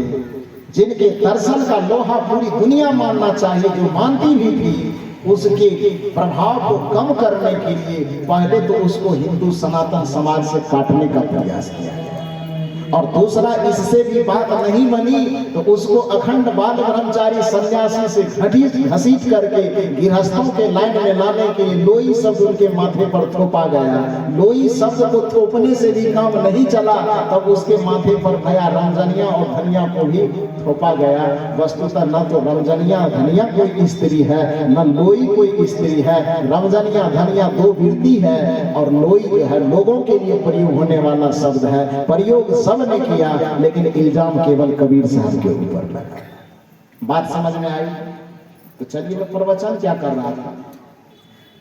जिनके दर्शन का लोहा पूरी दुनिया मानना चाहिए, जो मानती भी थी, उसके प्रभाव को कम करने के लिए पहले तो उसको हिंदू सनातन समाज से काटने का प्रयास किया, और दूसरा इससे भी बात नहीं बनी तो उसको अखंड बाल ब्रह्मचारी सन्यासी से घसीट करके गृहस्थों के लाइन में लाने के लिए लोई शब्द उनके माथे पर थोपा गया। लोई शब्द को थोपने से भी काम नहीं चला, तब उसके माथे पर नया रमजनिया और धनिया को भी थोपा गया। वस्तुतः न तो रमजनिया धनिया कोई स्त्री है, न लोई कोई स्त्री है। रमजनिया धनिया 2 वृत्ति है, और लोई जो है लोगों के लिए प्रयोग होने वाला शब्द है। प्रयोग सब ने किया, लेकिन इल्जाम केवल कबीर साहब के ऊपर लगा। बात समझ में आई? तो चलिए, मैं प्रवचन क्या कर रहा था?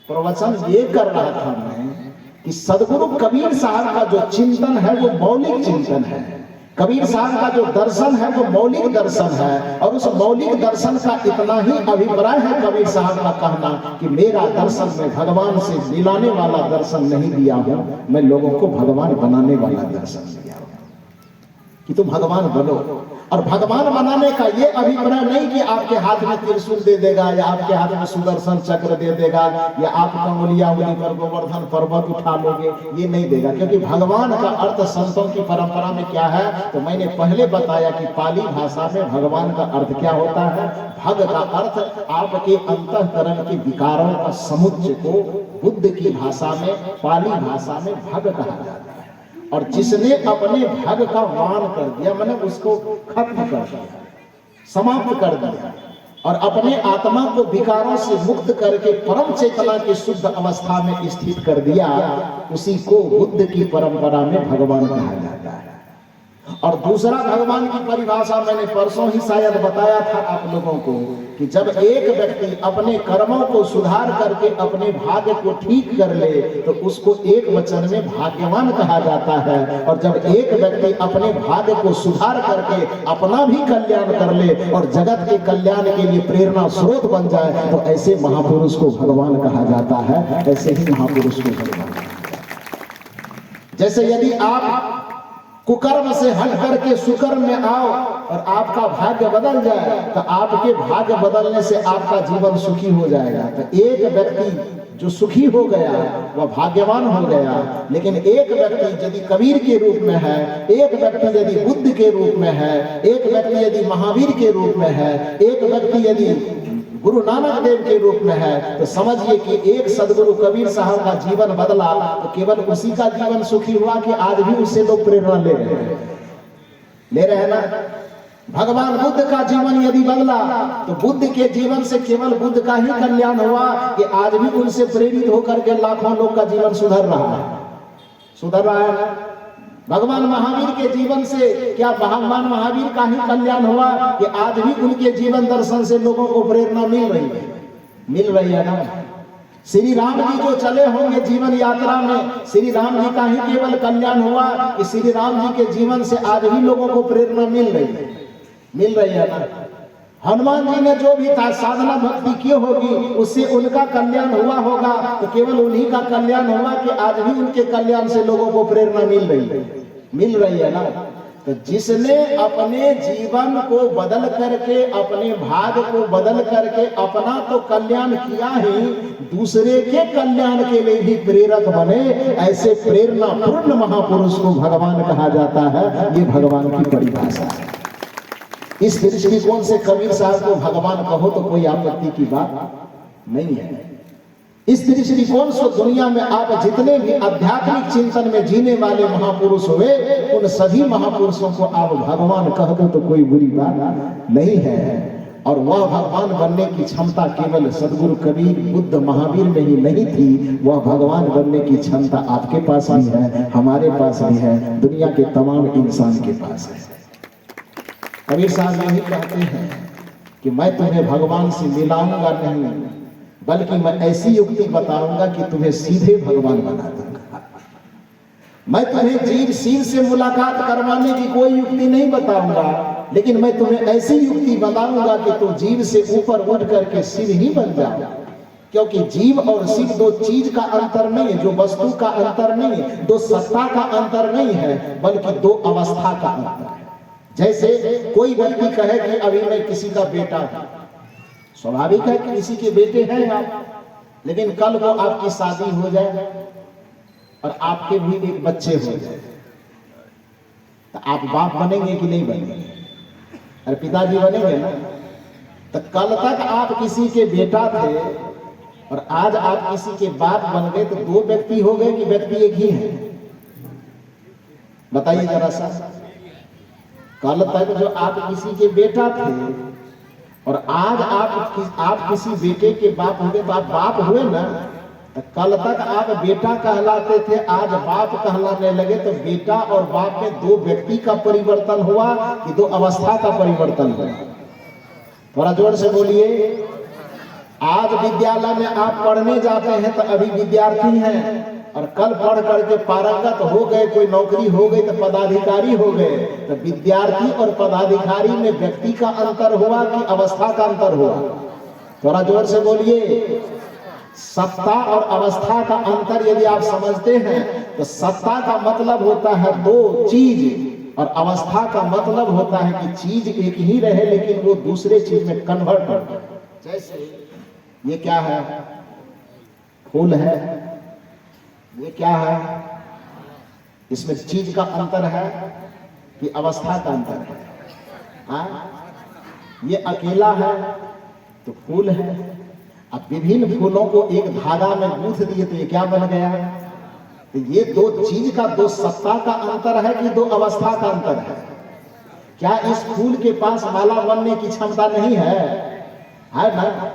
प्रवचन ये कर रहा था मैं कि सदगुरु कबीर साहब का जो चिंतन है वो मौलिक चिंतन है। कबीर साहब का जो दर्शन है वो मौलिक दर्शन है, और उस मौलिक दर्शन का इतना ही अभिप्राय है कबीर साहब का कहना कि मेरा दर्शन में भगवान से मिलाने वाला दर्शन नहीं दिया हूं, मैं लोगों को भगवान बनाने वाला दर्शन दिया हूं कि तुम भगवान बनो। और भगवान बनाने का ये अभिप्राय नहीं कि आपके हाथ में त्रिशूल दे देगा या आपके हाथ में सुदर्शन चक्र दे देगा या आप कंगुलिया पर गोवर्धन पर्वत उठा लोगे, ये नहीं देगा। क्योंकि भगवान का अर्थ संतों की परंपरा में क्या है, तो मैंने पहले बताया कि पाली भाषा में भगवान का अर्थ क्या होता है। भग का अर्थ आपके अंतःकरण के विकारों का समुच्चय को बुद्ध की भाषा में, पाली भाषा में भग कहा जाता है। और जिसने अपने भग का वान कर दिया, मैंने उसको खत्म कर दिया, समाप्त कर दिया, और अपने आत्मा को विकारों से मुक्त करके परम चेतना की शुद्ध अवस्था में स्थित कर दिया, उसी को बुद्ध की परंपरा में भगवान कहा जाता है। और दूसरा भगवान की परिभाषा मैंने परसों ही शायद बताया था आप लोगों को कि जब एक व्यक्ति अपने कर्मों को सुधार करके अपने भाग्य को ठीक कर ले तो उसको एक वचन में भाग्यवान कहा जाता है। और जब एक व्यक्ति अपने भाग्य को सुधार करके अपना भी कल्याण कर ले और जगत के कल्याण के लिए प्रेरणा स्रोत बन जाए तो ऐसे महापुरुष को भगवान कहा जाता है। ऐसे ही महापुरुष को भगवान, जैसे यदि आप कुकर्म से हट करके सुकर्म में आओ और आपका भाग्य बदल जाए तो आपके भाग्य बदलने से आपका जीवन सुखी हो जाएगा। तो एक व्यक्ति जो सुखी हो गया वह भाग्यवान हो गया, लेकिन एक व्यक्ति यदि कबीर के रूप में है, एक व्यक्ति यदि बुद्ध के रूप में है, एक व्यक्ति यदि महावीर के रूप में है, एक व्यक्ति यदि गुरु नानक देव के रूप में है, तो समझिए कि एक सदगुरु कबीर साहब का जीवन बदला तो केवल उसी का जीवन सुखी हुआ कि आज भी उससे लोग प्रेरणा ले रहे हैं ना। भगवान बुद्ध का जीवन यदि बदला तो बुद्ध के जीवन से केवल बुद्ध का ही कल्याण हुआ कि आज भी उनसे प्रेरित होकर के लाखों लोग का जीवन सुधर रहा है। भगवान महावीर के जीवन से क्या भगवान महावीर का ही कल्याण हुआ कि आज भी उनके जीवन दर्शन से लोगों को प्रेरणा मिल रही है ना। श्री राम जी जो चले होंगे जीवन यात्रा में, श्री राम जी का ही केवल कल्याण हुआ कि श्री राम जी के जीवन से आज भी लोगों को प्रेरणा मिल रही है ना। हनुमान जी ने जो भी था साधना भक्ति की होगी उससे उनका कल्याण हुआ होगा, तो केवल उन्हीं का कल्याण हुआ कि आज भी उनके कल्याण से लोगों को प्रेरणा मिल रही है ना। तो जिसने अपने जीवन को बदल करके, अपने भाग्य को बदल करके अपना तो कल्याण किया ही, दूसरे के कल्याण के लिए भी प्रेरक बने, ऐसे प्रेरणा पूर्ण महापुरुष को भगवान कहा जाता है। ये भगवान की परिभाषा है। इस दृष्टिकोण से कबीर साहब को भगवान कहो तो कोई आपत्ति की बात नहीं है। इस दृष्टिकोण से दुनिया में आप जितने भी आध्यात्मिक चिंतन में जीने वाले महापुरुष हुए, उन सभी महापुरुषों को आप भगवान कह दो तो कोई बुरी बात नहीं है। और वह भगवान बनने की क्षमता केवल सदगुरु कबीर, बुद्ध, महावीर में ही नहीं थी, वह भगवान बनने की क्षमता आपके पास भी है, हमारे पास भी है, दुनिया के तमाम इंसान के पास है। कबीर साहब यही कहते हैं कि मैं तुम्हें भगवान से मिलाऊंगा नहीं, बल्कि मैं ऐसी युक्ति बताऊंगा कि तुम्हें सीधे भगवान बना दूंगा। मैं तुम्हें जीव शिव से मुलाकात करवाने की कोई युक्ति नहीं बताऊंगा, लेकिन मैं तुम्हें ऐसी युक्ति बताऊंगा कि तुम जीव से ऊपर उठ करके शिव ही बन जाओ। क्योंकि जीव और शिव दो चीज का अंतर नहीं है, जो वस्तु का अंतर नहीं है, दो सत्ता का अंतर नहीं है, बल्कि दो अवस्था का अंतर है। जैसे कोई व्यक्ति कहे कि अभी मैं किसी का बेटा हूं, स्वाभाविक है कि किसी के बेटे हैं आप, लेकिन कल को आपकी शादी हो जाए और आपके भी एक बच्चे हो जाए तो आप बाप बनेंगे कि नहीं बनेंगे? अरे पिताजी बनेंगे ना। तो कल तक आप किसी के बेटा थे और आज आप किसी के बाप बन गए, तो दो व्यक्ति हो गए कि व्यक्ति एक ही है? बताइए जरा सा। कल तक जो आप किसी के बेटा थे और आज आप किसी बेटे के बाप हुए, तो आप बाप हुए ना। तो कल तक आप बेटा कहलाते थे, आज बाप कहलाने लगे, तो बेटा और बाप में दो व्यक्ति का परिवर्तन हुआ कि दो अवस्था का परिवर्तन हुआ? थोड़ा जोर से बोलिए। आज विद्यालय में आप पढ़ने जाते हैं तो अभी विद्यार्थी हैं, और कल पढ़ करके पारंगत हो गए, कोई नौकरी हो गई तो पदाधिकारी हो गए। तो विद्यार्थी और पदाधिकारी में व्यक्ति का अंतर हुआ कि अवस्था का अंतर हुआ? थोड़ा जोर से बोलिए। सत्ता और अवस्था का अंतर यदि आप समझते हैं तो सत्ता का मतलब होता है दो चीज और अवस्था का मतलब होता है कि चीज एक ही रहे लेकिन वो दूसरे चीज में कन्वर्ट हो। जैसे ये क्या है? फूल है। ये क्या है? इसमें चीज का अंतर है कि अवस्था का अंतर है? ये अकेला है तो फूल है। अब विभिन्न फूलों को एक धागा में गूंथ दिए तो ये क्या बन गया? तो ये दो चीज का, दो सत्ता का अंतर है कि दो अवस्था का अंतर है। क्या इस फूल के पास माला बनने की क्षमता नहीं है? है ना?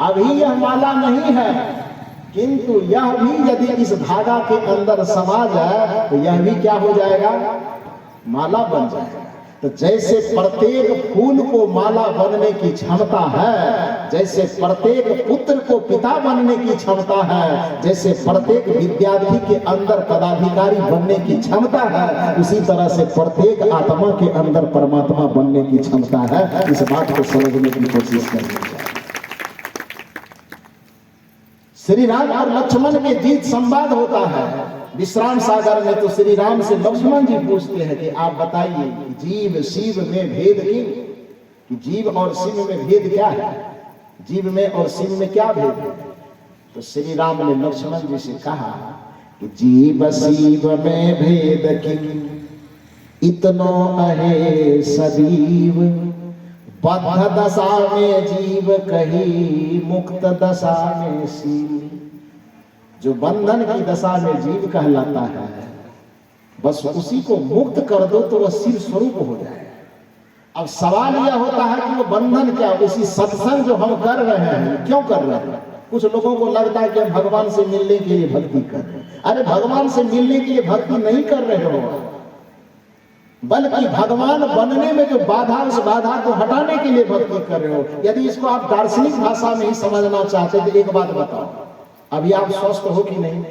अभी यह माला नहीं है किंतु यह भी यदि इस धागा के अंदर समा जाए तो यह भी क्या हो जाएगा? माला बन जाएगा। तो जैसे प्रत्येक फूल को माला बनने की क्षमता है, जैसे प्रत्येक पुत्र को पिता बनने की क्षमता है, जैसे प्रत्येक विद्यार्थी के अंदर पदाधिकारी बनने की क्षमता है, उसी तरह से प्रत्येक आत्मा के अंदर परमात्मा बनने की क्षमता है। इस बात को समझने की कोशिश करनी चाहिए। श्री राम और लक्ष्मण के बीच संवाद होता है विश्राम सागर में। तो श्री राम से लक्ष्मण जी पूछते हैं कि आप बताइए जीव शिव में भेद क्यों? कि जीव और शिव में भेद क्या है? जीव में और शिव में क्या भेद है? तो श्री राम ने लक्ष्मण जी से कहा कि जीव शिव में भेद क्यों, इतनो अहे सदीव। बद्ध दशा में जीव कही, मुक्त दशा में शिव। जो बंधन की दशा में जीव कहलाता है, बस उसी को मुक्त कर दो तो वह शिव स्वरूप हो जाए। अब सवाल यह होता है कि वो बंधन क्या? उसी सत्संग जो हम कर रहे हैं, क्यों कर रहे हैं? कुछ लोगों को लगता है कि हम भगवान से मिलने के लिए भक्ति कर रहे हैं। अरे भगवान से मिलने के लिए भक्ति नहीं कर रहे हो, बल्कि भगवान बनने में जो बाधा, उस बाधा को हटाने के लिए भक्ति कर रहे हो। यदि इसको आप दार्शनिक भाषा में ही समझना चाहते तो एक बात बताओ, अभी आप स्वस्थ हो कि नहीं?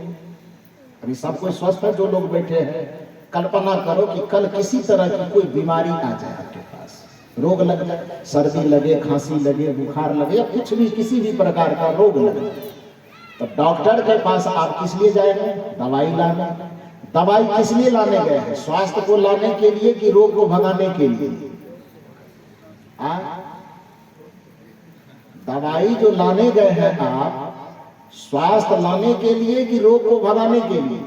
अभी सब कोई स्वस्थ है जो लोग बैठे हैं। कल्पना करो कि कल किसी तरह की कोई बीमारी आ जाए आपके पास, रोग लग जाए, सर्दी लगे, खांसी लगे, बुखार लगे या कुछ भी, किसी भी प्रकार का रोग लगे, तो डॉक्टर के पास आप किस लिए जाएंगे? दवाई लाने। दवाई किस लिए लाने गए हैं? स्वास्थ्य को लाने के लिए कि रोग को भगाने के लिए? दवाई जो लाने गए हैं आप, स्वास्थ्य लाने के लिए कि रोग को भगाने के लिए?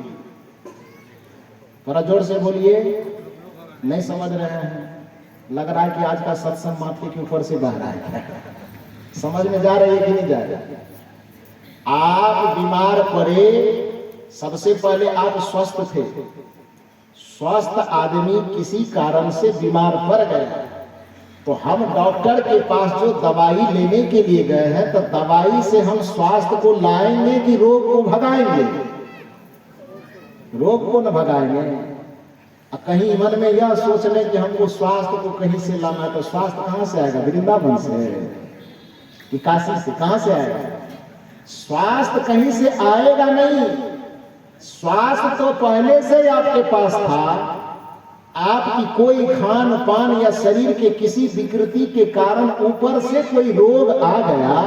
थोड़ा जोर से बोलिए। नहीं समझ रहे हैं? लग रहा है कि आज का सत्संग माथे के ऊपर से बह रहा है। समझ में जा रही है कि नहीं जा रही? आप बीमार पड़े, सबसे पहले आप स्वस्थ थे। स्वस्थ आदमी किसी कारण से बीमार पड़ गया तो हम डॉक्टर के पास जो दवाई लेने के लिए गए हैं, तो दवाई से हम स्वास्थ्य को लाएंगे कि रोग को भगाएंगे? रोग को न भगाएंगे। कहीं मन में यह सोच लें कि हमको स्वास्थ्य को कहीं से लाना है, तो स्वास्थ्य कहां से आएगा? वृंदावन से कि काशी से? कहां से आएगा? स्वास्थ्य कहीं से आएगा नहीं। स्वास्थ्य तो पहले से आपके पास था। आपकी कोई खान पान या शरीर के किसी विकृति के कारण ऊपर से कोई रोग आ गया,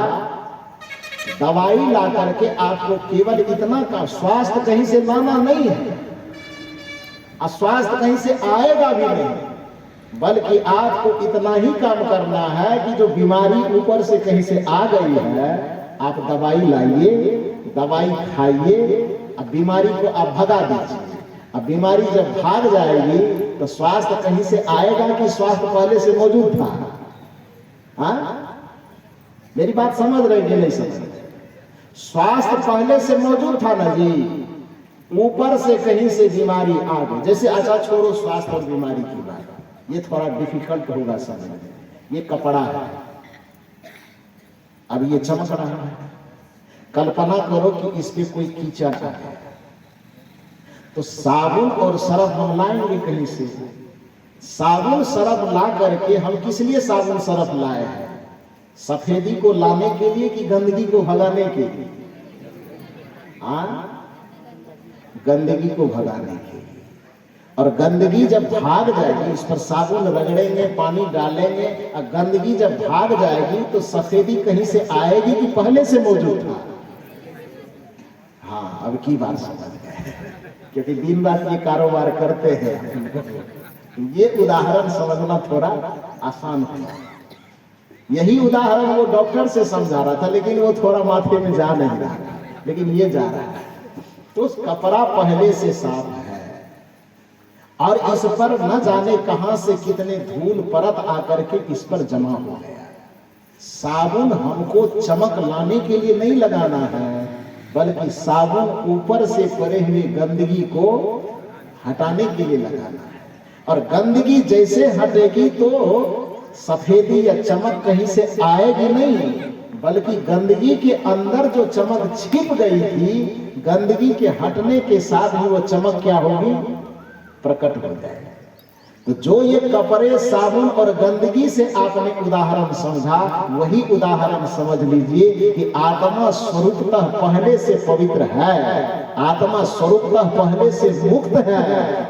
दवाई ला करके आपको केवल इतना का, स्वास्थ्य कहीं से लाना नहीं है, अस्वास्थ्य कहीं से आएगा भी नहीं, बल्कि आपको इतना ही काम करना है कि जो बीमारी ऊपर से कहीं से आ गई है, आप दवाई लाइए, दवाई खाइए, अब बीमारी को आप भगा दीजिए। अब बीमारी जब भाग जाएगी तो स्वास्थ्य कहीं से आएगा कि स्वास्थ्य पहले से मौजूद था? मेरी बात समझ रहे कि नहीं समझ रहे? स्वास्थ्य पहले से मौजूद था ना जी, ऊपर से कहीं से बीमारी आ गई। जैसे अच्छा छोड़ो स्वास्थ्य और बीमारी की बात, ये थोड़ा डिफिकल्ट होगा समझने। ये कपड़ा है, अब ये चमक रहा है। कल्पना करो कि इस पे कोई कीचड़ आ गया, तो साबुन और सरफ हम लाएंगे कहीं से? साबुन सरफ ला करके हम किस लिए साबुन सरफ लाए हैं? सफेदी को लाने के लिए कि गंदगी को भगाने के लिए? गंदगी को भगाने के लिए। और गंदगी जब भाग जाएगी, इस पर साबुन रगड़ेंगे, पानी डालेंगे, और गंदगी जब भाग जाएगी तो सफेदी कहीं से आएगी कि पहले से मौजूद था? हाँ, अब की बात समझ गए, क्योंकि दिन रात ये कारोबार करते हैं। ये उदाहरण समझना थोड़ा आसान है। यही उदाहरण वो डॉक्टर से समझा रहा था, लेकिन वो थोड़ा माथे में जा नहीं रहा, लेकिन ये जा रहा है। तो कपड़ा पहले से साफ है और इस पर न जाने कहां से कितने धूल परत आकर के इस पर जमा हो गया। साबुन हमको चमक लाने के लिए नहीं लगाना है, बल्कि साबुन ऊपर से पड़े हुए गंदगी को हटाने के लिए लगाना है। और गंदगी जैसे हटेगी तो सफेदी या चमक कहीं से आएगी नहीं, बल्कि गंदगी के अंदर जो चमक छिप गई थी, गंदगी के हटने के साथ ही वो चमक क्या होगी? प्रकट हो जाएगी। तो जो ये कपड़े, साबुन और गंदगी से आपने उदाहरण समझा, वही उदाहरण समझ लीजिए कि आत्मा स्वरूपतः पहले से पवित्र है, आत्मा स्वरूपतः पहले से मुक्त है,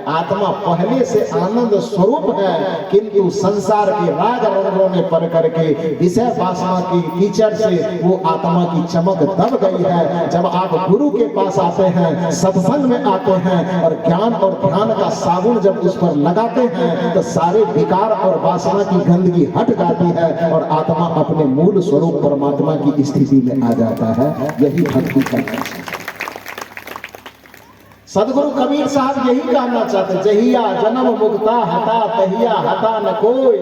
आत्मा पहले से आनंद स्वरूप है। किंतु संसार के राग रंगों में पड़ करके विषय वासना की कीचड़ से वो आत्मा की चमक दब गई है। जब आप गुरु के पास आते हैं, सत्संग में आते हैं और ज्ञान और ध्यान का साबुन जब उस पर लगाते हैं तो सारे विकार और वासना की गंदगी हट जाती है और आत्मा अपने मूल स्वरूप परमात्मा की स्थिति में आ जाता है। यही भक्ति का लक्ष्य है। सदगुरु कबीर साहब यही कहना चाहते, जहिया जन्म मुक्ता हटा तहिया हटा न कोई,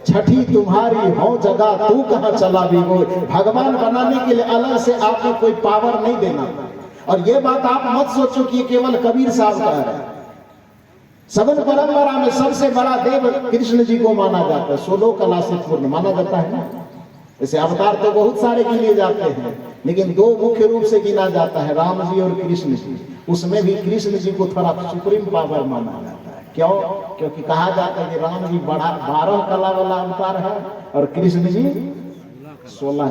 छठी तुम्हारी हो जगह तू कहां चला भी कोई। भगवान बनाने के लिए अलग से आपको कोई पावर नहीं देना। और ये बात आप मत सोचो कि केवल कबीर साहब कह रहे हैं। सगुन परंपरा में सबसे बड़ा देव कृष्ण जी को माना जाता है, 16 कला से पूर्ण माना जाता है ना। जैसे अवतार तो बहुत सारे गिने जाते हैं, लेकिन 2 मुख्य रूप से गिना जाता है, राम जी और कृष्ण जी। उसमें भी कृष्ण जी को थोड़ा सुप्रीम पावर माना जाता है। क्यों? क्योंकि कहा जाता है कि राम जी 12 कला वाला अवतार है और कृष्ण जी 16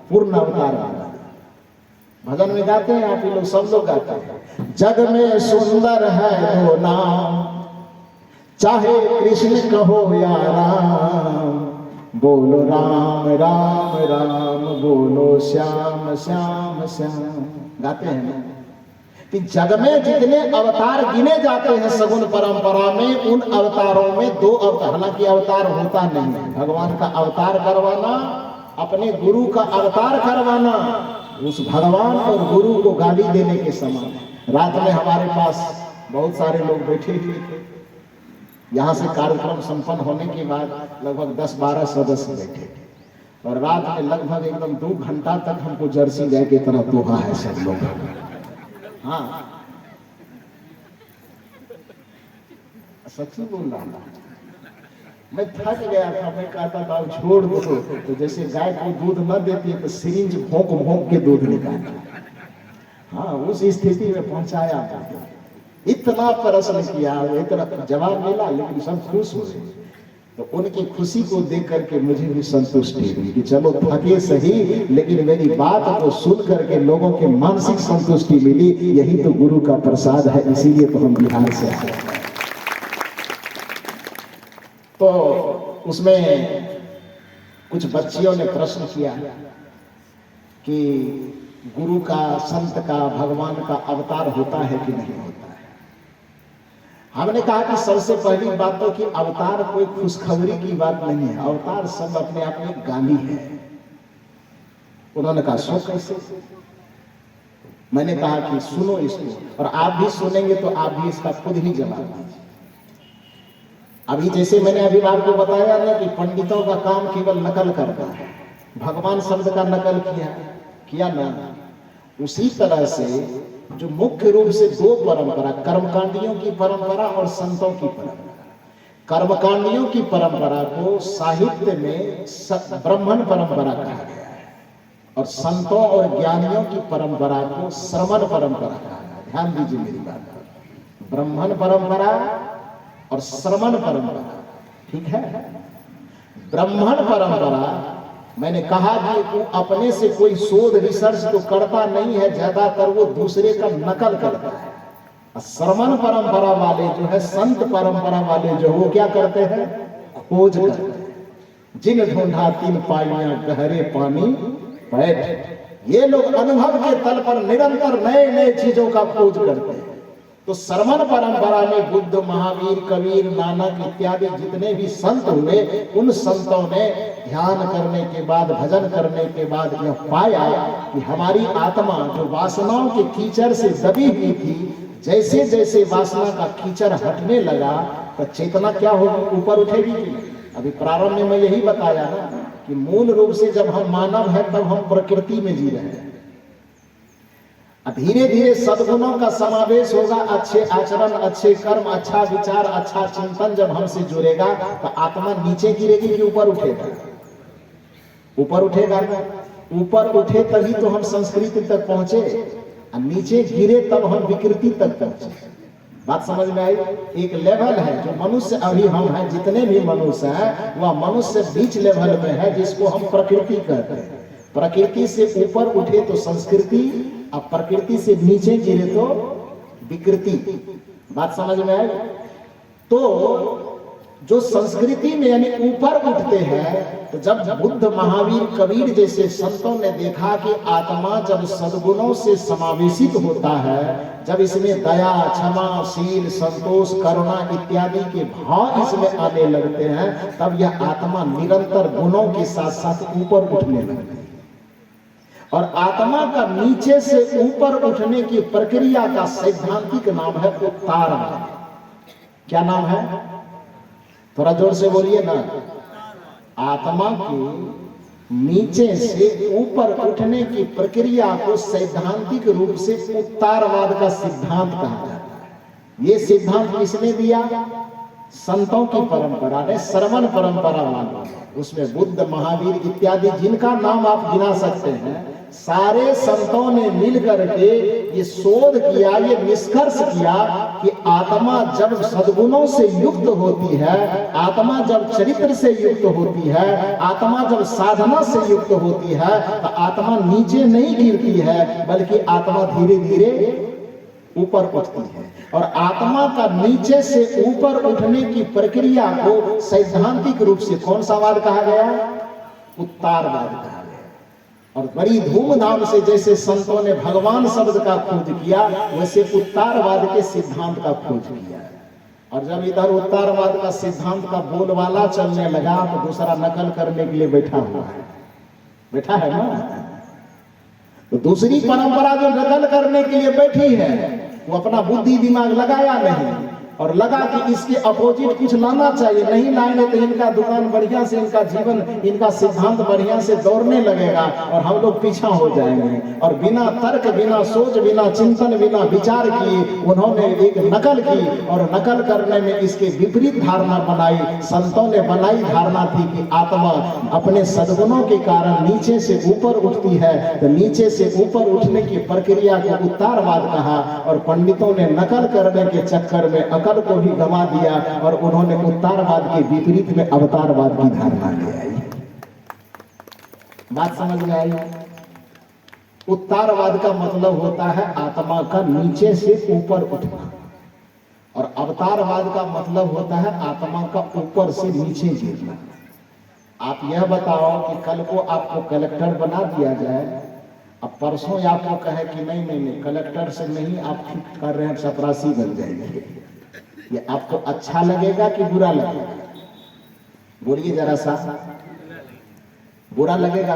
पूर्ण अवतार वाला। भजन में गाते हैं, आप लोग सब लोग गाते हैं, जग में सुंदर है वो नाम, चाहे कृष्ण कहो या राम, बोलो राम राम राम, बोलो श्याम श्याम श्याम। गाते हैं ना कि जग में जितने अवतार गिने जाते हैं सगुन परंपरा में, उन अवतारों में 2 अवतार, हालांकि अवतार होता नहीं है। भगवान का अवतार करवाना, अपने गुरु का अवतार करवाना, उस भगवान और गुरु को गाली देने के समान। रात में हमारे पास बहुत सारे लोग बैठे हुए थे। यहाँ से कार्यक्रम संपन्न होने के बाद लगभग 10-12 सदस्य बैठे थे और रात में लगभग एकदम 2 घंटा तक हमको जर्सी गाय की तरह दोहा है सब लोग। हाँ, सच्ची बोल रहा हूँ। मैं थक गया था, मैं कहता था छोड़ दो। तो जैसे गाय को दूध न देती तो सिरिंज भोंक भोंक के दूध निकालता। हाँ, उस स्थिति में पहुंचाया। इतना प्रश्न किया, इतना जवाब मिला, लेकिन सब खुश हुए। तो उनकी खुशी को देख करके मुझे भी संतुष्टि हुई कि चलो थके सही, लेकिन मेरी बात को सुन करके लोगों के मानसिक संतुष्टि मिली। यही तो गुरु का प्रसाद है, इसीलिए तो हम बिहार से आए। तो उसमें कुछ बच्चियों ने प्रश्न किया कि गुरु का, संत का, भगवान का अवतार होता है कि नहीं होता है। हमने कहा कि सबसे पहली बात तो कि अवतार कोई खुशखबरी की बात नहीं है, अवतार सब अपने आप में गाली है। उन्होंने कहा सो कैसे? मैंने कहा कि सुनो इसको, और आप भी सुनेंगे तो आप भी इसका खुद ही जवाब दीजिए। अभी जैसे मैंने अभी आपको बताया ना कि पंडितों का काम केवल नकल करना है, भगवान शब्द का नकल किया ना, उसी तरह से जो मुख्य रूप से 2 परंपरा, कर्मकांडियों की परंपरा और संतों की परंपरा। कर्मकांडियों की परंपरा को साहित्य में ब्राह्मण परंपरा कहा गया है और संतों और ज्ञानियों की परंपरा को श्रमण परंपरा कहा गया है। ध्यान दीजिए मेरी बात पर, ब्राह्मण परंपरा और श्रमण परंपरा, ठीक है। ब्राह्मण परंपरा, मैंने कहा कि वो अपने से कोई शोध रिसर्च तो करता नहीं है, ज्यादातर वो दूसरे का नकल करता है। श्रमण परंपरा वाले जो है, संत परंपरा वाले जो, वो क्या करते हैं? खोज करते हैं। जिन ढूंढा तीन पाइयां गहरे पानी बैठ। ये लोग अनुभव के तल पर निरंतर नए नए चीजों का खोज करते हैं। तो श्रमण परंपरा में बुद्ध, महावीर, कबीर, नानक इत्यादि जितने भी संत हुए, उन संतों ने ध्यान करने के बाद, भजन करने के बाद यह पाया कि हमारी आत्मा जो वासनाओं के कीचड़ से दबी हुई थी, जैसे जैसे वासना का कीचड़ हटने लगा तो चेतना क्या होगी? ऊपर उठेगी कि नहीं? अभी प्रारंभ में मैं यही बताया ना कि मूल रूप से जब हम मानव हैं तब हम प्रकृति में जी रहे हैं। धीरे धीरे सद्गुणों का समावेश होगा, अच्छे आचरण, अच्छे कर्म, अच्छा विचार, अच्छा चिंतन जब हमसे जुड़ेगा तो आत्मा नीचे गिरेगी कि ऊपर उठेगा? ऊपर उठेगा। ऊपर उठे तभी तो हम संस्कृति तक पहुंचे, और नीचे गिरे तब हम विकृति तक पहुंचे। बात समझ में आई? एक लेवल है जो मनुष्य, अभी हम हैं, जितने भी मनुष्य हैं वह मनुष्य बीच लेवल में है, जिसको हम प्रकृति कहते हैं। प्रकृति से ऊपर उठे तो संस्कृति, अब प्रकृति से नीचे गिरे तो विकृति। बात समझ में आई? तो जो संस्कृति में यानी ऊपर उठते हैं, तो जब बुद्ध, महावीर, कबीर जैसे संतों ने देखा कि आत्मा जब सद्गुणों से समावेशित होता है, जब इसमें दया, क्षमा, शील, संतोष, करुणा इत्यादि के भाव इसमें आने लगते हैं, तब यह आत्मा निरंतर गुणों के साथ साथ ऊपर उठने लगती है। और आत्मा का नीचे से ऊपर उठने की प्रक्रिया का सैद्धांतिक नाम है उत्तारवाद। क्या नाम है? थोड़ा जोर से बोलिए ना। आत्मा के नीचे से ऊपर उठने की प्रक्रिया को सैद्धांतिक रूप से उत्तारवाद का सिद्धांत कहा जाता है। ये सिद्धांत किसने दिया? संतों की परंपरा ने, श्रवण परंपरा वालों ने। उसमें बुद्ध, महावीर इत्यादि जिनका नाम आप गिना सकते हैं, सारे संतों ने मिलकर के ये शोध किया, ये निष्कर्ष किया कि आत्मा जब सद्गुणों से युक्त होती है, आत्मा जब चरित्र से युक्त होती है, आत्मा जब साधना से युक्त होती है, तो आत्मा नीचे नहीं गिरती है, बल्कि आत्मा धीरे धीरे ऊपर उठती है। और आत्मा का नीचे से ऊपर उठने की प्रक्रिया को सैद्धांतिक रूप से कौन सा वाद कहा गया? उत्तारवाद कहा गया। और बड़ी धूमधाम से जैसे संतों ने भगवान शब्द का खोज किया, वैसे उत्तारवाद के सिद्धांत का खोज किया। और जब इधर उत्तारवाद का सिद्धांत का बोलबाला चलने लगा, तो दूसरा नकल करने के लिए बैठा हुआ है, बैठा है ना। तो दूसरी परंपरा जो नकल करने के लिए बैठी है, वो अपना बुद्धि दिमाग लगाया नहीं, और लगा कि इसके अपोजिट कुछ लाना चाहिए। नहीं लाएंगे तो इनका दुकान बढ़िया से, इनका जीवन, इनका सिद्धांत बढ़िया से दौड़ने लगेगा और हम लोग पीछा हो जाएंगे। और बिना तर्क, बिना सोच, बिना चिंतन, बिना विचार किए उन्होंने एक नकल की, और नकल करने में इसके विपरीत धारणा बनाई। संतों ने बनाई धारणा थी कि आत्मा अपने सद्गुणों के कारण नीचे से ऊपर उठती है, तो नीचे से ऊपर उठने की प्रक्रिया को उत्तारवाद कहा। और पंडितों ने नकल करने के चक्कर में अकल को भी गंवा दिया, और उन्होंने उत्तारवाद के विपरीत में अवतारवाद की धारणा ले आई। बात समझ में आई? उत्तारवाद का मतलब होता है आत्मा का नीचे से ऊपर उठना, और अवतारवाद का मतलब होता है आत्मा का ऊपर से नीचे गिरना। आप यह बताओ कि कल को आपको कलेक्टर बना दिया जाए, अब परसों आपको कहे कि नहीं नहीं नहीं, कलेक्टर से नहीं, आप ठीक कर रहे हैं, चपरासी बन जाएंगे, ये आपको अच्छा लगेगा कि बुरा लगेगा? बोलिए जरा सा। बुरा लगेगा।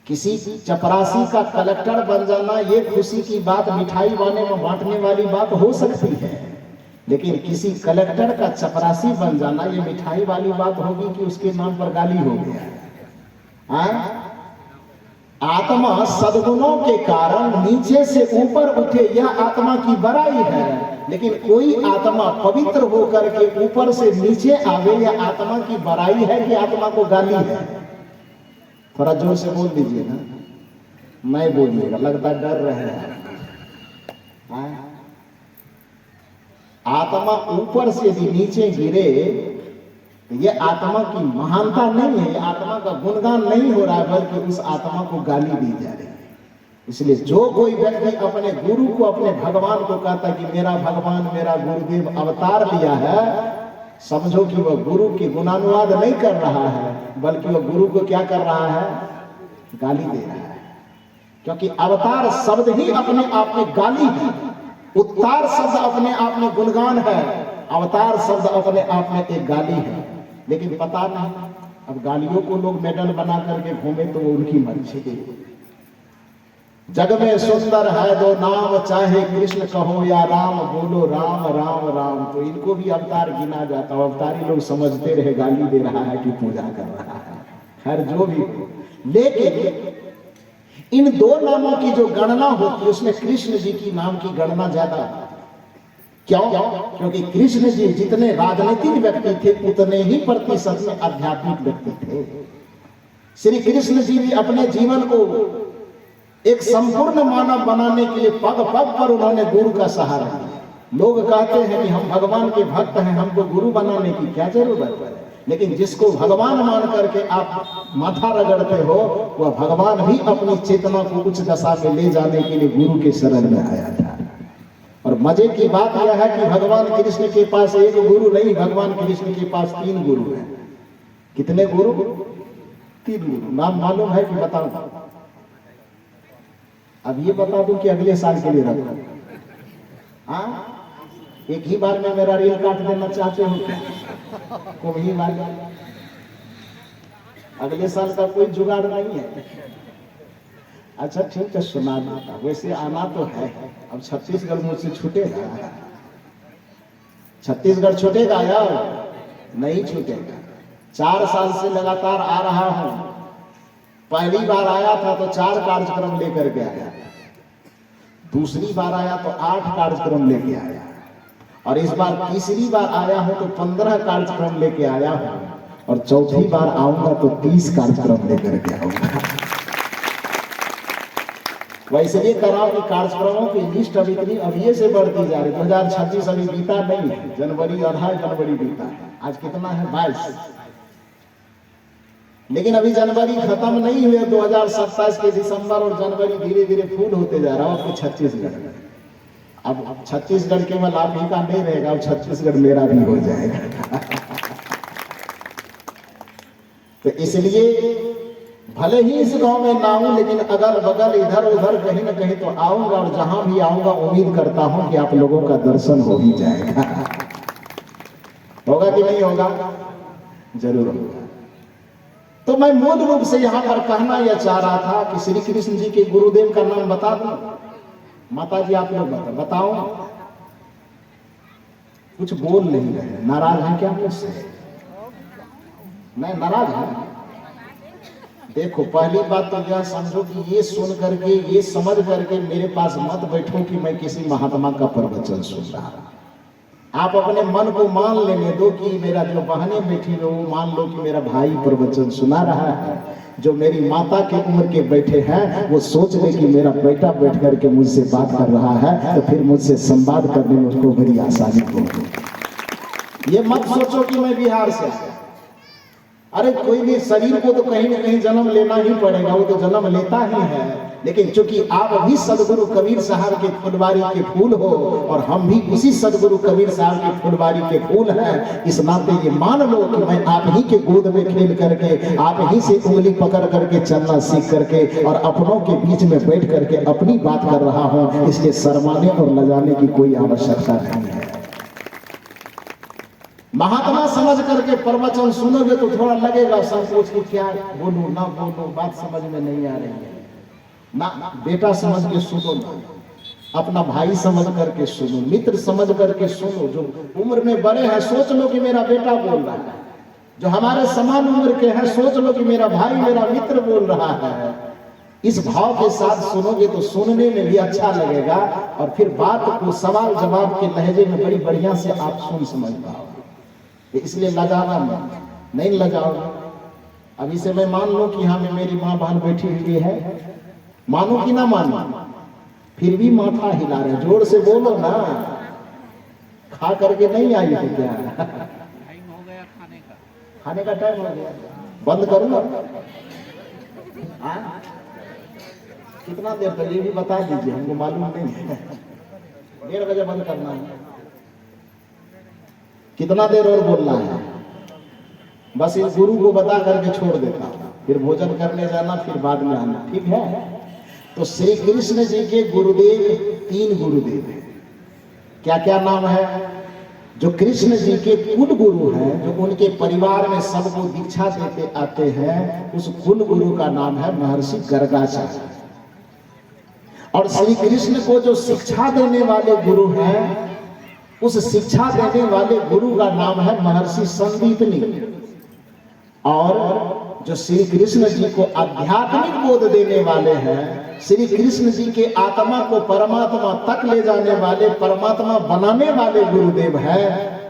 किसी चपरासी का कलेक्टर बन जाना ये खुशी की बात, मिठाई बांटने वाली बात हो सकती है, लेकिन किसी कलेक्टर का चपरासी बन जाना ये मिठाई वाली बात होगी कि उसके नाम पर गाली हो गया? आत्मा सद्गुणों के कारण नीचे से ऊपर उठे, यह आत्मा की बड़ाई है। लेकिन कोई आत्मा पवित्र होकर के ऊपर से नीचे आवे, यह आत्मा की बड़ाई है कि आत्मा को गाली है? थोड़ा जोर से बोल दीजिए ना, मैं बोलिएगा, लगता है डर रहे हैं। आत्मा ऊपर से भी नीचे गिरे, ये आत्मा की महानता नहीं है, ये आत्मा का गुणगान नहीं हो रहा है, बल्कि उस आत्मा को गाली दी जा रही है। इसलिए जो कोई व्यक्ति अपने गुरु को, अपने भगवान को कहता कि मेरा भगवान, मेरा गुरुदेव अवतार लिया है, समझो कि वह गुरु की गुणानुवाद नहीं कर रहा है, बल्कि वह गुरु को क्या कर रहा है, गाली दे रहा है। क्योंकि अवतार शब्द ही अपने आप में गाली है, उत्तार शब्द अपने आप में गुणगान है, अवतार शब्द अपने आप में एक गाली है। लेकिन पता नहीं, अब गालियों को लोग मेडल बना करके घूमे तो वो उनकी मर्जी। जग में सुंदर है दो नाम, चाहे कृष्ण कहो या राम, बोलो राम राम राम। तो इनको भी अवतार गिना जाता है। अवतारी लोग समझते रहे गाली दे रहा है कि पूजा कर रहा है। खैर जो भी हो, लेकिन इन दो नामों की जो गणना होती है उसमें कृष्ण जी की नाम की गणना ज्यादा। क्यों? क्योंकि कृष्ण जी जितने राजनीतिक व्यक्ति थे उतने ही प्रतिशत में आध्यात्मिक व्यक्ति थे। श्री कृष्ण जी भी अपने जीवन को एक संपूर्ण मानव बनाने के लिए पग पग पर उन्होंने गुरु का सहारा लिया। लोग कहते हैं कि हम भगवान के भक्त हैं, हमको गुरु बनाने की क्या जरूरत है। लेकिन जिसको भगवान मान करके आप माथा रगड़ते हो, वह भगवान भी अपनी चेतना को उच्च दशा में ले जाने के लिए गुरु के शरण में आया था। और मजे की बात यह है कि भगवान कृष्ण के पास एक गुरु नहीं, भगवान कृष्ण के पास 3 गुरु हैं। कितने गुरु? 3 गुरु। नाम मालूम है कि बताऊं? अब ये बता दूं कि अगले साल के लिए रखो? हाँ, एक ही बार में मेरा रेल काट देना चाहते हो क्या? को ही बार, अगले साल का कोई जुगाड़ नहीं है। अच्छा ठीक है, सुना देता। वैसे आना तो है, अब छत्तीसगढ़ मुझसे छूटेगा? छत्तीसगढ़ छूटेगा यार? नहीं छूटेगा। 4 साल से लगातार आ रहा हूं। पहली बार आया था तो 4 कार्यक्रम लेकर के आया, दूसरी बार आया तो 8 कार्यक्रम लेके आया, और इस बार तीसरी बार आया हूं तो 15 कार्यक्रम लेके आया हूं, और चौथी बार आऊंगा तो 30 कार्यक्रम लेकर के आऊंगा। वैसे ये कराओ कि कार्यक्रमों की लिस्ट अभी इतनी अभी से बढ़ती जा रही। 2026 अभी बीता नहीं है, जनवरी, आधा जनवरी बीता है। आज कितना है? 22। लेकिन अभी जनवरी खत्म नहीं हुए। 2027 के दिसंबर और जनवरी धीरे धीरे फूल होते जा रहा है। आपको छत्तीसगढ़ में, अब छत्तीसगढ़ केवल आप ही का नहीं रहेगा, अब छत्तीसगढ़ मेरा भी हो जाएगा। तो इसलिए भले ही इस गांव में ना हूं, लेकिन अगल बगल इधर उधर कहीं ना कहीं तो आऊंगा, और जहां भी आऊंगा उम्मीद करता हूं कि आप लोगों का दर्शन हो ही जाएगा। होगा कि नहीं होगा? जरूर होगा। तो मैं मूल रूप से यहां पर कहना यह चाह रहा था कि श्री कृष्ण जी के गुरुदेव का नाम बता दूं? माता जी आप लोग बताओ। कुछ बोल नहीं रहे, नाराज हैं क्या मुझसे? नहीं नाराज है? देखो, पहली बात तो यह समझो कि ये सुन करके, ये समझ करके मेरे पास मत बैठो कि मैं किसी महात्मा का प्रवचन सुन रहा हूं। आप अपने मन को मान लेने दो कि मेरा जो बहने बैठी है वो मान लो कि मेरा भाई प्रवचन सुना रहा है। जो मेरी माता के उम्र के बैठे हैं वो सोच ले कि मेरा बेटा बैठ करके मुझसे बात कर रहा है, तो फिर मुझसे संवाद करने में उसको बड़ी आसानी होगी। ये मत सोचो कि मैं बिहार से आया। अरे कोई भी शरीर को तो कहीं ना कहीं जन्म लेना ही पड़ेगा, वो तो जन्म लेता ही है। लेकिन चूंकि आप भी सदगुरु कबीर साहब के फुलवारी के फूल हो और हम भी उसी सदगुरु कबीर साहब के फुलवारी के फूल हैं, इस नाते ये मान लो कि मैं आप ही के गोद में खेल करके, आप ही से उंगली पकड़ करके चलना सीख करके और अपनों के बीच में बैठ करके अपनी बात कर रहा हूं। इसलिए शर्माने और लजाने की कोई आवश्यकता नहीं है। महात्मा समझ करके प्रवचन सुनोगे तो थोड़ा लगेगा संकोच कि क्या बोलूं ना बोलूं, बात समझ में नहीं आ रही है ना। बेटा समझ के सुनो ना, अपना भाई समझ करके सुनो, मित्र समझ करके सुनो। जो उम्र में बड़े हैं सोच लो कि मेरा बेटा बोल रहा है, जो हमारे समान उम्र के हैं सोच लो कि मेरा भाई मेरा मित्र बोल रहा है। इस भाव के साथ सुनोगे तो सुनने में भी अच्छा लगेगा, और फिर बात को सवाल जवाब के लहजे में बड़ी बढ़िया से आप सुन समझ पाओगे। इसलिए लजाना नहीं लजाओ। अभी से मैं मान लो कि यहाँ में मेरी माँ बहन बैठी हुई है, मानो कि ना मानो, फिर भी माथा हिला रहे। जोर से बोलो ना, खा करके नहीं आई है क्या? टाइम हो गया खाने का, खाने का टाइम हो गया, बंद करो ना। कितना देर तक ये भी बता दीजिए, हमको मालूम नहीं है। 1:30 बजे बंद करना है। कितना देर और बोलना है? बस इस गुरु को बता करके छोड़ देता, फिर भोजन करने जाना, फिर बाद में आना, ठीक है? तो श्री कृष्ण जी के गुरुदेव 3 गुरुदेव हैं। क्या क्या नाम है? जो कृष्ण जी के कुल गुरु हैं, जो उनके परिवार में सबको दीक्षा देते आते हैं, उस कुल गुरु का नाम है महर्षि गर्गाचार्य। और श्री कृष्ण को जो शिक्षा देने वाले गुरु हैं, उस शिक्षा देने वाले गुरु का नाम है महर्षि संदीपनी। और जो श्री कृष्ण जी को आध्यात्मिक बोध देने वाले हैं, श्री कृष्ण जी के आत्मा को परमात्मा तक ले जाने वाले, परमात्मा बनाने वाले गुरुदेव है,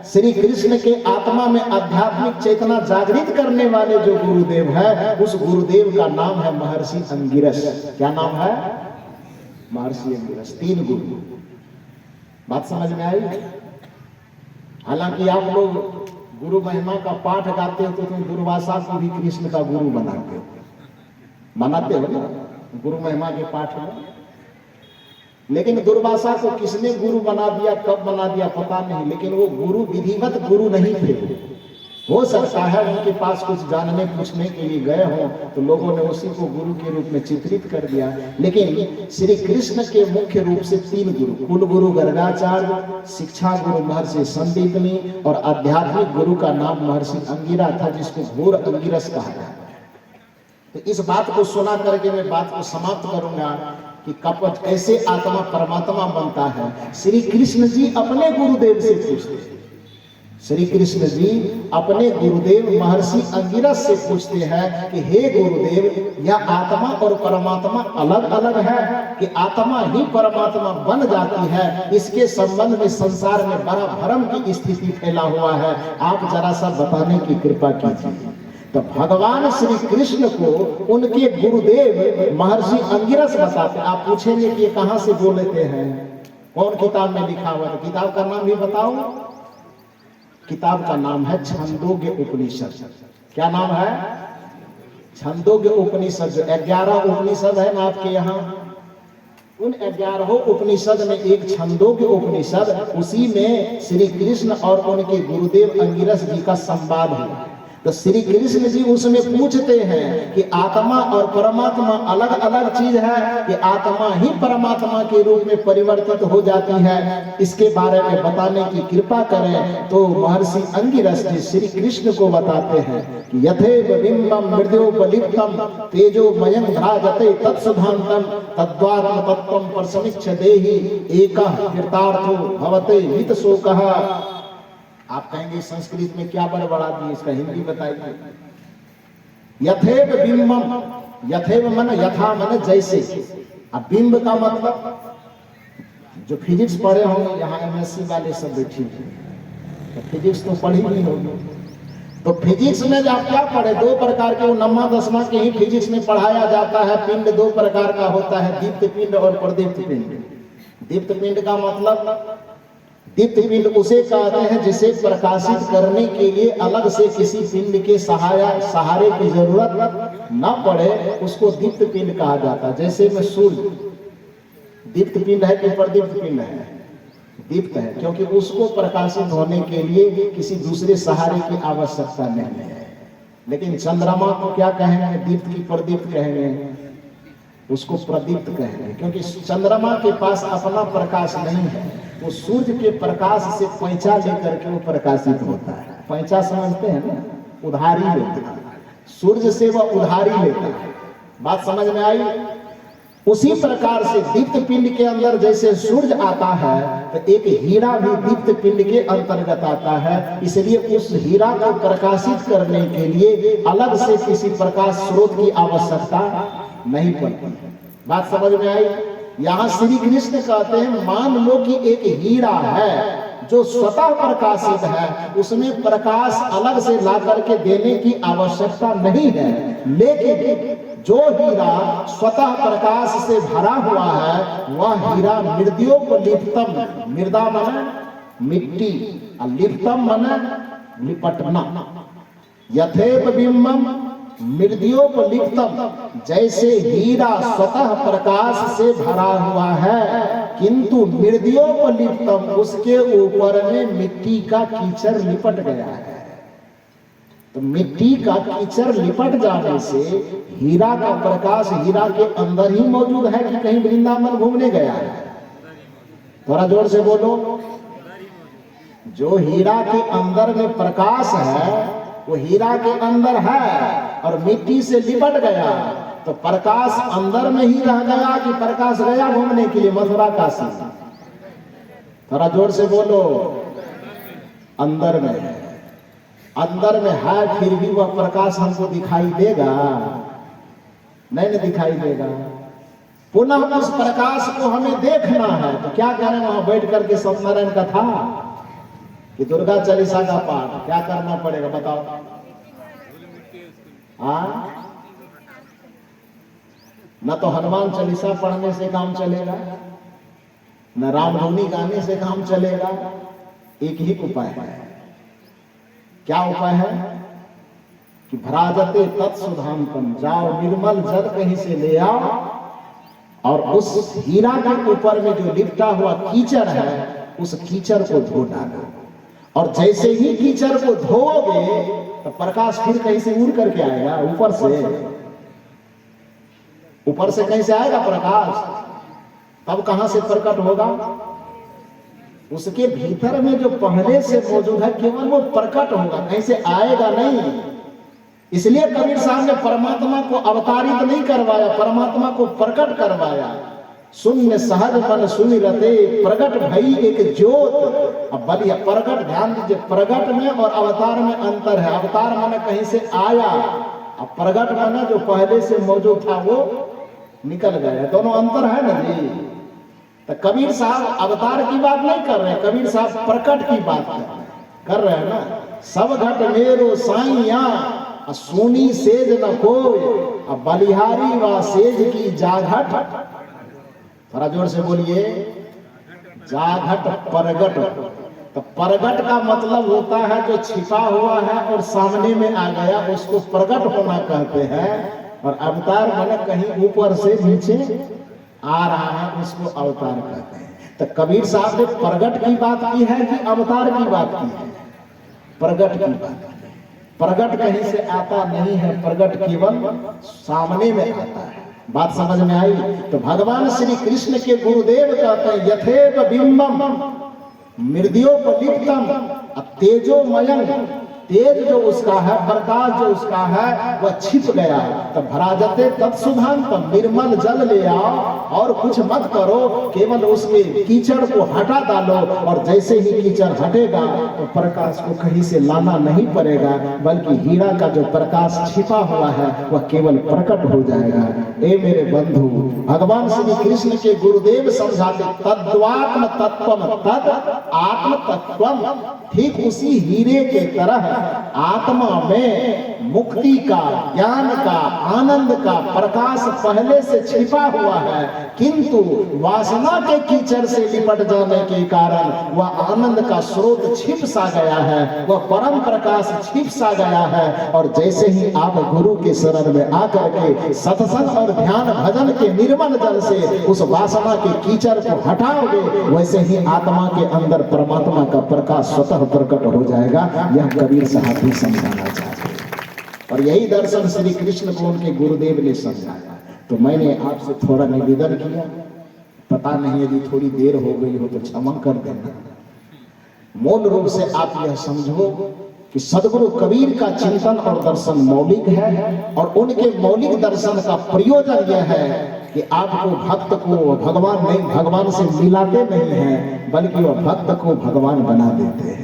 श्री कृष्ण के आत्मा में आध्यात्मिक चेतना जागृत करने वाले जो गुरुदेव है, उस गुरुदेव का नाम है महर्षि अंगिरस। क्या नाम है? महर्षि अंगिरस। 3 गुरु। बात समझ में आई? हालांकि आप लोग गुरु महिमा का पाठ गाते हो तो तुम दुर्वासा को भी कृष्ण का गुरु बनाते हो, मनाते हो ना गुरु महिमा के पाठ में। लेकिन दुर्वासा को किसने गुरु बना दिया, कब बना दिया पता नहीं, लेकिन वो गुरु विधिवत गुरु नहीं थे। हो सकता है उनके पास कुछ जानने पूछने के लिए गए हों तो लोगों ने उसी को गुरु के रूप में चित्रित कर दिया। लेकिन श्री कृष्ण के मुख्य रूप से 3 गुरु, कुल गुरु गर्गाचार्य, शिक्षा गुरु महर्षि संदीपनी और आध्यात्मिक गुरु का नाम महर्षि अंगिरा था, जिसको घोर अंगिरस कहा जाता है। तो इस बात को सुना करके मैं बात को समाप्त करूंगा कि कपट कैसे आत्मा परमात्मा बनता है। श्री कृष्ण जी अपने गुरुदेव से पूछते हैं, श्री कृष्ण जी अपने गुरुदेव महर्षि अंगिरस से पूछते हैं कि हे गुरुदेव, यह आत्मा और परमात्मा अलग अलग है कि आत्मा ही परमात्मा बन जाती है? इसके संबंध में संसार में बड़ा भ्रम की स्थिति फैला हुआ है, आप जरा सा बताने की कृपा कीजिए। तो भगवान श्री कृष्ण को उनके गुरुदेव महर्षि अंगिरस बताते। आप पूछेंगे कि ये कहां से बोलते हैं, कौन किताब में लिखा हुआ है? किताब का नाम भी बताओ। किताब का नाम है छंदोग्य उपनिषद। क्या नाम है? छंदोग्य उपनिषद। जो 11 उपनिषद है ना आपके यहाँ, उन 11 उपनिषद में एक छंदोग्य उपनिषद, उसी में श्री कृष्ण और उनके गुरुदेव अंगिरस जी का संवाद है। तो श्री कृष्ण जी उसमें पूछते हैं कि आत्मा और परमात्मा अलग अलग चीज है कि आत्मा ही परमात्मा के रूप में परिवर्तित हो जाती है? इसके बारे में बताने की कृपा करें। तो महर्षि अंगिरस जी श्री कृष्ण को बताते हैं कि यथेव बिंबम मृद्योपलिप्तम तेजोमयं भ्राजते तत्सुधांतम तद्वात्म तत्त्वं परसमिच्छ देहि एकः कृतार्थो भवते हितशोकः। आप कहेंगे संस्कृत में क्या बड़बड़ा दी, इसका हिंदी बताइए। यथेव बिंबम, यथेव मन यथा मन जैसे, अब बिंब का मतलब, जो फिजिक्स पढ़े होंगे यहाँ एमएससी वाले सब बैठे हैं, तो फिजिक्स तो पढ़ी नहीं होगी। तो फिजिक्स में आप क्या पढ़े? 2 प्रकार के, 9वां 10वां के ही फिजिक्स में पढ़ाया जाता है। पिंड 2 प्रकार का होता है, दीप्त पिंड और प्रदीप्त पिंड। दीप्त पिंड का मतलब, दीप्त पिंड उसे कहते हैं जिसे प्रकाशित करने के लिए अलग से किसी पिंड के सहारे की जरूरत न पड़े, उसको दीप्त पिंड कहा जाता है। जैसे में सूर्य दीप्त पिंड है कि प्रदीप्त पिंड है? दीप्त है, क्योंकि उसको प्रकाशित होने के लिए किसी दूसरे सहारे की आवश्यकता नहीं है। लेकिन चंद्रमा को क्या कहेंगे? दीप्त की प्रदीप्त कहेंगे? उसको प्रदीप्त कहेंगे, क्योंकि चंद्रमा के पास अपना प्रकाश नहीं है, वो सूर्य के प्रकाश से पैंचा लेकर के वो प्रकाशित होता है। पैंचा समझते हैं ना, उधारी लेता है, सूर्य से वह उधारी लेता है। बात समझ में आई? उसी प्रकार से दीप्त पिंड के अंदर जैसे सूर्य आता है, तो एक हीरा भी दीप्त पिंड के अंतर्गत आता है। इसलिए उस हीरा को प्रकाशित करने के लिए अलग से किसी प्रकाश स्रोत की आवश्यकता नहीं पड़ती। बात समझ में आई? यहाँ श्री कृष्ण कहते हैं, मान लो कि एक हीरा है जो स्वतः प्रकाशित है, उसमें प्रकाश अलग से ला करके देने की आवश्यकता नहीं है। लेकिन जो हीरा स्वतः प्रकाश से भरा हुआ है, वह हीरा मृद्योपलिप्तम, मृदा माने मिट्टी, लिप्तम माने लिपटना। यथेव बिंबम मृद्योपलिप्तम, जैसे हीरा स्वतः प्रकाश से भरा हुआ है, किंतु मृद्योपलिप्तम, उसके ऊपर में मिट्टी का कीचड़ लिपट गया है। तो मिट्टी का कीचड़ लिपट जाने से हीरा का प्रकाश हीरा के अंदर ही मौजूद है कि कहीं वृंदावन घूमने गया है? थोड़ा जोर से बोलो। जो हीरा के अंदर में प्रकाश है वो हीरा के अंदर है और मिट्टी से लिपट गया, तो प्रकाश अंदर में ही रह गया कि प्रकाश गया घूमने के लिए मथुरा काशी? थोड़ा जोर से बोलो। अंदर में है, अंदर में है, फिर भी वह प्रकाश हमको दिखाई देगा? नहीं दिखाई देगा। पुनः उस प्रकाश को हमें देखना है, तो क्या करें? वहां बैठ करके सत्यनारायण कथा कि दुर्गा चालीसा का पाठ क्या करना पड़ेगा बताओ? न तो हनुमान चालीसा पढ़ने से काम चलेगा, न रामधुनी गाने से काम चलेगा। एक ही उपाय है। क्या उपाय है? कि भ्राजते तत्सुधांतम, जाओ निर्मल जल कहीं से ले आओ और उस हीरा के ऊपर में जो लिपटा हुआ कीचड़ है उस कीचड़ को धो डालो। और जैसे ही कीचड़ को धोओगे तो प्रकाश फिर कहीं से उड़ करके आएगा, ऊपर से कहीं से आएगा प्रकाश। तब कहां से प्रकट होगा? उसके भीतर में जो पहले से मौजूद है केवल वो प्रकट होगा, कहीं से आएगा नहीं। इसलिए कबीर साहब ने परमात्मा को अवतारित नहीं करवाया, परमात्मा को प्रकट करवाया। शून्य सहज मन सुनि रते, प्रकट भई एक ज्योत। अब बलिया प्रकट, ध्यान दीजिए, प्रकट में और अवतार में अंतर है। अवतार माने कहीं से आया, अब प्रकट माने जो पहले से मौजूद था वो निकल गया। दोनों अंतर है ना जी। तो कबीर साहब अवतार की बात नहीं कर रहे हैं, कबीर साहब प्रकट की बात कर रहे हैं ना। सब घट मेरो साइया, सोनी सेज न कोई, अब बलिहारी व सेज की जाघट। थोड़ा जोर से बोलिए। जाघट प्रगट। तो प्रगट का मतलब होता है जो छिपा हुआ है और सामने में आ गया, उसको प्रगट होना कहते हैं। और अवतार माने कहीं ऊपर से नीचे आ रहा है, उसको अवतार कहते हैं। तो कबीर साहब ने प्रगट की बात की है कि अवतार की बात की है? प्रगट की बात। प्रगट कहीं से आता नहीं है, प्रगट केवल सामने में आता है। बात समझ में आई? तो भगवान श्री कृष्ण के गुरुदेव कहते हैं यथेव बिंबम मृद्योपलिप्तम तेजोमयं, तेज जो उसका है, प्रकाश जो उसका है वह छिप गया। तो भ्राजते तत्सुधांतम, निर्मल जल ले आओ और कुछ मत करो, केवल उसके कीचड़ को हटा डालो। और जैसे ही कीचड़ हटेगा तो प्रकाश को कहीं से लाना नहीं पड़ेगा, बल्कि हीरा का जो प्रकाश छिपा हुआ है वह केवल प्रकट हो जाएगा। ए मेरे बंधु, भगवान श्री कृष्ण के गुरुदेव समझाते तद्वात्म तत्वम तद आत्म तत्वम, ठीक उसी हीरे के तरह आत्मा में मुक्ति का, ज्ञान का, आनंद का प्रकाश पहले से छिपा हुआ है, किंतु वासना के कीचड़ से लिपट जाने के कारण वह आनंद का स्रोत छिप सा गया है, वह परम प्रकाश छिप सा गया है। और जैसे ही आप गुरु के शरण में आकर के सत्संग और ध्यान भजन के निर्मल जल से उस वासना के कीचड़ को हटाओगे, वैसे ही आत्मा के अंदर परमात्मा का प्रकाश स्वतः प्रकट हो जाएगा। यह कबीर साहब भी समझाना चाहते हैं और यही दर्शन श्री कृष्ण को उनके गुरुदेव ने समझाया। तो मैंने आपसे थोड़ा निवेदन किया, पता नहीं यदि थोड़ी देर हो गई हो तो क्षमा कर देना। मूल रूप से आप यह समझो कि सदगुरु कबीर का चिंतन और दर्शन मौलिक है और उनके मौलिक दर्शन का प्रयोजन यह है कि आपको भक्त को भगवान नहीं, भगवान से मिलाते नहीं हैं, बल्कि वह भक्त को भगवान बना देते हैं।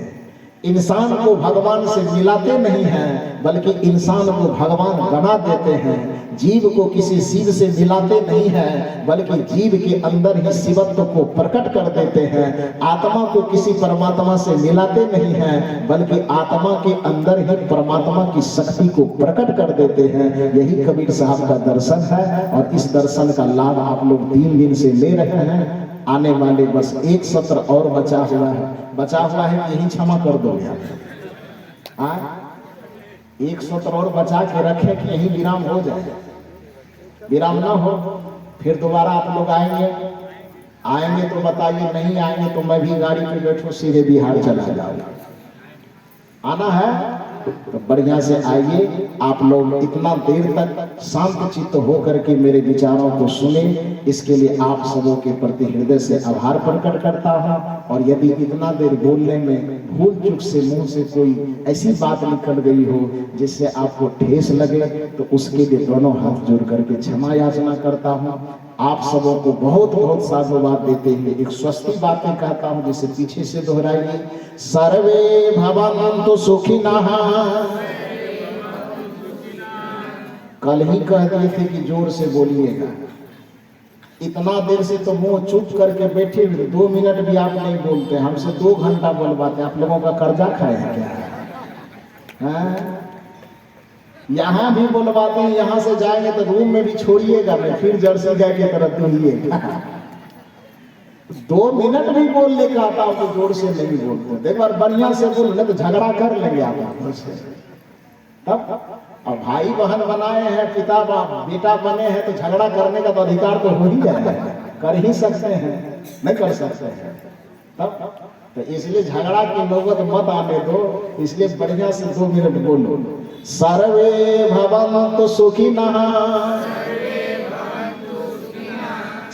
इंसान को भगवान से मिलाते नहीं हैं, बल्कि इंसान को भगवान बना देते हैं। जीव को किसी शिव से मिलाते नहीं हैं, बल्कि जीव के अंदर ही शिवत्व को प्रकट कर देते हैं। आत्मा को किसी परमात्मा से मिलाते नहीं हैं, बल्कि आत्मा के अंदर ही परमात्मा की शक्ति को प्रकट कर देते हैं। यही कबीर साहब का दर्शन है और इस दर्शन का लाभ आप लोग 3 दिन से ले रहे हैं। आने वाले बस एक सत्र और बचा हुआ है, यही क्षमा कर दो यार। एक सत्र और बचा के रखें कि यही विराम हो जाए। विराम ना हो फिर दोबारा आप लोग आएंगे तो बताइए, नहीं आएंगे तो मैं भी गाड़ी पे बैठूं सीधे बिहार चला जाऊंगा। आना है तो बढ़िया से आइए। आप लोग इतना देर तक शांत चित्त होकर के मेरे विचारों को सुने, इसके लिए आप सबों के प्रति हृदय से आभार प्रकट करता हूं। और यदि इतना देर बोलने में भूल चूक से मुंह से कोई ऐसी बात निकल गई हो जिससे आपको ठेस लगे तो उसके लिए दोनों हाथ जोड़ करके क्षमा याचना करता हूं। आप सबों को बहुत बहुत साधुवाद देते हुए एक स्वस्ति बातें कहता हूं जिसे पीछे से दोहराइए। सर्वे भवन्तु सुखिनः। कल ही कह दिए थे कि जोर से बोलिएगा। इतना देर से तो मुंह चुप करके बैठे हुए, 2 मिनट भी आप नहीं बोलते, हमसे 2 घंटा बोलवाते। आप लोगों का कर्जा खाए हैं क्या? हैं? यहाँ भी बोलवाते हैं, यहाँ से जाएंगे तो रूम में भी छोड़िएगा नहीं, फिर जर्सी गाय की तरफ दुहिएगा। 2 मिनट भी बोलने का आता हो तो जोर से नहीं बोलते। एक बार बढ़िया से बोल ले तो झगड़ा कर लेंगे आप आपस से। तब अब भाई बहन बनाए हैं, पिता बेटा बने हैं, तो झगड़ा करने का तो अधिकार तो हो ही जाएगा। कर ही सकते हैं, नहीं कर सकते हैं। तब तो इसलिए झगड़ा की नौबत मत आने दो, इसलिए बढ़िया से 2 मिनट बोलो। सर्वे भवन्तु सुखिनः,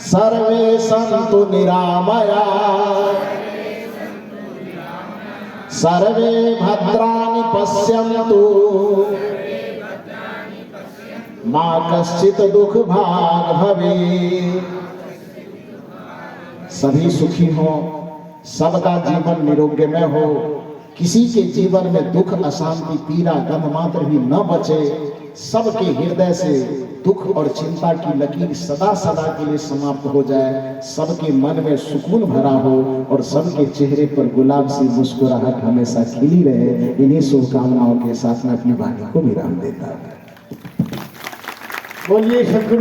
सर्वे सन्तु निरामयाः, सर्वे भद्राणि पश्यन्तु, मा कश्चित् दुःख भाग् भवेत्। सभी सुखी हो, सबका जीवन निरोग्यमय हो, किसी के जीवन में दुख अशांति पीड़ा गम मात्र भी न बचे। सबके हृदय से दुख और चिंता की लकीर सदा सदा के लिए समाप्त हो जाए। सबके मन में सुकून भरा हो और सबके चेहरे पर गुलाब सी मुस्कुराहट हमेशा खिली रहे। इन्हीं शुभकामनाओं के साथ में अपनी वाणी को विराम देता हूं। बोलिए सद्गुरु